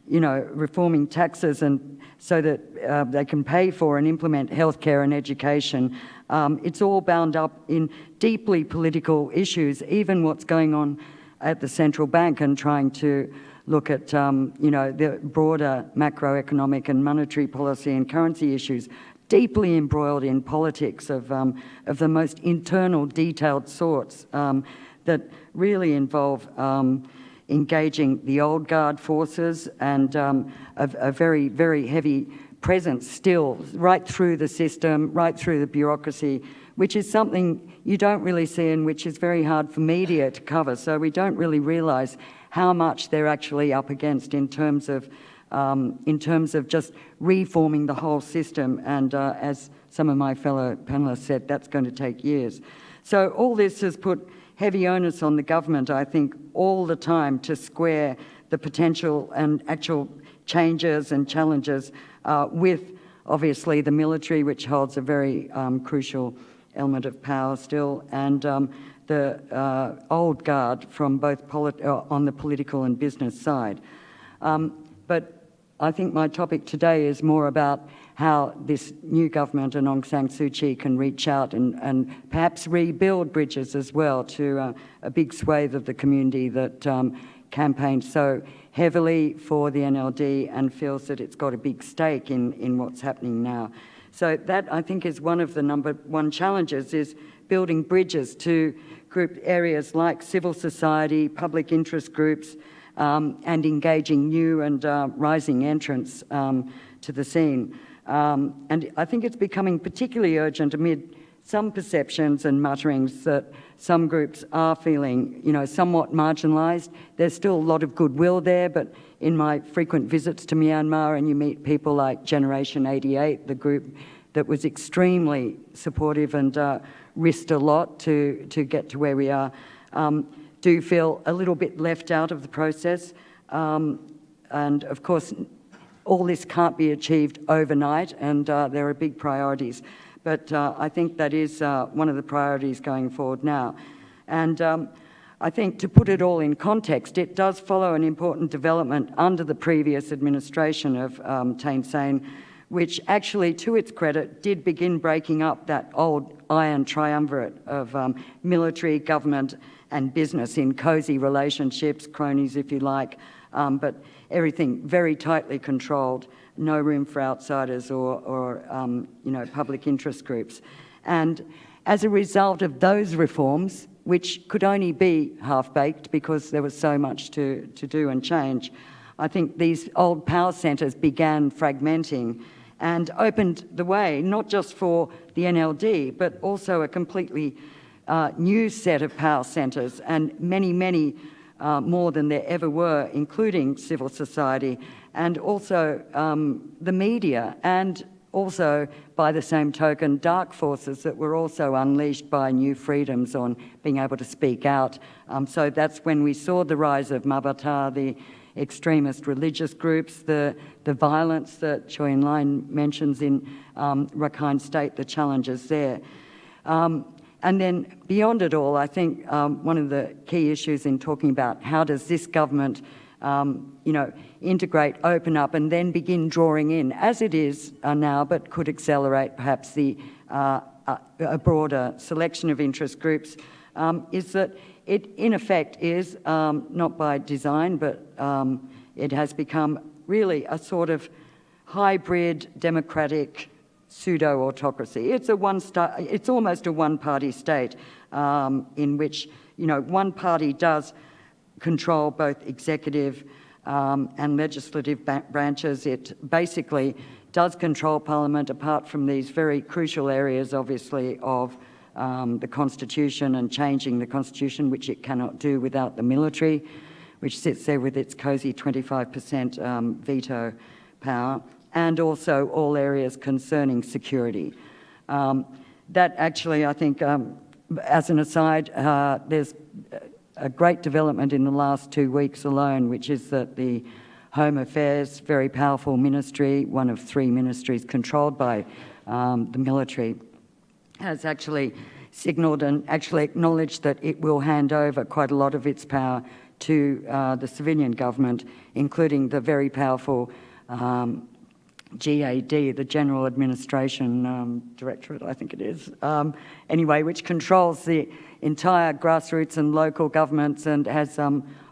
you know, reforming taxes and so that they can pay for and implement healthcare and education. It's all bound up in deeply political issues, even what's going on at the central bank and trying to look at, you know, the broader macroeconomic and monetary policy and currency issues, deeply embroiled in politics of the most internal, detailed sorts that really involve engaging the old guard forces and a very, very heavy presence still right through the system, right through the bureaucracy, which is something you don't really see and which is very hard for media to cover. So we don't really realise how much they're actually up against in terms of just reforming the whole system. And as some of my fellow panellists said, that's going to take years. So all this has put heavy onus on the government, I think, all the time to square the potential and actual changes and challenges with, obviously, the military, which holds a very crucial element of power still, and the old guard from both on the political and business side. But I think my topic today is more about how this new government and Aung San Suu Kyi can reach out and perhaps rebuild bridges as well to a big swathe of the community that campaigned so heavily for the NLD and feels that it's got a big stake in what's happening now. So that, I think, is one of the number one challenges, is building bridges to group areas like civil society, public interest groups, and engaging new and rising entrants to the scene. And I think it's becoming particularly urgent amid some perceptions and mutterings that some groups are feeling, somewhat marginalised. There's still a lot of goodwill there, but in my frequent visits to Myanmar, and you meet people like Generation 88, the group that was extremely supportive and risked a lot to get to where we are, do feel a little bit left out of the process. And of course, all this can't be achieved overnight, and there are big priorities. But I think that is one of the priorities going forward now. And I think, to put it all in context, it does follow an important development under the previous administration of Thein Sein, which actually, to its credit, did begin breaking up that old iron triumvirate of military, government and business in cosy relationships, cronies if you like, but everything very tightly controlled, no room for outsiders or public interest groups. And as a result of those reforms, which could only be half-baked because there was so much to do and change, I think these old power centres began fragmenting and opened the way, not just for the NLD, but also a completely new set of power centres, and many, many more than there ever were, including civil society, and also the media, and also, by the same token, dark forces that were also unleashed by new freedoms on being able to speak out. So that's when we saw the rise of Mabata, the extremist religious groups, the violence that Choi En-Lain mentions in Rakhine State, the challenges there. And then beyond it all, I think one of the key issues in talking about how does this government integrate, open up, and then begin drawing in, as it is now, but could accelerate perhaps a broader selection of interest groups, is that it, in effect, is, not by design, but it has become really a sort of hybrid democratic pseudo-autocracy. It's almost a one-party state in which, one party does control both executive and legislative branches. It basically does control Parliament, apart from these very crucial areas, obviously, of the Constitution and changing the Constitution, which it cannot do without the military, which sits there with its cosy 25% veto power, and also all areas concerning security. That actually, I think, as an aside, there's a great development in the last 2 weeks alone, which is that the Home Affairs, very powerful ministry, one of 3 ministries controlled by the military, has actually signalled and actually acknowledged that it will hand over quite a lot of its power to the civilian government, including the very powerful GAD, the General Administration Directorate, I think it is, anyway, which controls the entire grassroots and local governments and has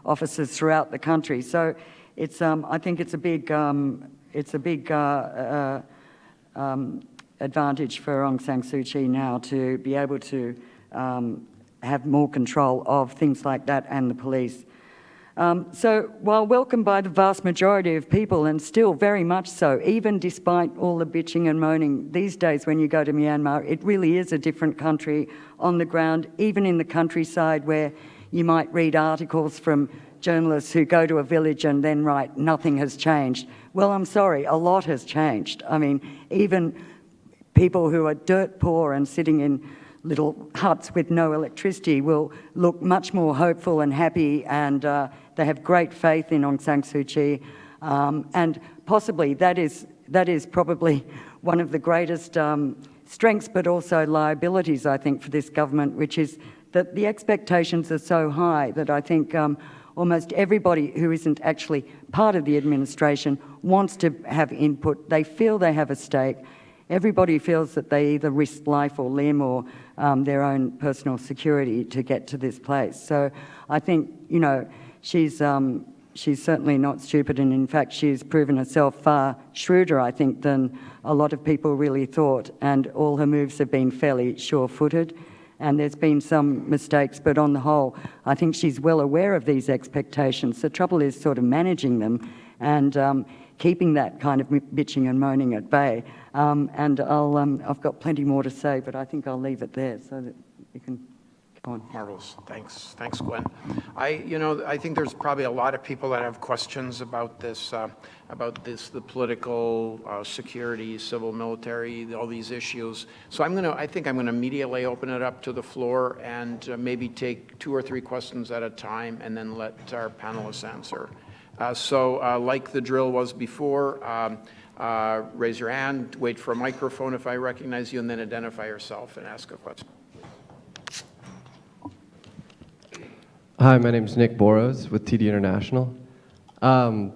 offices throughout the country. So it's, I think it's a big advantage for Aung San Suu Kyi now to be able to have more control of things like that and the police. So while welcomed by the vast majority of people, and still very much so, even despite all the bitching and moaning these days when you go to Myanmar, it really is a different country on the ground, even in the countryside where you might read articles from journalists who go to a village and then write, nothing has changed. Well, I'm sorry, a lot has changed. I mean, even people who are dirt poor and sitting in little huts with no electricity will look much more hopeful and happy, and they have great faith in Aung San Suu Kyi. And possibly that is probably one of the greatest strengths but also liabilities, I think, for this government, which is that the expectations are so high that I think almost everybody who isn't actually part of the administration wants to have input. They feel they have a stake. Everybody feels that they either risk life or limb or their own personal security to get to this place. So I think, you know, she's certainly not stupid, and in fact she's proven herself far shrewder, I think, than a lot of people really thought, and all her moves have been fairly sure-footed. And there's been some mistakes, but on the whole, I think she's well aware of these expectations. The trouble is sort of managing them and keeping that kind of bitching and moaning at bay. And I've got plenty more to say, but I think I'll leave it there so that you can go on. Marvelous. Thanks, Gwen. I think there's probably a lot of people that have questions about this, the political, security, civil, military, all these issues. So I think I'm gonna immediately open it up to the floor and maybe take 2 or 3 questions at a time and then let our panelists answer. Like the drill was before, raise your hand, wait for a microphone if I recognize you, and then identify yourself and ask a question. Hi, my name is Nick Boros with TD International.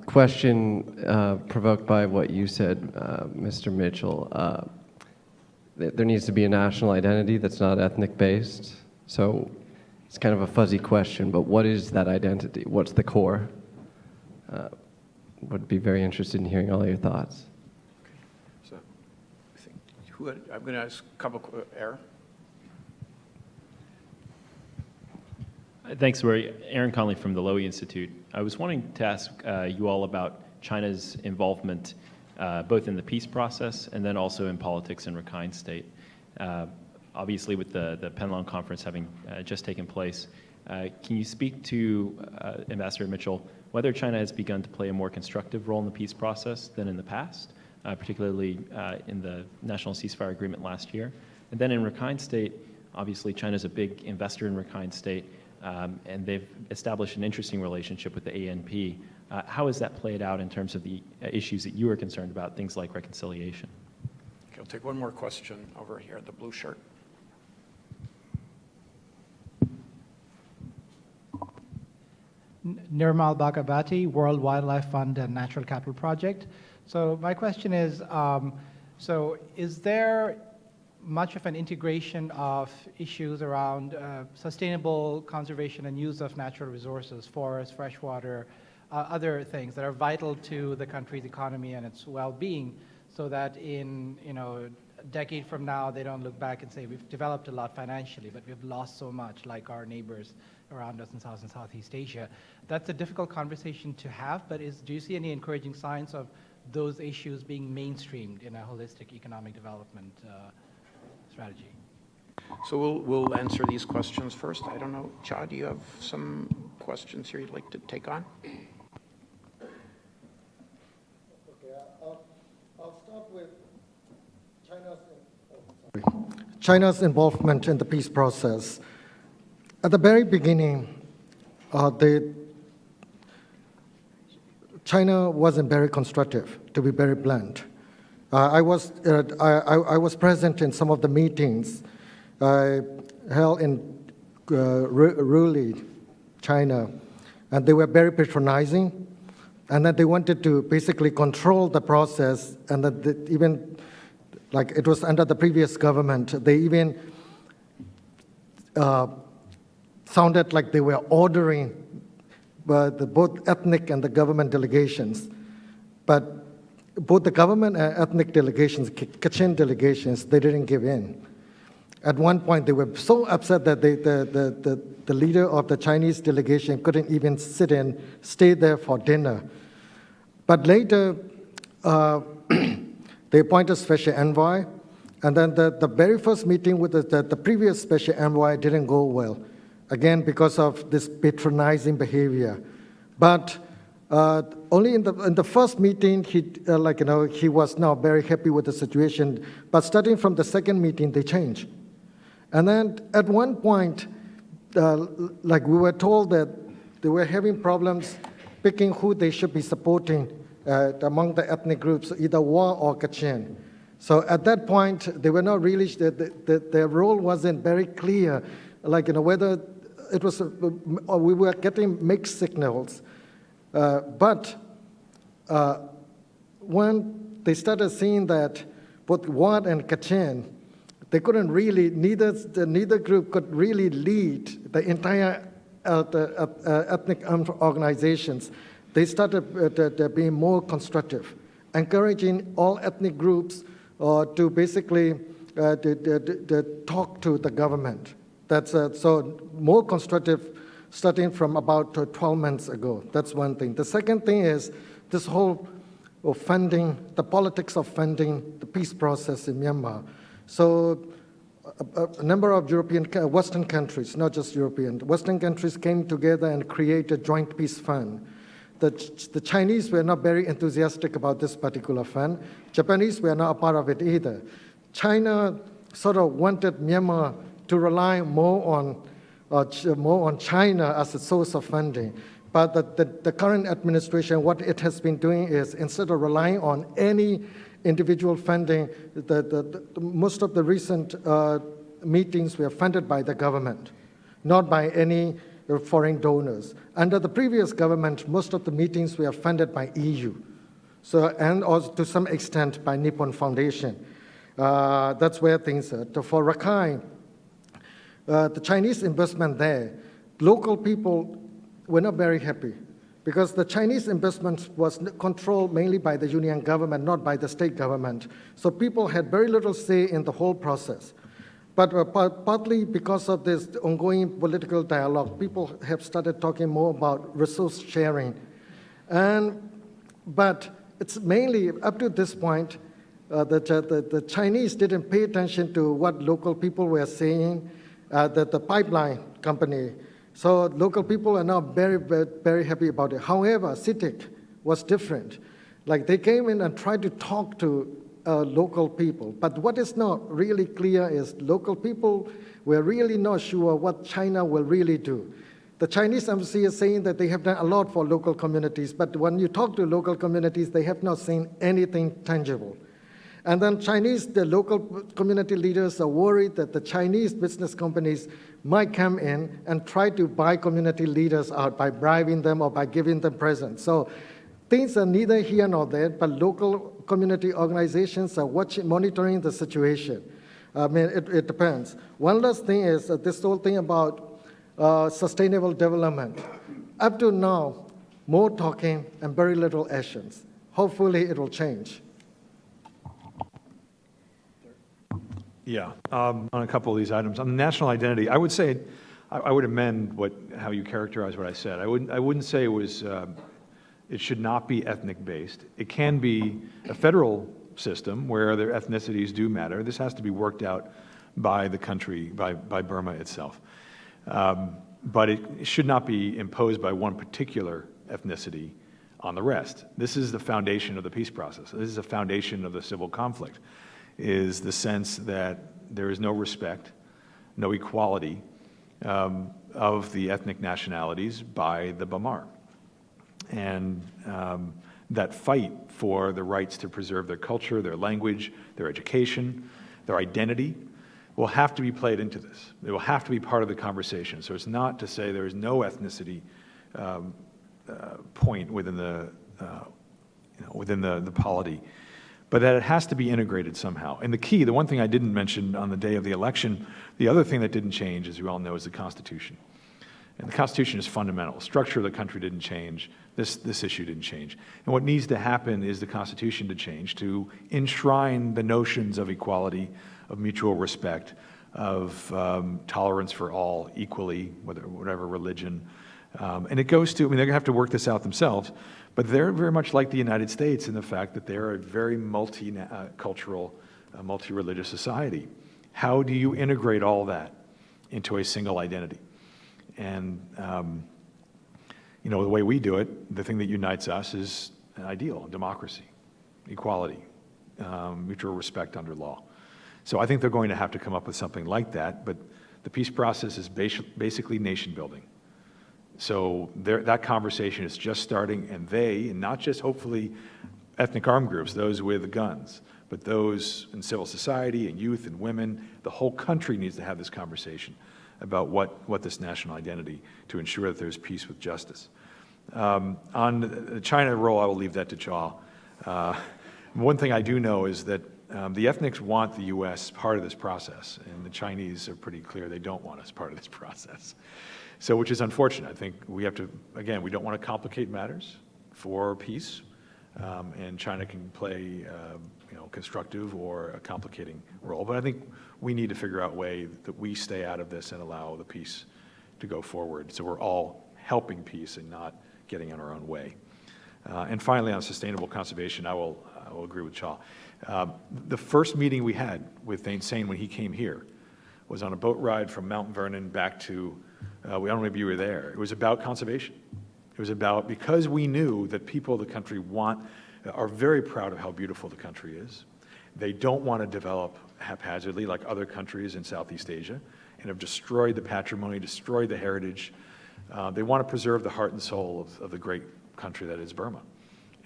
Question provoked by what you said, Mr. Mitchell. There needs to be a national identity that's not ethnic-based. So it's kind of a fuzzy question, but what is that identity? What's the core? Would be very interested in hearing all your thoughts. Okay. So I'm going to ask a couple, Aaron. Thanks, Rory. Aaron Conley from the Lowy Institute. I was wanting to ask you all about China's involvement both in the peace process and then also in politics in Rakhine State. Obviously, with the Penlong Conference having just taken place, can you speak to, Ambassador Mitchell, whether China has begun to play a more constructive role in the peace process than in the past, particularly in the National Ceasefire Agreement last year? And then in Rakhine State, obviously China's a big investor in Rakhine State, and they've established an interesting relationship with the ANP. How has that played out in terms of the issues that you are concerned about, things like reconciliation? Okay, I'll take one more question over here, the blue shirt. Nirmal Bhagavati, World Wildlife Fund and Natural Capital Project. So my question is, so is there much of an integration of issues around sustainable conservation and use of natural resources, forests, freshwater, other things that are vital to the country's economy and its well-being, so that in a decade from now they don't look back and say we've developed a lot financially, but we've lost so much, like our neighbors around us in South and Southeast Asia. That's a difficult conversation to have, but do you see any encouraging signs of those issues being mainstreamed in a holistic economic development strategy? So we'll answer these questions first. I don't know, Cha, do you have some questions here you'd like to take on? Okay, I'll start with China's involvement in the peace process. At the very beginning, China wasn't very constructive, to be very blunt. I was present in some of the meetings held in Ruli, China, and they were very patronizing, and that they wanted to basically control the process, and that even like it was under the previous government, they even sounded like they were ordering both ethnic and the government delegations. But both the government and ethnic delegations, Kachin delegations, they didn't give in. At one point, they were so upset that the leader of the Chinese delegation couldn't even stay there for dinner. But later, they appointed special envoy, and then the very first meeting with the previous special envoy didn't go well, again because of this patronizing behavior. But only in the first meeting, he was now very happy with the situation. But starting from the second meeting, they changed. And then at one point, we were told that they were having problems picking who they should be supporting among the ethnic groups, either Wa or Kachin. So at that point, they were not really, their role wasn't very clear, like, whether it was, we were getting mixed signals. But when they started seeing that both Wat and Kachin, they couldn't really, neither group could really lead the entire ethnic organizations, they started being more constructive, encouraging all ethnic groups to basically talk to the government. That's so more constructive starting from about 12 months ago. That's one thing. The second thing is this whole funding, the politics of funding the peace process in Myanmar. So a number of Western countries, not just European, Western countries came together and created a joint peace fund. The Chinese were not very enthusiastic about this particular fund. Japanese were not a part of it either. China sort of wanted Myanmar to rely more on China as a source of funding. But the current administration, what it has been doing is, instead of relying on any individual funding, most of the recent meetings were funded by the government, not by any foreign donors. Under the previous government, most of the meetings were funded by EU, and also to some extent by Nippon Foundation. That's where things are. For Rakhine, the Chinese investment there, local people were not very happy because the Chinese investment was controlled mainly by the union government, not by the state government. So people had very little say in the whole process. But partly because of this ongoing political dialogue, people have started talking more about resource sharing. But it's mainly, up to this point, the Chinese didn't pay attention to what local people were saying, that the pipeline company. So local people are now very, very, very happy about it. However, CITIC was different. Like, they came in and tried to talk to local people. But what is not really clear is local people were really not sure what China will really do. The Chinese embassy is saying that they have done a lot for local communities, but when you talk to local communities, they have not seen anything tangible. And then the local community leaders are worried that the Chinese business companies might come in and try to buy community leaders out by bribing them or by giving them presents. So things are neither here nor there, but local community organizations are monitoring the situation. I mean, it depends. One last thing is this whole thing about sustainable development. Up to now, more talking and very little actions. Hopefully it will change. Yeah, on a couple of these items. On the national identity, I would say, I would amend how you characterize what I said. I wouldn't say it should not be ethnic-based. It can be a federal system where their ethnicities do matter. This has to be worked out by the country, by Burma itself. But it should not be imposed by one particular ethnicity on the rest. This is the foundation of the peace process. This is the foundation of the civil conflict, is the sense that there is no respect, no equality of the ethnic nationalities by the Bamar. And that fight for the rights to preserve their culture, their language, their education, their identity will have to be played into this. It will have to be part of the conversation. So it's not to say there is no ethnicity point within the polity, but that it has to be integrated somehow. And the one thing I didn't mention on the day of the election, the other thing that didn't change, as you all know, is the Constitution. And the Constitution is fundamental. The structure of the country didn't change. This issue didn't change. And what needs to happen is the Constitution to change, to enshrine the notions of equality, of mutual respect, of tolerance for all equally, whatever religion. And it goes to, they're going to have to work this out themselves, but they're very much like the United States in the fact that they're a very multicultural, multi-religious society. How do you integrate all that into a single identity? And, the way we do it, the thing that unites us is an ideal, democracy, equality, mutual respect under law. So I think they're going to have to come up with something like that, but the peace process is basically nation building. So that conversation is just starting, and not just hopefully ethnic armed groups, those with guns, but those in civil society and youth and women, the whole country needs to have this conversation about what this national identity to ensure that there's peace with justice. On the China role, I will leave that to Chaw. One thing I do know is that the ethnics want the U.S. part of this process, and the Chinese are pretty clear they don't want us part of this process. So, which is unfortunate. I think we have to, again, we don't want to complicate matters for peace, and China can play, constructive or a complicating role. But I think we need to figure out a way that we stay out of this and allow the peace to go forward. So we're all helping peace and not getting in our own way. And finally, on sustainable conservation, I will agree with Chaw. The first meeting we had with Thein Sein when he came here was on a boat ride from Mount Vernon back to, I don't know if you were there. It was about conservation. It was about, because we knew that people of the country are very proud of how beautiful the country is. They don't want to develop haphazardly like other countries in Southeast Asia and have destroyed the patrimony, destroyed the heritage. They want to preserve the heart and soul of the great country that is Burma.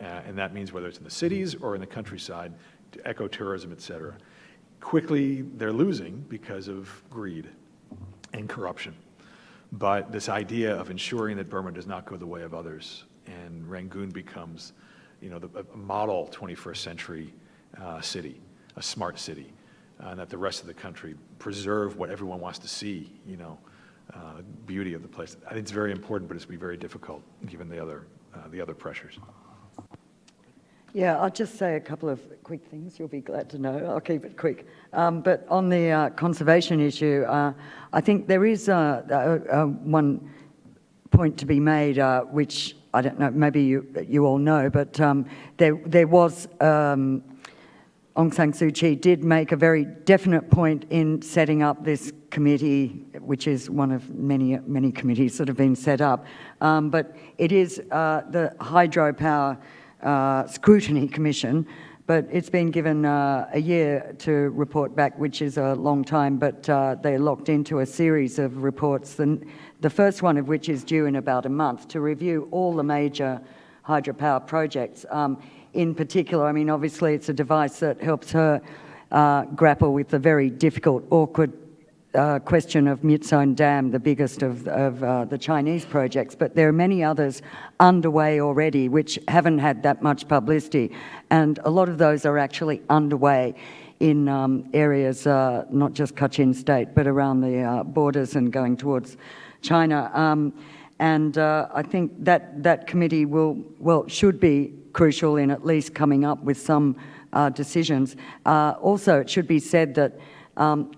And that means whether it's in the cities or in the countryside, to ecotourism, et cetera. Quickly, they're losing because of greed and corruption. But this idea of ensuring that Burma does not go the way of others, and Rangoon becomes, a model 21st century city, a smart city, and that the rest of the country preserve what everyone wants to see, beauty of the place. I think it's very important, but it's going to be very difficult given the other pressures. Yeah, I'll just say a couple of quick things. You'll be glad to know. I'll keep it quick. But on the conservation issue, I think there is one point to be made, which I don't know, maybe you all know, but there was Aung San Suu Kyi did make a very definite point in setting up this committee, which is one of many committees that have been set up. But it is the Hydropower Scrutiny Commission, but it's been given a year to report back, which is a long time, but they're locked into a series of reports, the first one of which is due in about a month, to review all the major hydropower projects. In particular, I mean, obviously it's a device that helps her grapple with the very difficult, awkward question of Myitsone Dam, the biggest of the Chinese projects, but there are many others underway already which haven't had that much publicity, and a lot of those are actually underway in areas, not just Kachin State, but around the borders and going towards China. And I think that committee should be crucial in at least coming up with some decisions. Also, it should be said that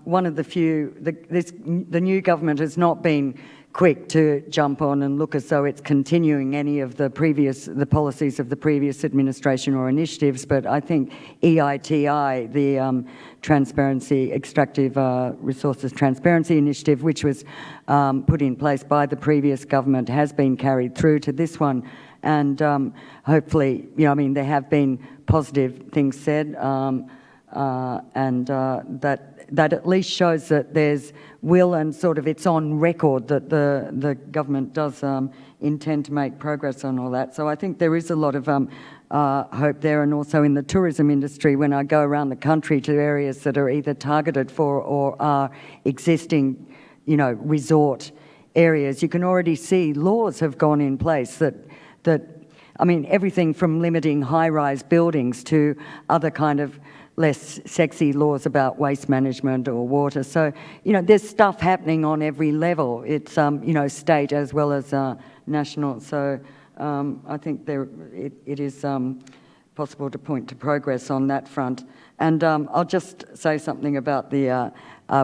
one of the few, the new government has not been quick to jump on and look as though it's continuing any of the policies of the previous administration or initiatives, but I think EITI, the Extractive Resources Transparency Initiative, which was put in place by the previous government, has been carried through to this one. And hopefully, there have been positive things said, and that at least shows that there's will and sort of it's on record that the government does intend to make progress on all that. So I think there is a lot of hope there, and also in the tourism industry, when I go around the country to areas that are either targeted for or are existing, resort areas, you can already see laws have gone in place that everything from limiting high-rise buildings to other kind of less sexy laws about waste management or water. So, there's stuff happening on every level. It's, state as well as national. So I think it is possible to point to progress on that front. And I'll just say something about the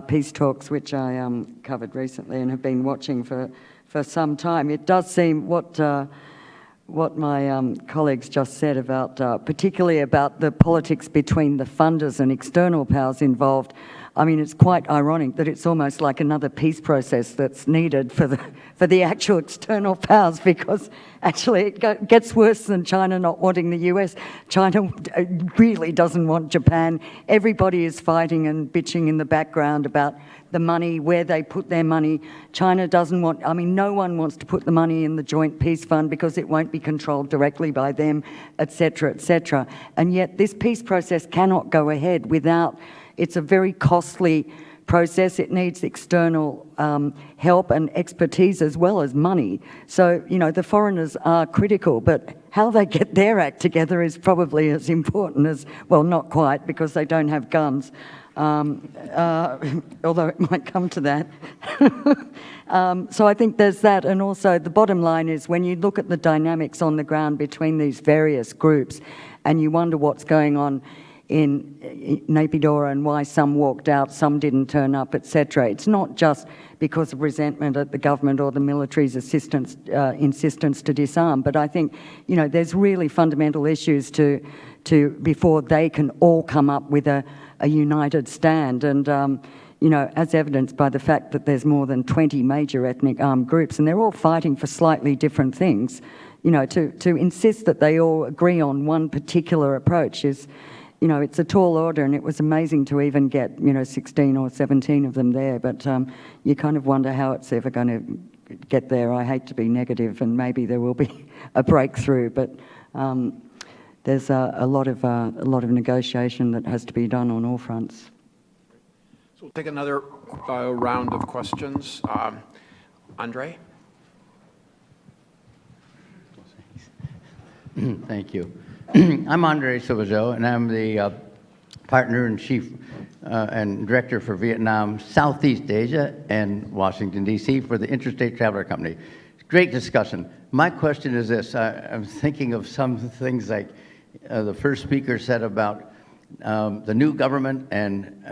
peace talks, which I covered recently and have been watching for some time. It does seem what my colleagues just said about, particularly about the politics between the funders and external powers involved. I mean, it's quite ironic that it's almost like another peace process that's needed for the actual external powers, because actually it gets worse than China not wanting the US. China really doesn't want Japan. Everybody is fighting and bitching in the background about the money, where they put their money. China doesn't want, I mean, no one wants to put the money in the Joint Peace Fund because it won't be controlled directly by them, etc., etc. And yet this peace process cannot go ahead without, it's a very costly process. It needs external help and expertise as well as money. So, you know, the foreigners are critical, but how they get their act together is probably as important as, well, not quite, because they don't have guns. Although it might come to that. So I think there's that, and also the bottom line is when you look at the dynamics on the ground between these various groups and you wonder what's going on in Naypyidaw and why some walked out, some didn't turn up, etc. It's not just because of resentment at the government or the military's insistence to disarm, but I think, you know, there's really fundamental issues to before they can all come up with a united stand. And, you know, as evidenced by the fact that there's more than 20 major ethnic armed groups, and they're all fighting for slightly different things, you know, to insist that they all agree on one particular approach is, you know, it's a tall order, and it was amazing to even get, you know, 16 or 17 of them there, but you kind of wonder how it's ever going to get there. I hate to be negative, and maybe there will be a breakthrough, but there's a lot of negotiation that has to be done on all fronts. So we'll take another round of questions. Andre? Thank you. I'm Andre Silvajo, and I'm the partner and chief and director for Vietnam, Southeast Asia, and Washington, D.C. for the Interstate Traveler Company. Great discussion. My question is this. I'm thinking of some things like the first speaker said about the new government and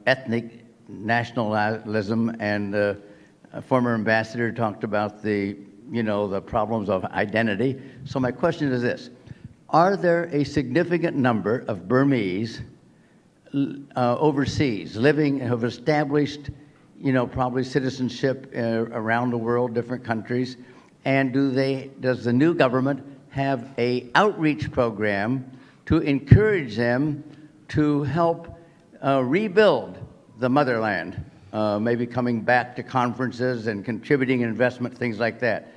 ethnic nationalism, and the former ambassador talked about the problems of identity. So my question is this. Are there a significant number of Burmese overseas living, have established, probably citizenship around the world, different countries, and does the new government have an outreach program to encourage them to help rebuild the motherland, maybe coming back to conferences and contributing investment, things like that?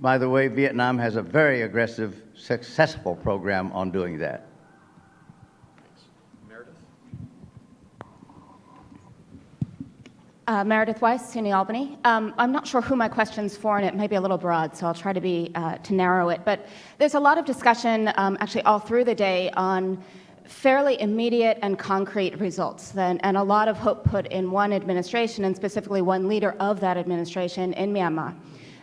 By the way, Vietnam has a very aggressive, successful program on doing that. Meredith? Meredith Weiss, SUNY Albany. I'm not sure who my question's for, and it may be a little broad, so I'll try to narrow it. But there's a lot of discussion, actually all through the day, on fairly immediate and concrete results, and a lot of hope put in one administration, and specifically one leader of that administration in Myanmar.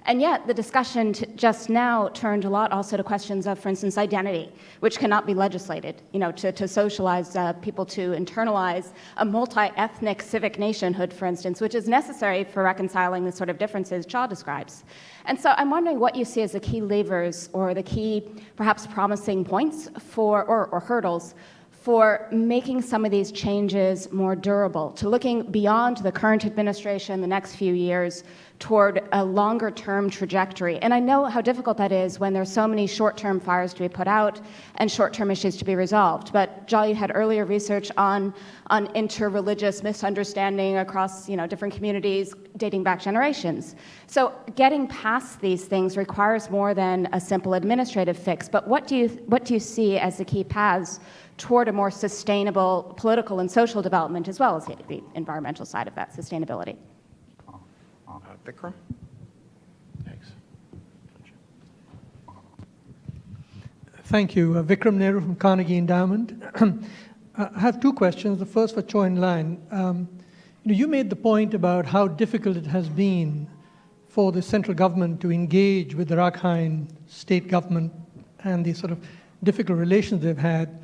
And yet, the discussion just now turned a lot also to questions of, for instance, identity, which cannot be legislated, to socialize people, to internalize a multi-ethnic civic nationhood, for instance, which is necessary for reconciling the sort of differences Cha describes. And so I'm wondering what you see as the key levers or the key, perhaps promising points for, or hurdles for making some of these changes more durable, to looking beyond the current administration, the next few years, toward a longer-term trajectory. And I know how difficult that is when there's so many short-term fires to be put out and short-term issues to be resolved. But Jal, you had earlier research on inter-religious misunderstanding across different communities dating back generations. So getting past these things requires more than a simple administrative fix. But what do you see as the key paths toward a more sustainable political and social development, as well as the environmental side of that sustainability? Vikram? Thanks. Thank you. Vikram Nehru from Carnegie Endowment. I have two questions. The first for Choi Lan. You made the point about how difficult it has been for the central government to engage with the Rakhine state government and the sort of difficult relations they've had.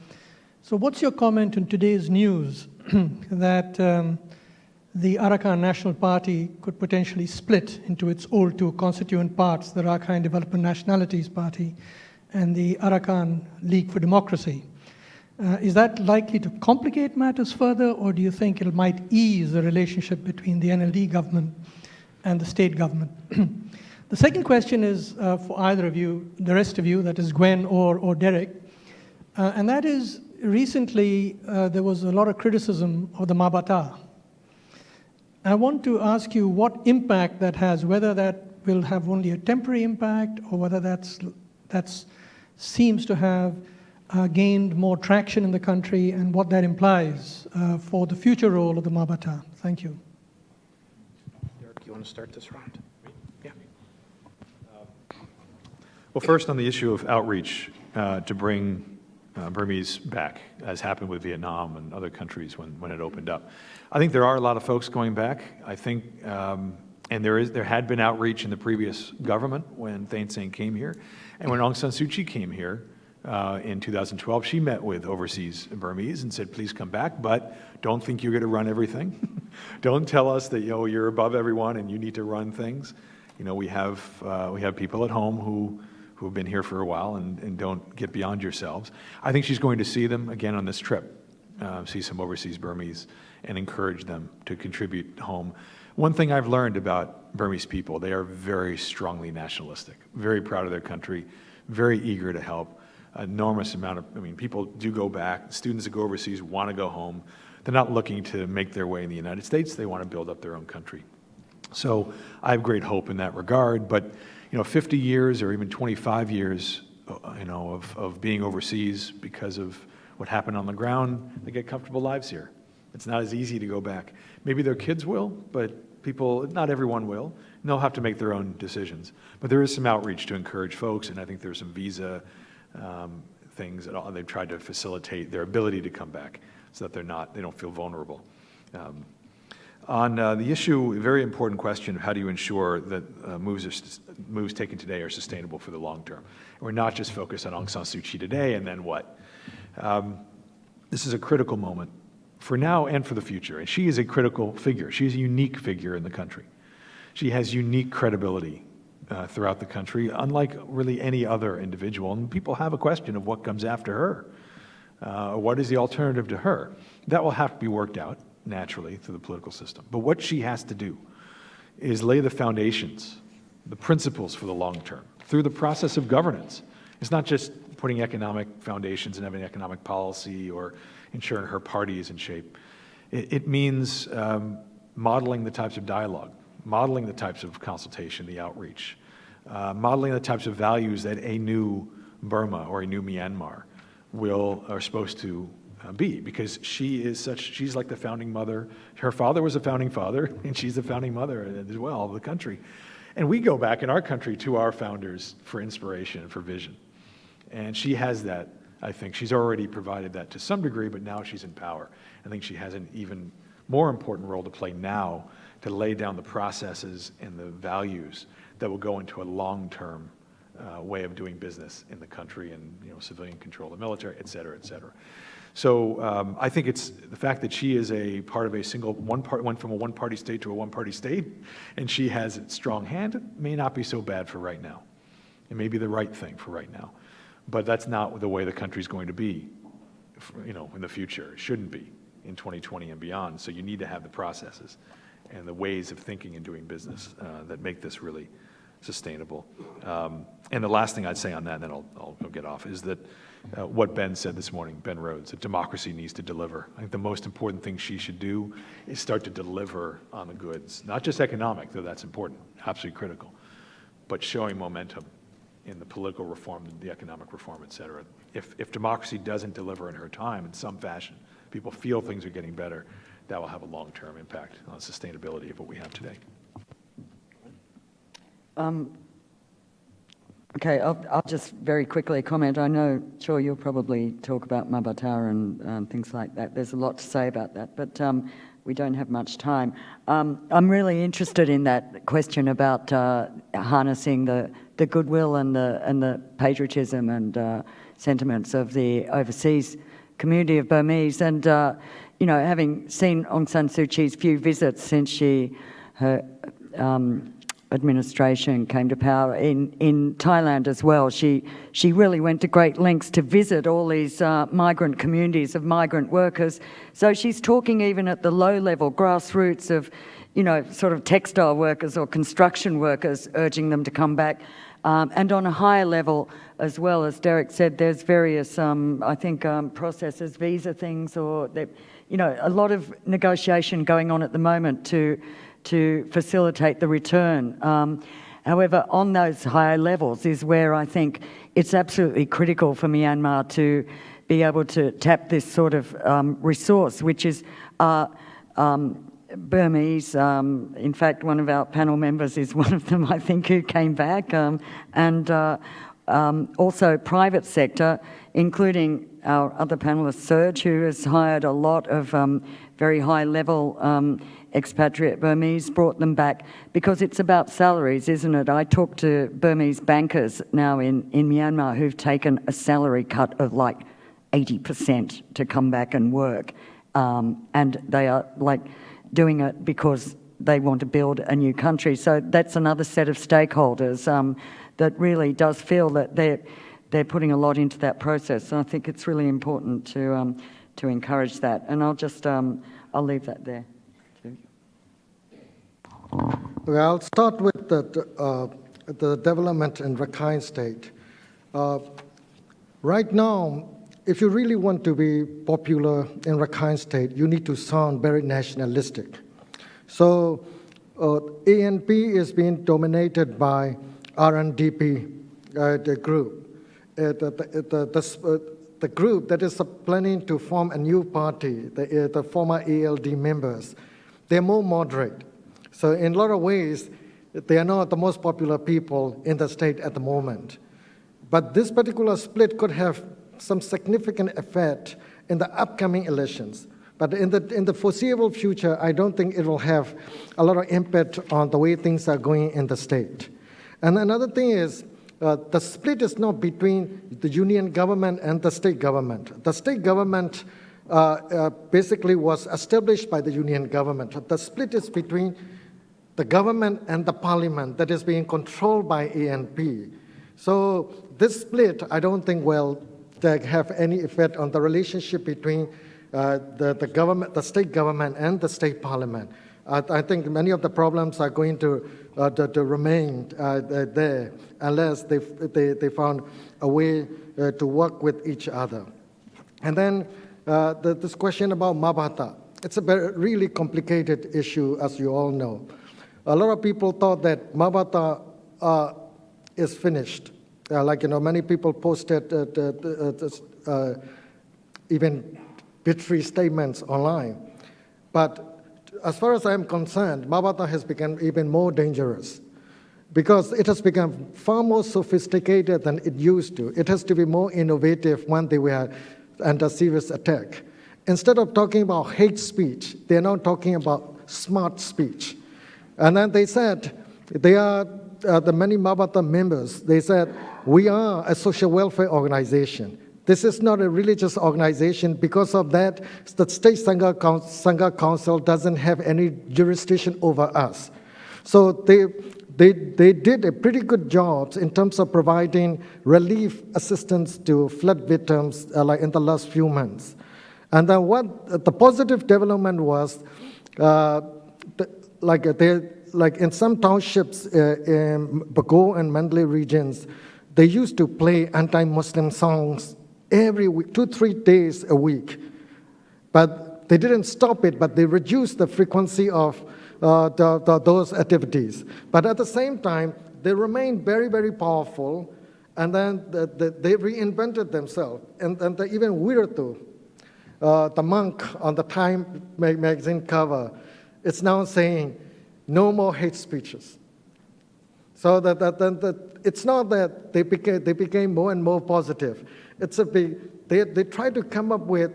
So what's your comment on today's news that the Arakan National Party could potentially split into its old two constituent parts, the Rakhine Development Nationalities Party and the Arakan League for Democracy? Is that likely to complicate matters further, or do you think it might ease the relationship between the NLD government and the state government? The second question is for either of you, the rest of you, that is Gwen or Derek, and that is recently there was a lot of criticism of the Mabata. I want to ask you what impact that has, whether that will have only a temporary impact or whether that seems to have gained more traction in the country, and what that implies for the future role of the Mabata. Thank you. Derek, you want to start this round? Yeah. Well, first on the issue of outreach to bring Burmese back, as happened with Vietnam and other countries when it opened up. I think there are a lot of folks going back. I think, and there had been outreach in the previous government when Thein Sein came here, and when Aung San Suu Kyi came here in 2012, she met with overseas Burmese and said, please come back, but don't think you're going to run everything. Don't tell us that you're above everyone and you need to run things. We have people at home who have been here for a while and don't get beyond yourselves. I think she's going to see them again on this trip, see some overseas Burmese and encourage them to contribute home. One thing I've learned about Burmese people, they are very strongly nationalistic, very proud of their country, very eager to help. Enormous amount of, people do go back. Students that go overseas want to go home. They're not looking to make their way in the United States. They want to build up their own country. So I have great hope in that regard. But 50 years or even 25 years, of being overseas because of what happened on the ground, they get comfortable lives here. It's not as easy to go back. Maybe their kids will, but not everyone will. And they'll have to make their own decisions. But there is some outreach to encourage folks, and I think there's some visa things that they've tried to facilitate their ability to come back so that they don't feel vulnerable. On the issue, a very important question of how do you ensure that moves taken today are sustainable for the long term. And we're not just focused on Aung San Suu Kyi today and then what. This is a critical moment for now and for the future. And she is a critical figure. She's a unique figure in the country. She has unique credibility throughout the country, unlike really any other individual. And people have a question of what comes after her. What is the alternative to her? That will have to be worked out naturally through the political system. But what she has to do is lay the foundations, the principles for the long term, through the process of governance. It's not just putting economic foundations and having economic policy or ensuring her party is in shape. It means modeling the types of dialogue, modeling the types of consultation, the outreach, modeling the types of values that a new Burma or a new Myanmar are supposed to be, because she's like the founding mother. Her father was a founding father, and she's the founding mother as well of the country. And we go back in our country to our founders for inspiration and for vision. And she has that, I think. She's already provided that to some degree, but now she's in power. I think she has an even more important role to play now to lay down the processes and the values that will go into a long-term way of doing business in the country and civilian control of the military, et cetera, et cetera. So I think it's the fact that she is a part of went from a one-party state to a one-party state, and she has a strong hand, may not be so bad for right now. It may be the right thing for right now. But that's not the way the country's going to be, in the future. It shouldn't be in 2020 and beyond. So you need to have the processes and the ways of thinking and doing business that make this really sustainable. And the last thing I'd say on that, and then I'll get off, is that what Ben said this morning, Ben Rhodes, that democracy needs to deliver. I think the most important thing she should do is start to deliver on the goods, not just economic, though that's important, absolutely critical, but showing momentum in the political reform, the economic reform, et cetera. If democracy doesn't deliver in her time in some fashion, people feel things are getting better, that will have a long-term impact on sustainability of what we have today. Okay, I'll just very quickly comment. I know, sure, you'll probably talk about Mabata and things like that. There's a lot to say about that, but we don't have much time. I'm really interested in that question about harnessing the goodwill and the patriotism and sentiments of the overseas community of Burmese. And, having seen Aung San Suu Kyi's few visits since her administration came to power in Thailand as well. She really went to great lengths to visit all these migrant communities of migrant workers. So she's talking even at the low level, grassroots of, sort of textile workers or construction workers, urging them to come back. And on a higher level as well, as Derek said, there's various, processes, visa things, or, a lot of negotiation going on at the moment to facilitate the return. However, on those higher levels is where I think it's absolutely critical for Myanmar to be able to tap this sort of resource, which is Burmese. In fact, one of our panel members is one of them, I think, who came back, and also private sector, including our other panelist, Serge, who has hired a lot of very high-level expatriate Burmese, brought them back, because it's about salaries, isn't it? I talk to Burmese bankers now in Myanmar who've taken a salary cut of like 80% to come back and work, and they are doing it because they want to build a new country. So that's another set of stakeholders that really does feel that they're putting a lot into that process. And I think it's really important to encourage that. And I'll leave that there. Okay, I'll start with the development in Rakhine State. Right now, if you really want to be popular in Rakhine State, you need to sound very nationalistic. So ANP is being dominated by RNDP, the group. The group that is planning to form a new party, the former ALD members, they're more moderate. So in a lot of ways, they are not the most popular people in the state at the moment. But this particular split could have some significant effect in the upcoming elections. But in the foreseeable future, I don't think it will have a lot of impact on the way things are going in the state. And another thing is, the split is not between the union government and the state government. The state government basically was established by the union government. The split is between the government and the parliament that is being controlled by ANP. So this split, I don't think will have any effect on the relationship between the government, the state government, and the state parliament. I think many of the problems are going to remain there unless they found a way to work with each other. And then this question about Mabata. It's a really complicated issue, as you all know. A lot of people thought that Mabata is finished. Many people posted even victory statements online. But as far as I'm concerned, Mabata has become even more dangerous because it has become far more sophisticated than it used to. It has to be more innovative when they were under serious attack. Instead of talking about hate speech, they're now talking about smart speech. And then they said, they are the many Mabata members, they said, we are a social welfare organization. This is not a religious organization. Because of that, the State Sangha Council doesn't have any jurisdiction over us. So they did a pretty good job in terms of providing relief assistance to flood victims in the last few months. And then what the positive development was, in some townships in Bago and Mandalay regions, they used to play anti-Muslim songs every week, 2-3 days a week. But they didn't stop it, but they reduced the frequency of those activities. But at the same time, they remained very, very powerful, and then they reinvented themselves. And even Wiratu, the monk on the Time magazine cover, it's now saying, no more hate speeches. So it's not that they became more and more positive. They try to come up with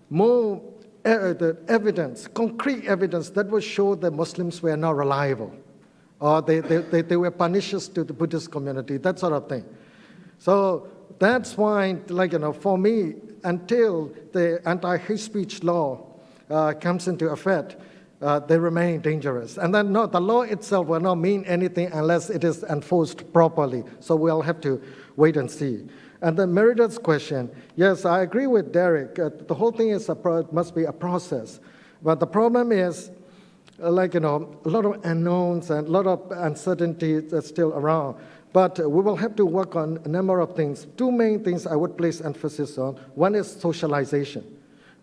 more evidence, concrete evidence that would show that Muslims were not reliable, or they were pernicious to the Buddhist community, that sort of thing. So that's why, for me, until the anti-hate speech law comes into effect, they remain dangerous. And then, no, the law itself will not mean anything unless it is enforced properly. So we'll have to wait and see. And then Merida's question, yes, I agree with Derek. The whole thing is must be a process. But the problem is, a lot of unknowns and a lot of uncertainty that's still around. But we will have to work on a number of things. Two main things I would place emphasis on. One is socialization.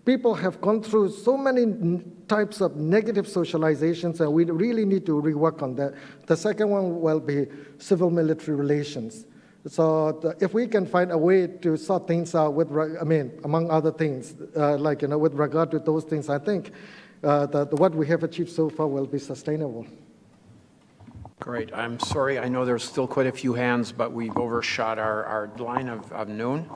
People have gone through so many types of negative socializations, and we really need to rework on that. The second one will be civil-military relations. So if we can find a way to sort things out with, among other things, with regard to those things, I think what we have achieved so far will be sustainable. Great. I'm sorry. I know there's still quite a few hands, but we've overshot our line of noon.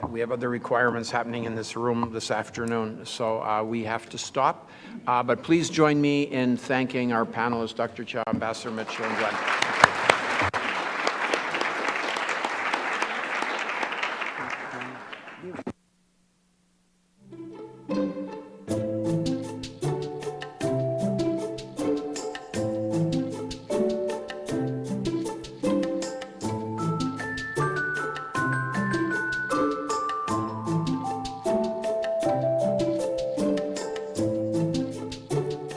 We have other requirements happening in this room this afternoon, so we have to stop. But please join me in thanking our panelists, Dr. Chow, Ambassador Mitchell, and Glenn.